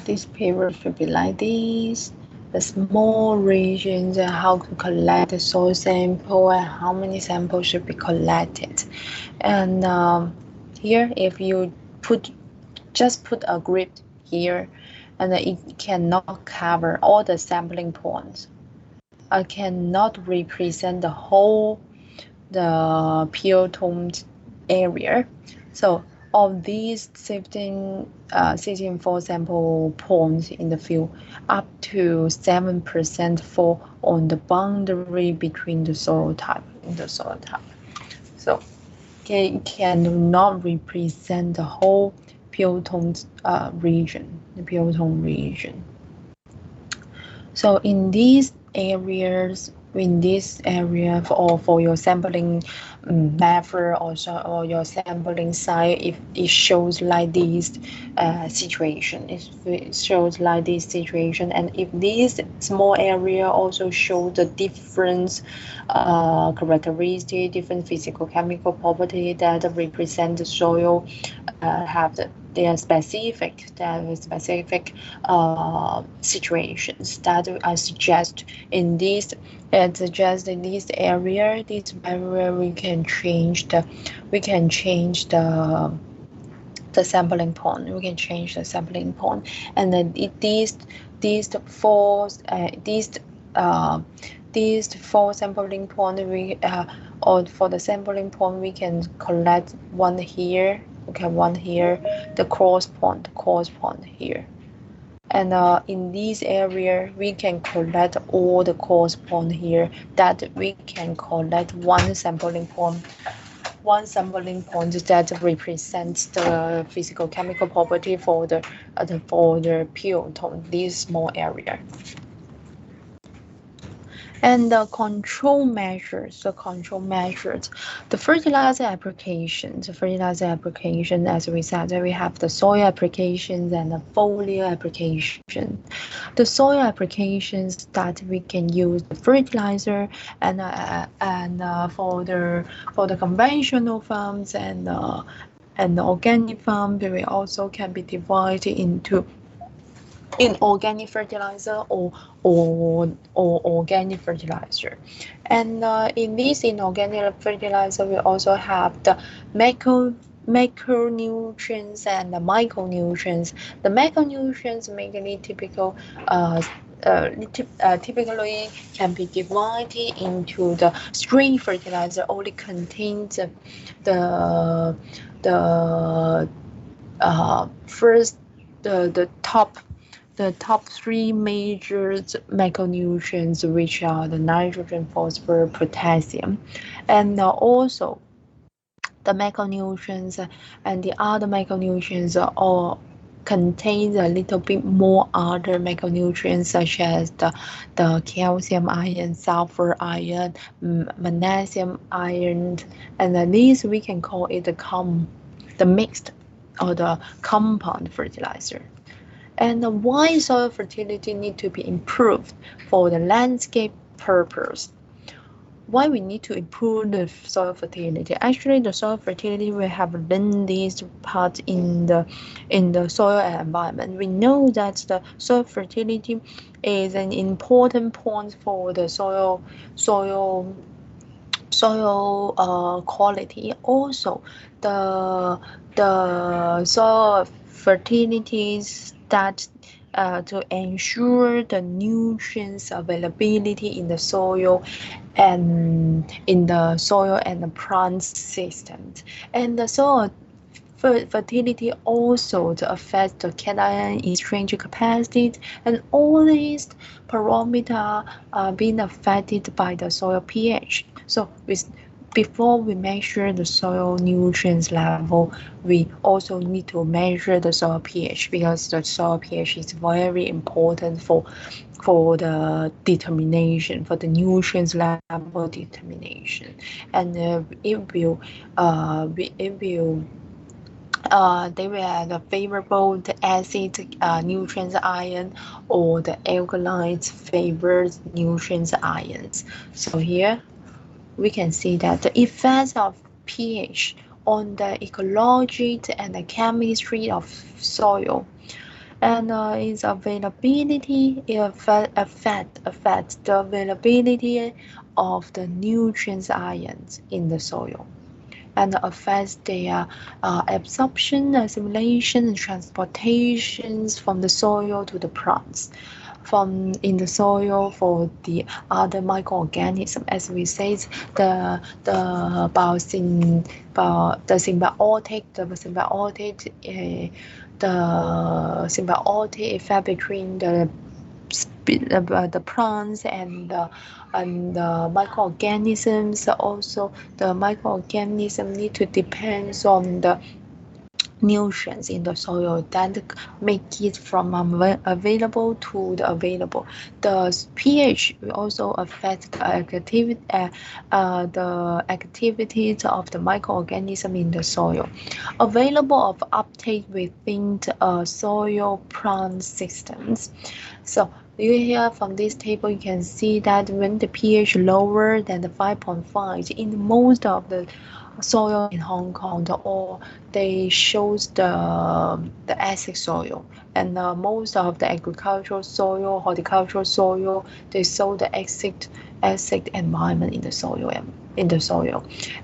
This paper should be like this. The small regions and how to collect the soil sample and how many samples should be collected. And here, if you just put a grid here, and it cannot cover all the sampling points. I cannot represent the whole Pure-Tone area. So of these 64 sample points in the field, up to 7% fall on the boundary between the soil type and the soil type. So it cannot represent the whole Pure-Tone region, the Pure-Tone region. So in these areas, for your sampling method or your sampling site, if it shows like this situation, it shows like this situation, and if this small area also show the different characteristic, different physical chemical property that represent the soil, have their specific situations that I suggest in this. And suggest in this area, we can change the sampling point. We can change the sampling point, and then these four sampling point or for the sampling point we can collect one here. Okay, one here, the cross point here. And in this area, we can collect all the cross point here, that we can collect one sampling point that represents the physical chemical property for the Pure-Tone, this small area. And the control measures, the fertilizer application, as we said, we have the soil applications and the foliar application. The soil applications that we can use the fertilizer and for the conventional farms and the organic farm, we also can be divided into inorganic fertilizer or organic fertilizer. And in this inorganic fertilizer, we also have the macronutrients and the micronutrients. The macronutrients mainly typically can be divided into the stream fertilizer, only contains the top three major macronutrients, which are the nitrogen, phosphorus, potassium, and also the macronutrients and the other macronutrients all contains a little bit more other macronutrients, such as the calcium ion, sulfur ion, magnesium ion, and these we can call it the mixed or the compound fertilizer. And why soil fertility need to be improved for the landscape purpose? Why we need to improve the soil fertility? Actually, the soil fertility, we have learned this part in the soil environment. We know that the soil fertility is an important point for the soil quality. Also, the soil fertilities that to ensure the nutrients availability in the soil and the plant systems. And the soil fertility also affects the cation exchange capacity, and all these parameters are being affected by the soil pH. So before we measure the soil nutrients level, we also need to measure the soil pH, because the soil pH is very important for the determination, for the nutrients level determination, and they will have the favorable acid nutrients ion, or the alkalites favors nutrients ions. So here we can see that the effects of pH on the ecology and the chemistry of soil. and its availability affect the availability of the nutrients ions in the soil and affects their absorption, assimilation, and transportations from the soil to the plants. From in the soil for the other microorganism, as we said, the symbiotic effect between the plants and the microorganisms. Also, the microorganism need to depend on the nutrients in the soil that make it from available to the available. The pH will also affect the activities of the microorganism in the soil. Available of uptake within the soil plant systems. So here from this table you can see that when the pH lower than the 5.5 in most of the soil in Hong Kong, they shows the acid soil, and most of the agricultural soil, horticultural soil, they show the acid environment in the soil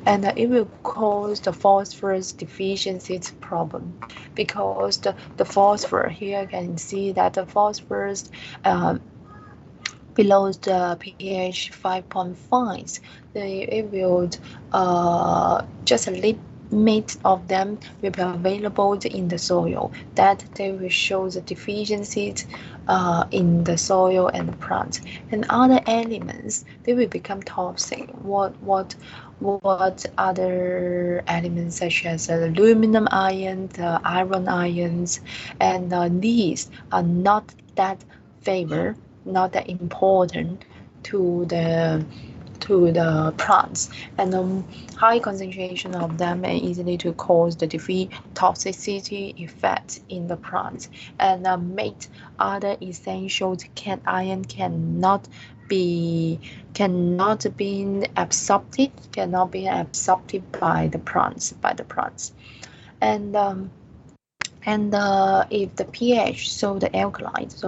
and it will cause the phosphorus deficiency problem because the phosphorus here you can see that the phosphorus below the pH 5.5, it will just a limit of them will be available in the soil that they will show the deficiencies in the soil and the plant, and other elements they will become toxic. What other elements such as aluminum ion, the iron ions, and these are not that favor, not that important to the plants, and high concentration of them may easily to cause the toxicity effect in the plants and make other essential ion cannot be absorbed by the plants and if the pH show the alkalides,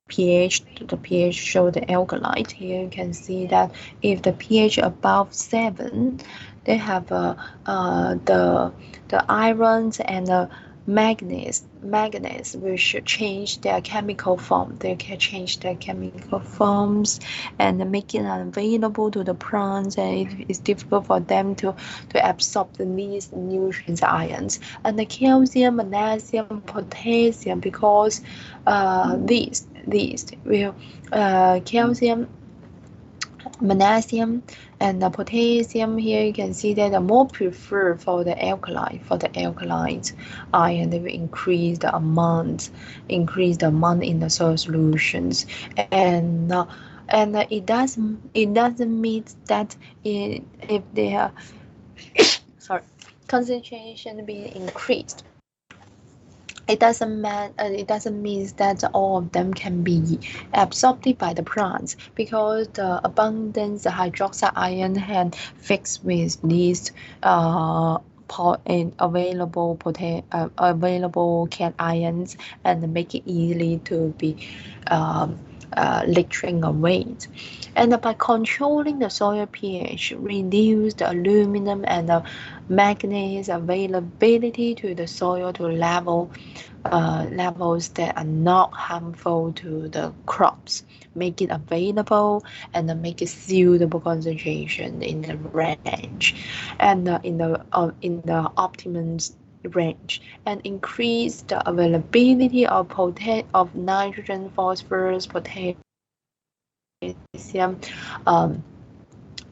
pH, the pH show the alkaline. Here you can see that if the pH above 7, they have the irons and the manganese which change their chemical form. They can change their chemical forms and make it unavailable to the plants, and it's difficult for them to absorb these nutrients ions. And the calcium, magnesium, potassium, because these will calcium, magnesium, and the potassium. Here you can see that are more preferred for the alkaline ion. They will increase the amount in the soil solutions, and it doesn't mean that if their concentration being increased, it doesn't mean that all of them can be absorbed by the plants, because the abundance of hydroxide ion can fix with these available cations and make it easily to be leaching away. And by controlling the soil pH, reduce the aluminum and the manganese availability to the soil to levels that are not harmful to the crops. Make it available and make it suitable concentration in the range and in the optimum range, and increase the availability of nitrogen, phosphorus, potassium,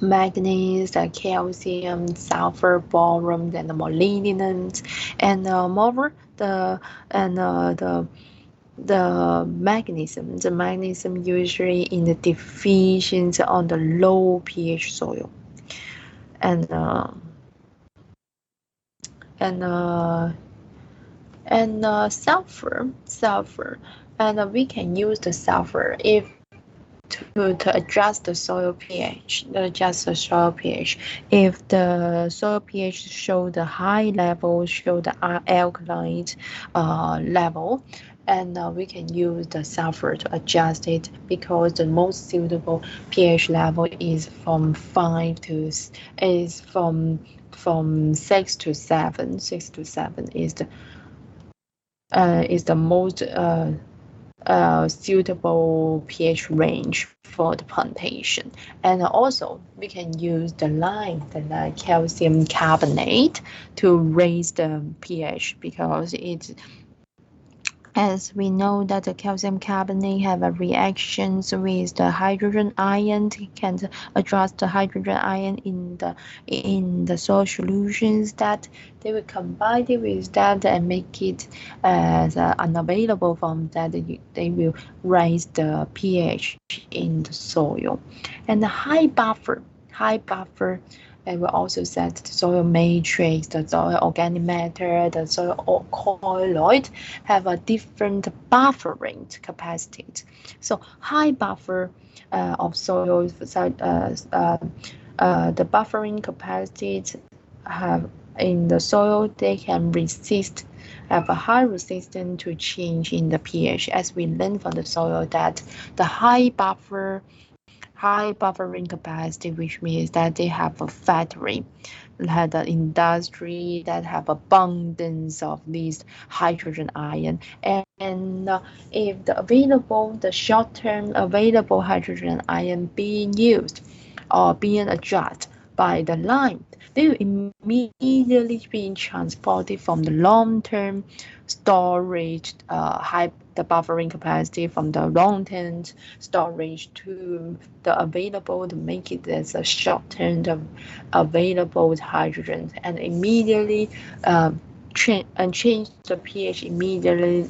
manganese, calcium, sulfur, boron, and the molybdenum, and moreover the magnesium usually in the deficient on the low pH soil, and sulfur, and we can use the sulfur if to adjust the soil pH. If the soil pH show the high level, show the alkaline level, and we can use the sulfur to adjust it, because the most suitable pH level is from 6 to 7. 6 to 7 is the most suitable pH range for the plantation. And also we can use the calcium carbonate to raise the pH, because as we know that the calcium carbonate have a reactions with the hydrogen ion, it can adjust the hydrogen ion in the soil solutions, that they will combine it with that and make it as unavailable from that. They will raise the pH in the soil. And the high buffer, and we also set the soil matrix, the soil organic matter, the soil colloid have a different buffering capacity. So high buffer of soil, the buffering capacity have in the soil, they can have a high resistance to change in the pH. As we learned from the soil that the high buffering capacity, which means that they have a factory, had an industry that have abundance of these hydrogen ion, and if the short-term available hydrogen ion being used or being adjusted by the line, they will immediately being transported from the long-term storage, the buffering capacity from the long-term storage to the available, to make it as a short-term available hydrogen, and immediately change the pH immediately,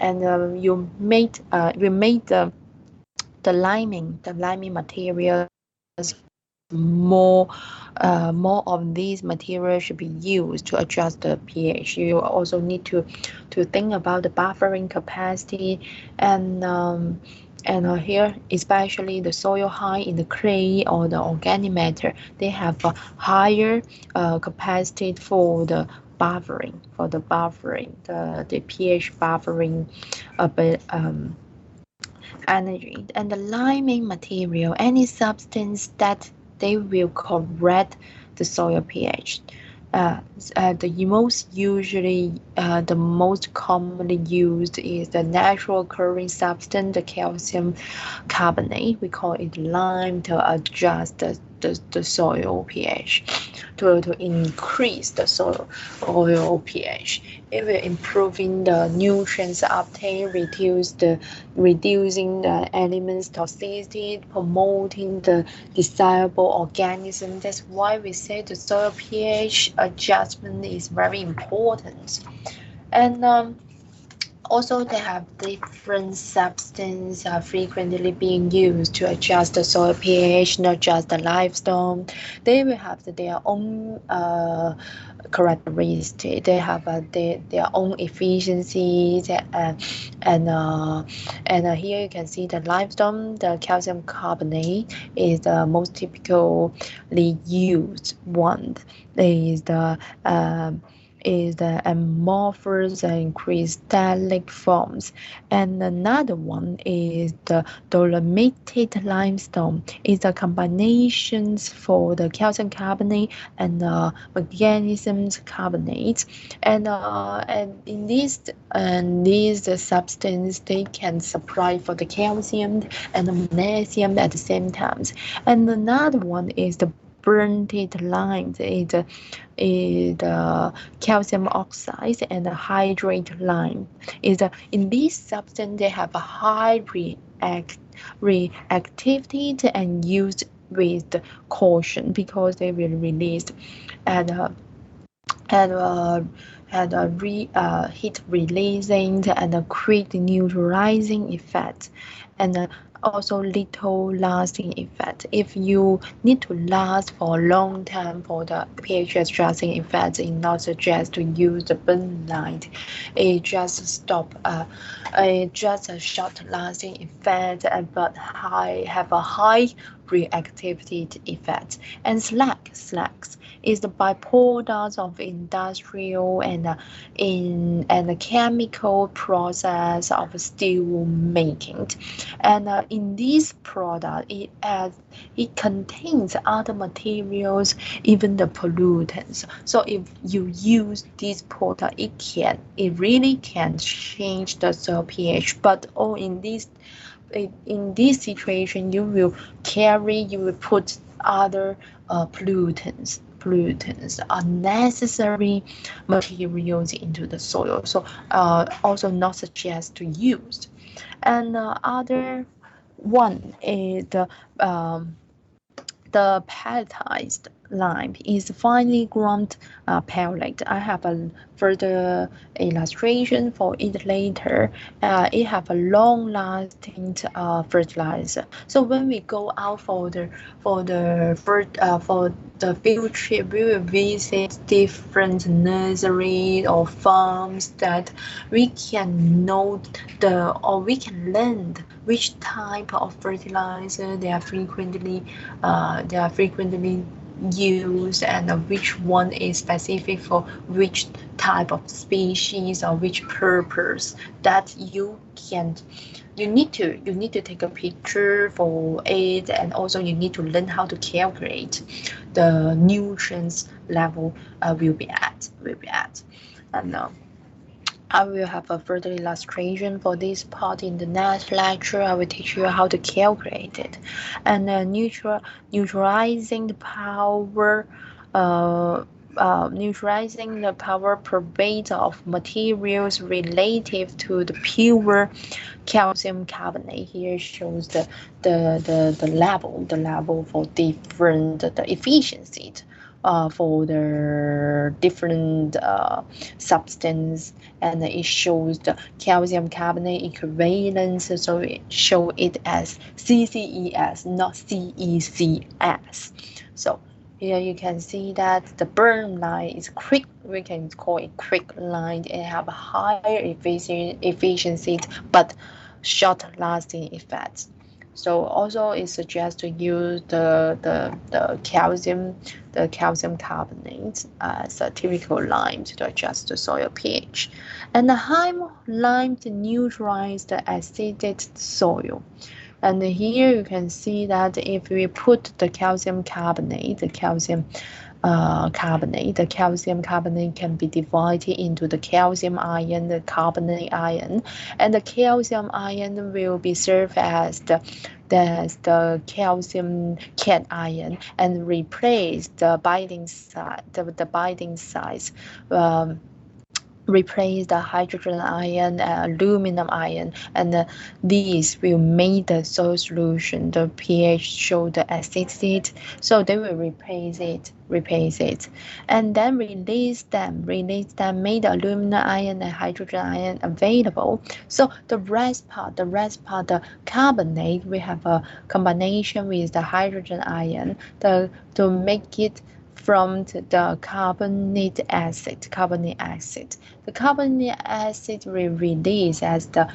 and you made the liming materials more of these materials should be used to adjust the pH. You also need to think about the buffering capacity, and here, especially the soil high in the clay or the organic matter, they have a higher capacity for the buffering, the pH buffering energy. And the liming material, any substance that they will correct the soil pH. The most commonly used is the natural occurring substance, the calcium carbonate. We call it lime, to adjust the soil pH, to increase the soil pH. It will improving the nutrients uptake, reducing the elements toxicity, promoting the desirable organism. That's why we say the soil pH adjustment is very important. And also, they have different substances frequently being used to adjust the soil pH, not just the limestone. They will have their own characteristics. They have their own efficiencies, and here you can see the limestone, the calcium carbonate is the most typically used one. Is the amorphous and crystallic forms, and another one is the dolomitic limestone. Is the combinations for the calcium carbonate and magnesium carbonate, and in these substances, they can supply for the calcium and the magnesium at the same time. And another one is the burnt lime, is the calcium oxide and the hydrate lime. In this substance, they have a high reactivity and used with caution, because they will release at heat releasing and a quick neutralizing effect. And also little lasting effect. If you need to last for a long time for the pH adjusting effect, it not suggest to use the burn light. It just it just a short lasting effect, but have a high reactivity effect. And slacks is the byproduct of industrial and the chemical process of steel making. And in this product, it contains other materials, even the pollutants. So if you use this product, it really can change the soil pH. But in this situation, you will put other pollutants, unnecessary materials into the soil. So also not suggest to use. And other one is the pelletized lime is finely ground pellet. I have a further illustration for it later. It have a long-lasting fertilizer. So when we go out for the field trip, we will visit different nurseries or farms that we can we can learn which type of fertilizer they are frequently used and which one is specific for which type of species or which purpose that you need to take a picture for it, and also you need to learn how to calculate the nutrients level will be at. And I will have a further illustration for this part in the next lecture. I will teach you how to calculate it. And neutralizing the power per weight of materials relative to the pure calcium carbonate. Here shows the level for different the efficiency for the different substance, and it shows the calcium carbonate equivalence, so it show it as CCES, not CECS. So here you can see that the burn line is quick. We can call it quick line. It have a higher efficiency but short lasting effects. So also it suggests to use the calcium carbonate as a typical lime to adjust the soil pH. And the high lime to neutralize the acidic soil. And here you can see that if we put the calcium carbonate, the calcium carbonate can be divided into the calcium ion, the carbonate ion, and the calcium ion will be served as the calcium cation and replace the binding site, replace the hydrogen ion and aluminum ion, and these will make the soil solution the pH show the acidity, so they will replace it, and then release them, make the aluminum ion and hydrogen ion available. So the rest part, the carbonate, we have a combination with the hydrogen ion to make it from the carbonic acid. The carbonic acid will release as the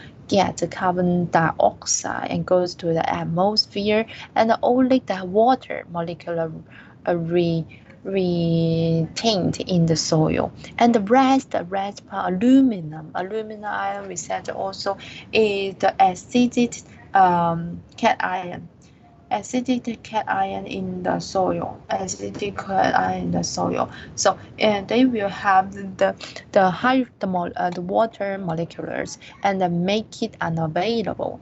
carbon dioxide and goes to the atmosphere, and only the water molecular retained in the soil. And the rest part, aluminum ion we said also is the acidic cation. Acidic cation in the soil. So they will have the water molecules and make it unavailable.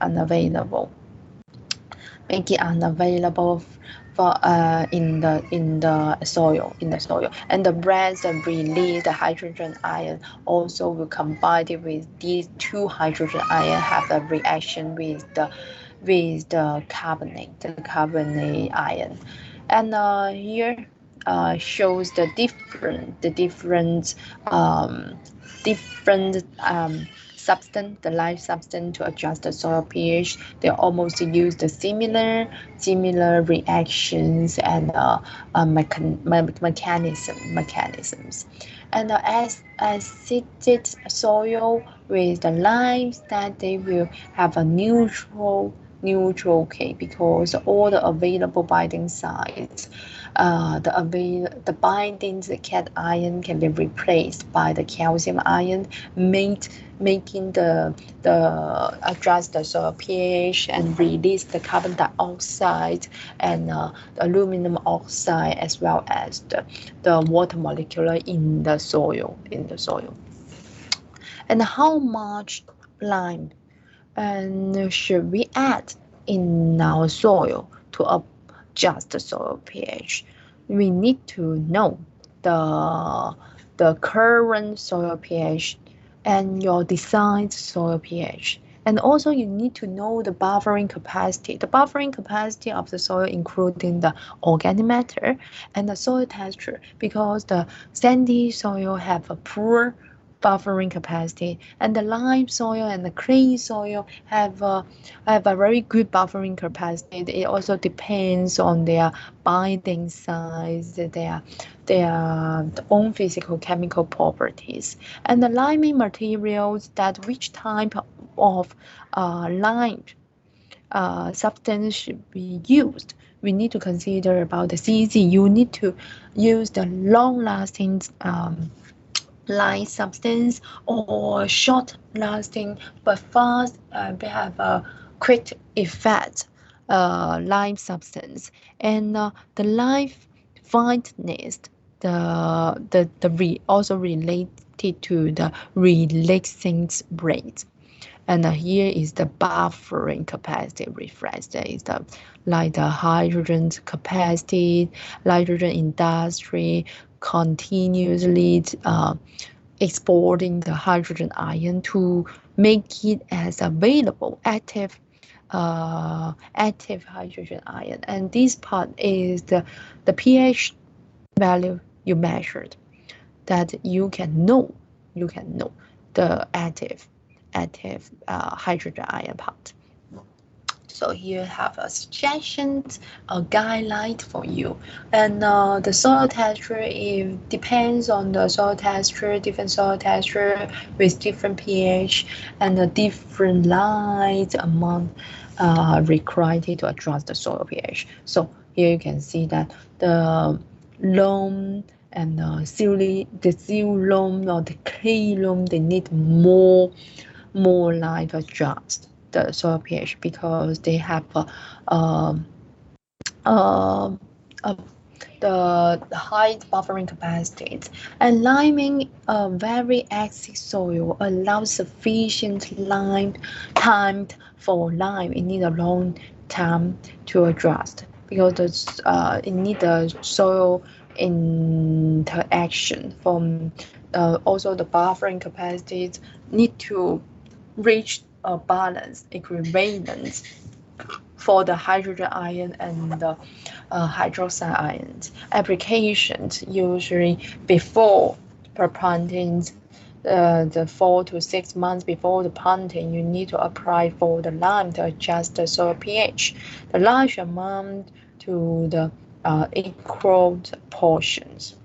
Make it unavailable for in the soil. And the rest that release the hydrogen ion also will combine it with these two hydrogen ion, have a reaction with the carbonate ion. And here shows the different substance, the live substance to adjust the soil pH. They almost use the similar reactions and mechanisms. And as acidic soil with the limes, that they will have a neutral pH because all the available binding sites, the binding cation can be replaced by the calcium ion, making the adjust the soil pH and release the carbon dioxide and the aluminum oxide as well as the water molecule in the soil. And how much lime and should we add in our soil to adjust the soil pH? We need to know the current soil pH and your desired soil pH. And also you need to know the buffering capacity. The buffering capacity of the soil including the organic matter and the soil texture, because the sandy soil have a poor buffering capacity, and the lime soil and the clay soil have a very good buffering capacity. It also depends on their binding size, their own physical chemical properties, and the liming materials, that which type of lime substance should be used. We need to consider about the CZ. You need to use the long-lasting light substance or short lasting but fast they have a quick effect lime substance. And the life fineness, also related to the relaxing rate. And here is the buffering capacity refreshed. That is like the hydrogen capacity, nitrogen industry continuously exporting the hydrogen ion to make it as available active hydrogen ion. And this part is the pH value you measured, that you can know the active hydrogen ion part. So here have a suggestions, a guideline for you. And the soil texture, it depends on the soil texture, different soil texture with different pH and the different light amount required to adjust the soil pH. So here you can see that the loam and the sill loam or the clay loam, they need more light adjust the soil pH because they have the high buffering capacities. And liming a very acid soil allows sufficient time for lime. It needs a long time to adjust because it needs the soil interaction from also the buffering capacities need to reach a balance, equivalence for the hydrogen ion and the hydroxide ions. Applications usually before planting, the 4 to 6 months before the planting, you need to apply for the lime to adjust the soil pH. The large amount to the equal portions.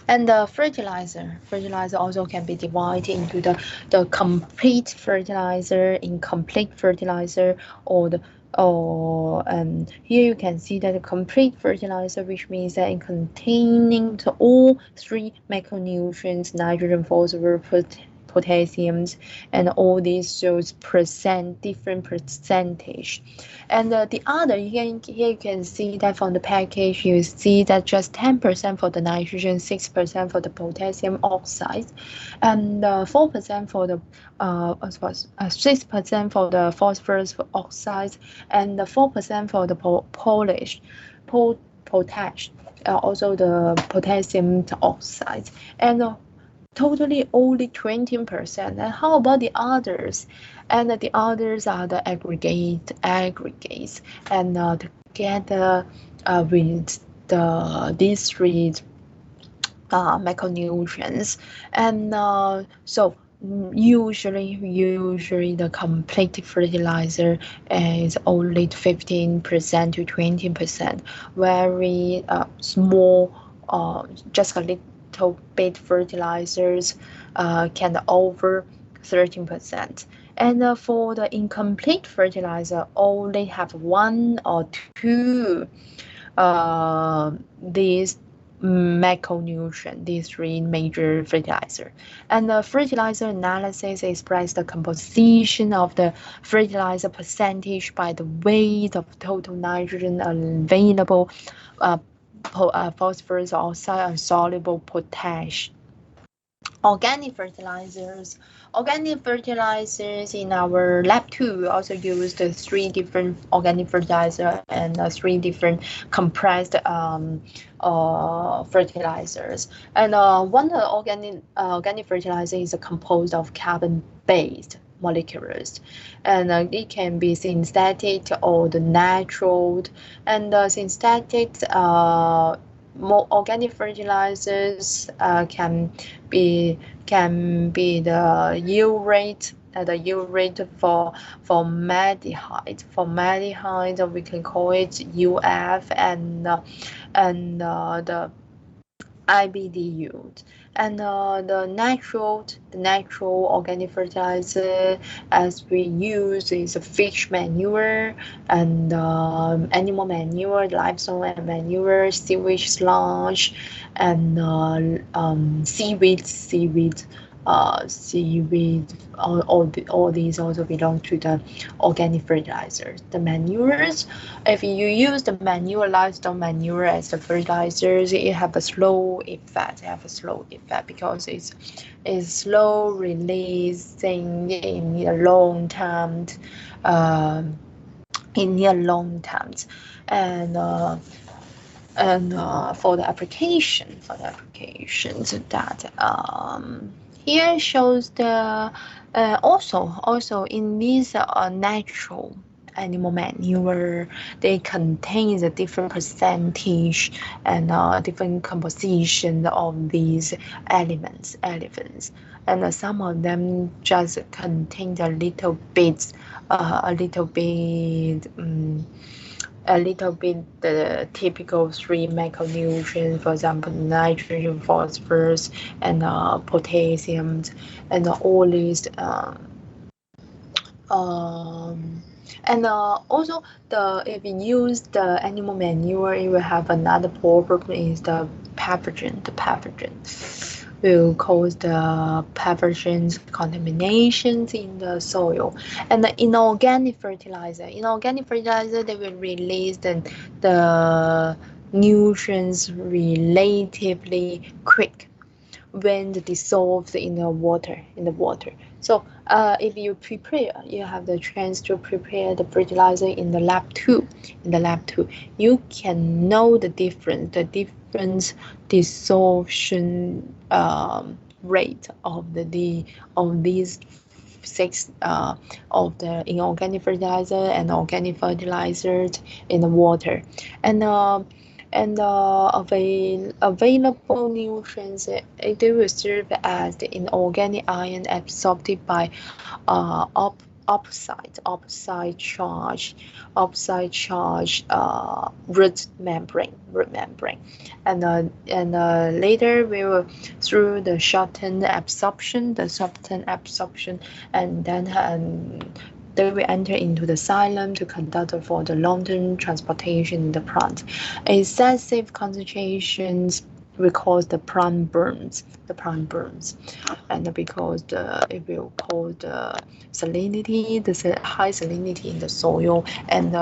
And the fertilizer also can be divided into the complete fertilizer, incomplete fertilizer, here you can see that the complete fertilizer, which means that it containing all three macronutrients, nitrogen, phosphorus, potassiums, and all these shows different percentage. And the other, here you can see that from the package, you see that just 10% for the nitrogen, 6% for the potassium oxide, and 4% for the 6% for the phosphorus oxide, and 4% for the potash, also the potassium oxide, and totally only 20%. And how about the others? And the others are the aggregates, and together with these three macronutrients. And so Usually the complete fertilizer is only 15% to 20%. Very small, just a little bit fertilizers can over 13%. And for the incomplete fertilizer, only have one or two these macronutrient, these three major fertilizer. And the fertilizer analysis expresses the composition of the fertilizer percentage by the weight of total nitrogen available, uh, phosphorus oxide, and soluble potash. Organic fertilizers. Organic fertilizers in our lab too, we also use the three different organic fertilizer and three different compressed fertilizers. And one organic fertilizer is composed of carbon-based molecules, and it can be synthetic or the natural. And synthetic more organic fertilizers can be the yield rate. The yield rate for formaldehyde. Formaldehyde we can call it UF, and the IBD yield. And the natural organic fertilizer as we use is fish manure and animal manure, livestock manure, sewage sludge, and seaweed. All these also belong to the organic fertilizers. The manures, if you use the manure, livestock manure as the fertilizers, it have a slow effect. Because it's slow releasing in the long term, and for the applications that here shows the also in these natural animal manure, they contain a different percentage and different composition of these elements, and some of them just contain a little bit the typical three macronutrients, for example, nitrogen, phosphorus, and potassium, and all these. And also, if you use the animal manure, it will have another problem, is the pathogen. The pathogen will cause the pathogens contaminations in the soil. And the inorganic fertilizer, they will release the nutrients relatively quick when dissolved in the water. So if you have the chance to prepare the fertilizer in the lab too. You can know the difference dissolution rate of these six of the inorganic fertilizer and organic fertilizers in the water, and available nutrients, they will serve as the inorganic ion absorbed by opposite charge root membrane, and later we will through the shortened absorption, and then they will enter into the xylem to conduct for the long-term transportation in the plant. Excessive concentrations will cause the plant burns, and because it will cause the salinity, the high salinity in the soil, and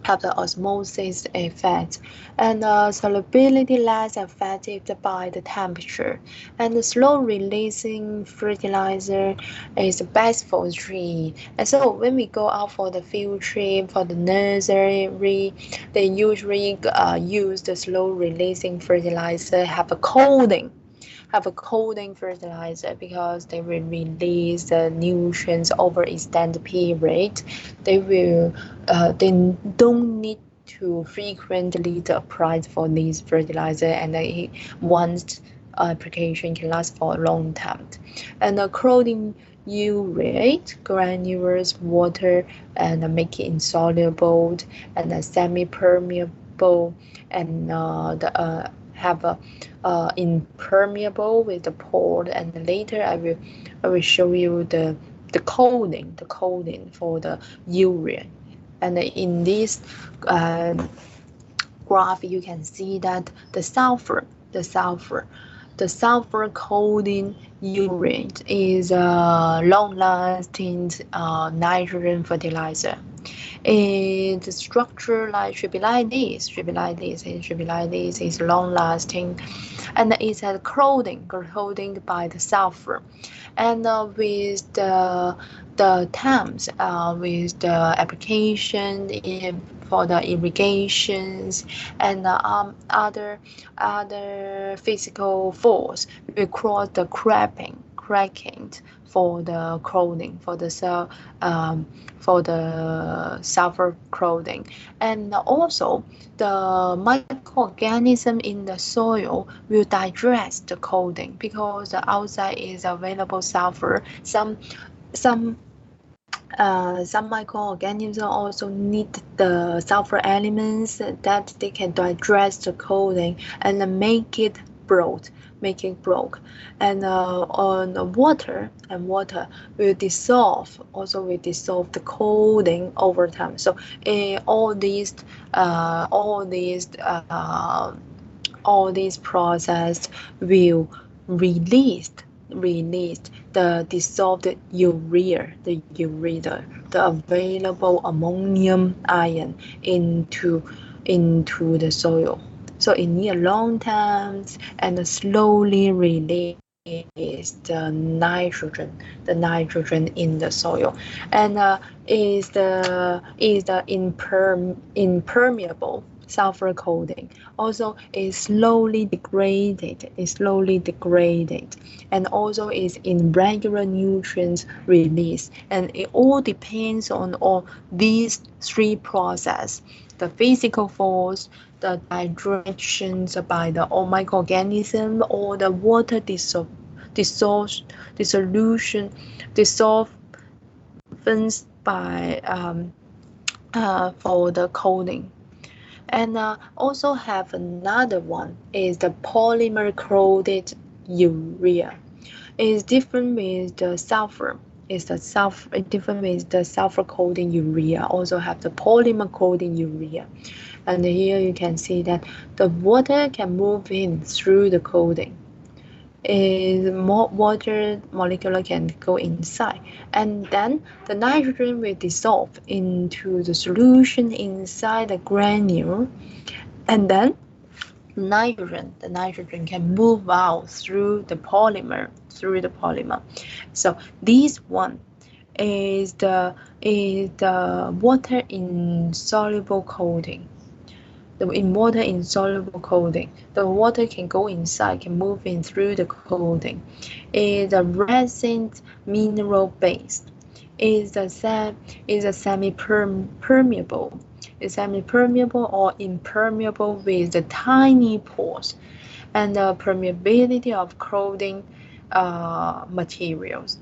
have the osmosis effect, and solubility less affected by the temperature, and the slow releasing fertilizer is best for tree. And so when we go out for the field trip, for the nursery, they usually use the slow releasing fertilizer, have a coating fertilizer, because they will release the nutrients over extended period. They don't need to frequently apply for these fertilizer, and once application can last for a long time. And the clothing urate granules water and make it insoluble and semi-permeable and have a impermeable with the pore. And later I will show you the coding for the urea. And in this graph, you can see that the sulfur coating urate is a long-lasting nitrogen fertilizer. Its structure should be like this. Is long-lasting, and it's a clothing by the sulfur, and with the terms with the application for the irrigations and other physical force, we call the cracking for the clothing, for the sulfur clothing. And also the microorganism in the soil will digest the clothing, because the outside is available sulfur. Some microorganisms also need the sulfur elements that they can digest the clothing and make it broke. And on water will dissolve the clothing over time. So all these process will release the dissolved urea, the available ammonium ion into the soil. So it needs a long time and slowly release the nitrogen in the soil, and is the impermeable sulfur coating also is slowly degraded, and also is irregular nutrients release. And it all depends on all these three processes: the physical force, the digestions by the microorganism, or the water dissolvance by for the coating. And also have another one is the polymer coated urea. It's different with the sulfur. Different with the sulfur coating urea. Also have the polymer coating urea. And here you can see that the water can move in through the coating. More water molecule can go inside, and then the nitrogen will dissolve into the solution inside the granule, and then the nitrogen can move out through the polymer. So this one is the water insoluble coating. In water insoluble coating, the water can go inside, can move in through the coating. Is a resin mineral based. Is a semi-permeable. Is semi-permeable or impermeable with the tiny pores, and the permeability of clothing materials.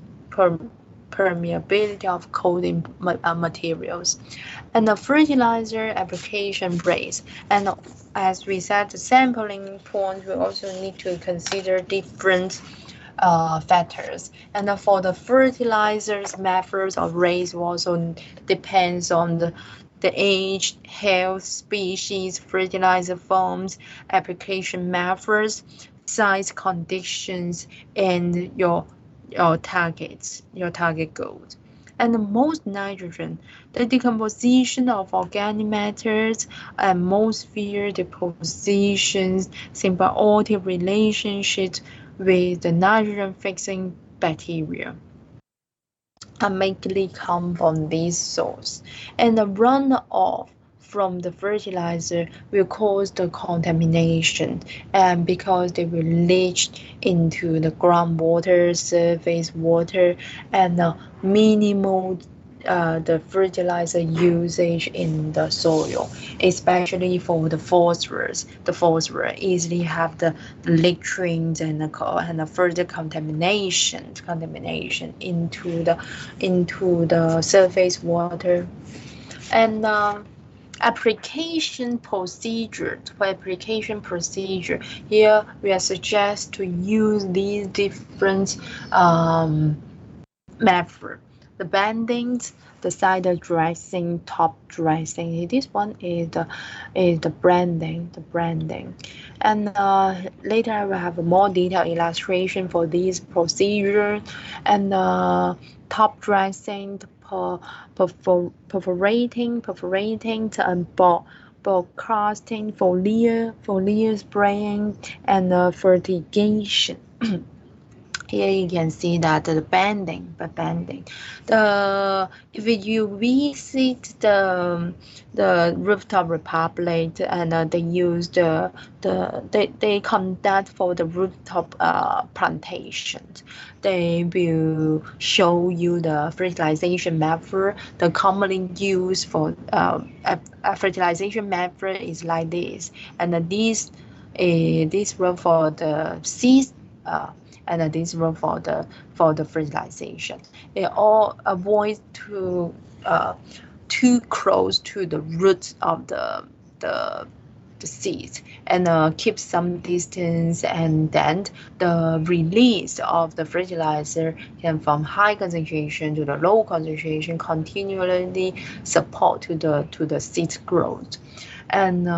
Permeability of coating materials, and the fertilizer application rates. And as we said, the sampling point, we also need to consider different factors. And for the fertilizers, methods of rates also depends on the age, health, species, fertilizer forms, application methods, size conditions, and your target goals. And the most nitrogen, the decomposition of organic matters, atmosphere depositions, symbiotic relationships with the nitrogen fixing bacteria mainly come from this source. And the runoff from the fertilizer will cause the contamination, and because they will leach into the groundwater, surface water, and minimal the fertilizer usage in the soil, especially for the phosphorus. The phosphorus easily have the latrines and the further contamination into the surface water. And application procedure. For application procedure, here we are suggest to use these different method. The bendings, the side dressing, top dressing. This one is the branding. And later I will have a more detailed illustration for this procedure. And top dressing, perforating, and broadcasting, foliar spraying, and fertigation. Here you can see that the bending. If you visit the rooftop republic and they use they conduct for the rooftop plantations, they will show you the fertilization method. The commonly used for a fertilization method is like this, and this one for the seeds. And this one for the fertilization. It all avoid too close to the roots of the seeds, and keep some distance, and then the release of the fertilizer can from high concentration to the low concentration continually support to the seed growth. And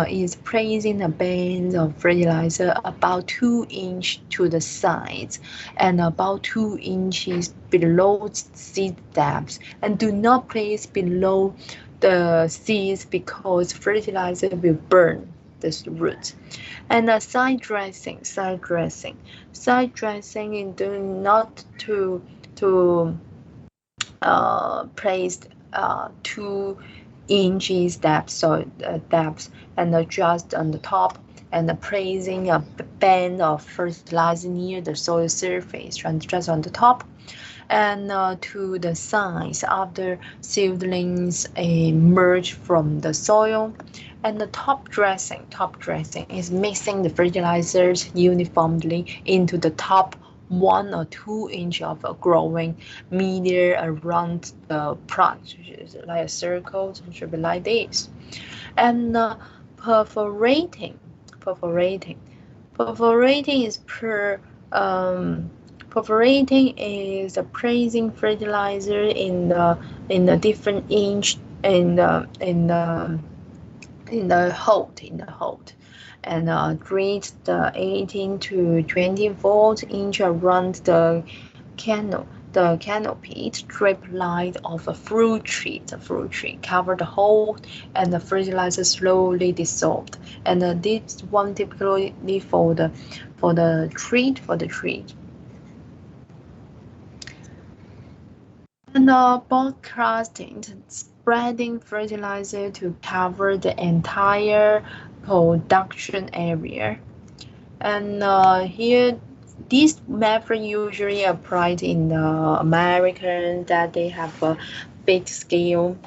is placing a band of fertilizer about 2 inches to the sides and about 2 inches below seed depth, and do not place below the seeds because fertilizer will burn the root. And side dressing is do not to place 2 inches depth and just on the top, and placing a band of fertilizer near the soil surface, just on the top, and to the sides after seedlings emerge from the soil. And the top dressing is mixing the fertilizers uniformly into the top 1 or 2 inches of a growing media around the plant, like a circle, so it should be like this. And perforating is perforating is placing fertilizer in the different inch in the hole, and reach the 18 to 24 inch around the canopy strip line of a fruit tree. The fruit tree cover the hole, and the fertilizer slowly dissolved. And this one typically for the tree. And broadcasting, spreading fertilizer to cover the entire production area. And here, this method usually applied in the American that they have a big scale,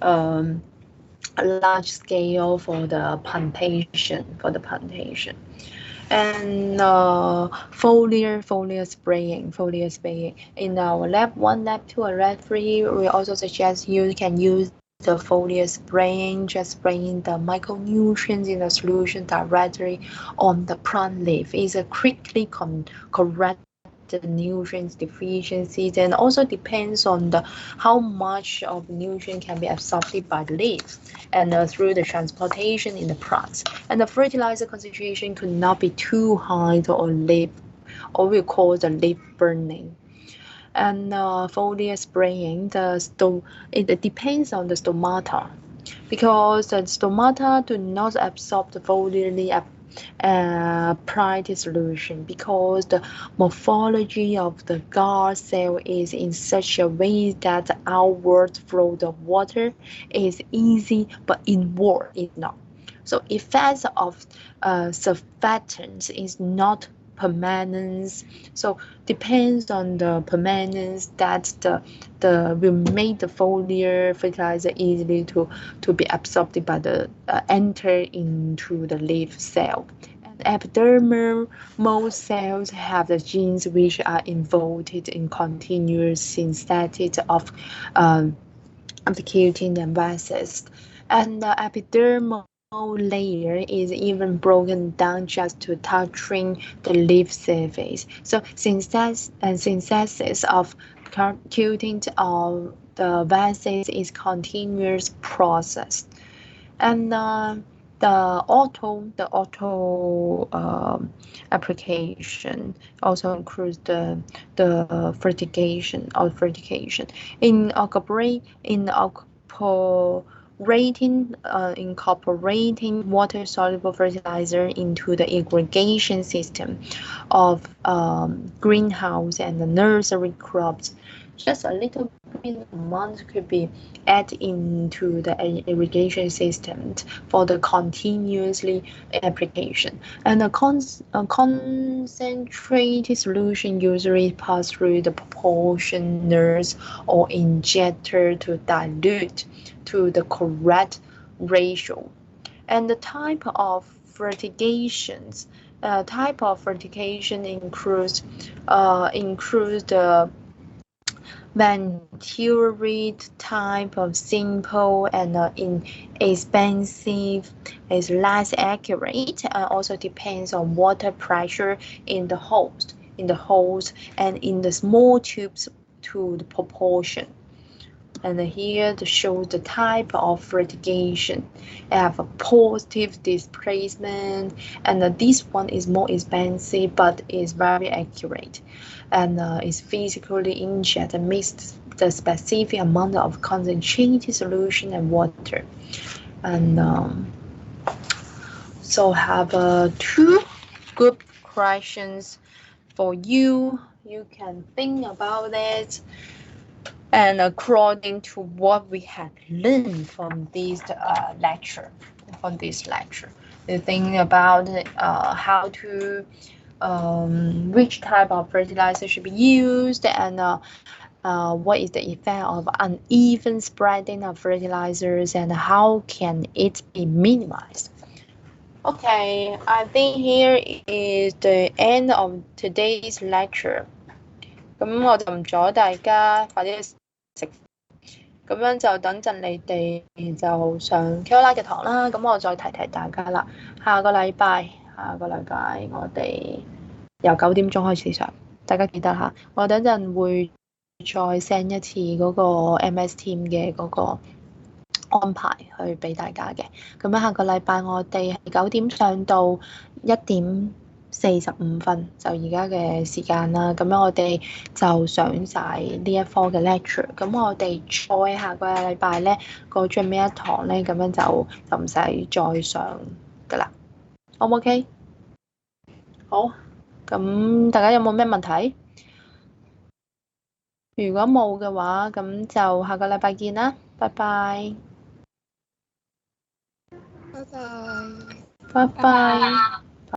large scale for the plantation. And foliar spraying. In our lab 1, lab 2, and lab 3, we also suggest you can use the foliar spraying, just spraying the micronutrients in the solution directly on the plant leaf. It's a quickly correct the nutrients deficiencies, and also depends on how much of nutrient can be absorbed by the leaves and through the transportation in the plants. And the fertilizer concentration could not be too high or we call the leaf burning. And foliar spraying, it depends on the stomata, because the stomata do not absorb the foliarly applied solution, because the morphology of the guard cell is in such a way that the outward flow of water is easy, but inward is not. So effects of surfactants is not permanence. So depends on the permanence that will make the foliar fertilizer easily to be absorbed by the enter into the leaf cell. And epidermal cells have the genes which are involved in continuous synthesis of the keratin and vascules. And the epidermal layer is even broken down just to touching the leaf surface. So synthesis of keratin of the vascules is continuous process. And the auto application also includes the fertigation or fertigation in incorporating water soluble fertilizer into the irrigation system of greenhouse and the nursery crops. Just a little bit amount could be added into the irrigation system for the continuously application. And a concentrated solution usually pass through the proportioners or injector to dilute to the correct ratio. And the type of fertigation includes the Venturi type of simple and inexpensive is less accurate and also depends on water pressure in the hose and in the small tubes to the proportion. And here to show the type of fertigation. I have a positive displacement, and this one is more expensive but is very accurate, and is physically inject and mix the specific amount of concentrated solution and water. And so have two good questions for you. You can think about it. And according to what we had learned from this lecture, you think about how to which type of fertilizer should be used, and what is the effect of uneven spreading of fertilizers, and how can it be minimized. Okay, I think here is the end of today's lecture. 咁我就唔阻大家快啲食，咁樣就等陣你哋就上 Caroline 嘅堂啦。咁我再提大家啦，下個禮拜我哋由9點鐘開始上，大家記得下。我等陣會再 send 一次嗰個 MS Team 嘅嗰個安排去俾大家嘅。咁樣下個禮拜我哋係9點上到1點45分，就而家嘅時間啦。咁樣我哋就上晒呢一科嘅 lecture。咁我哋再下個禮拜咧，個最尾一堂咧，咁樣就唔使再上噶啦。O 唔 OK？ 好，咁大家有冇咩問題？如果冇嘅話，咁就下個禮拜見啦。拜拜。拜拜。拜拜。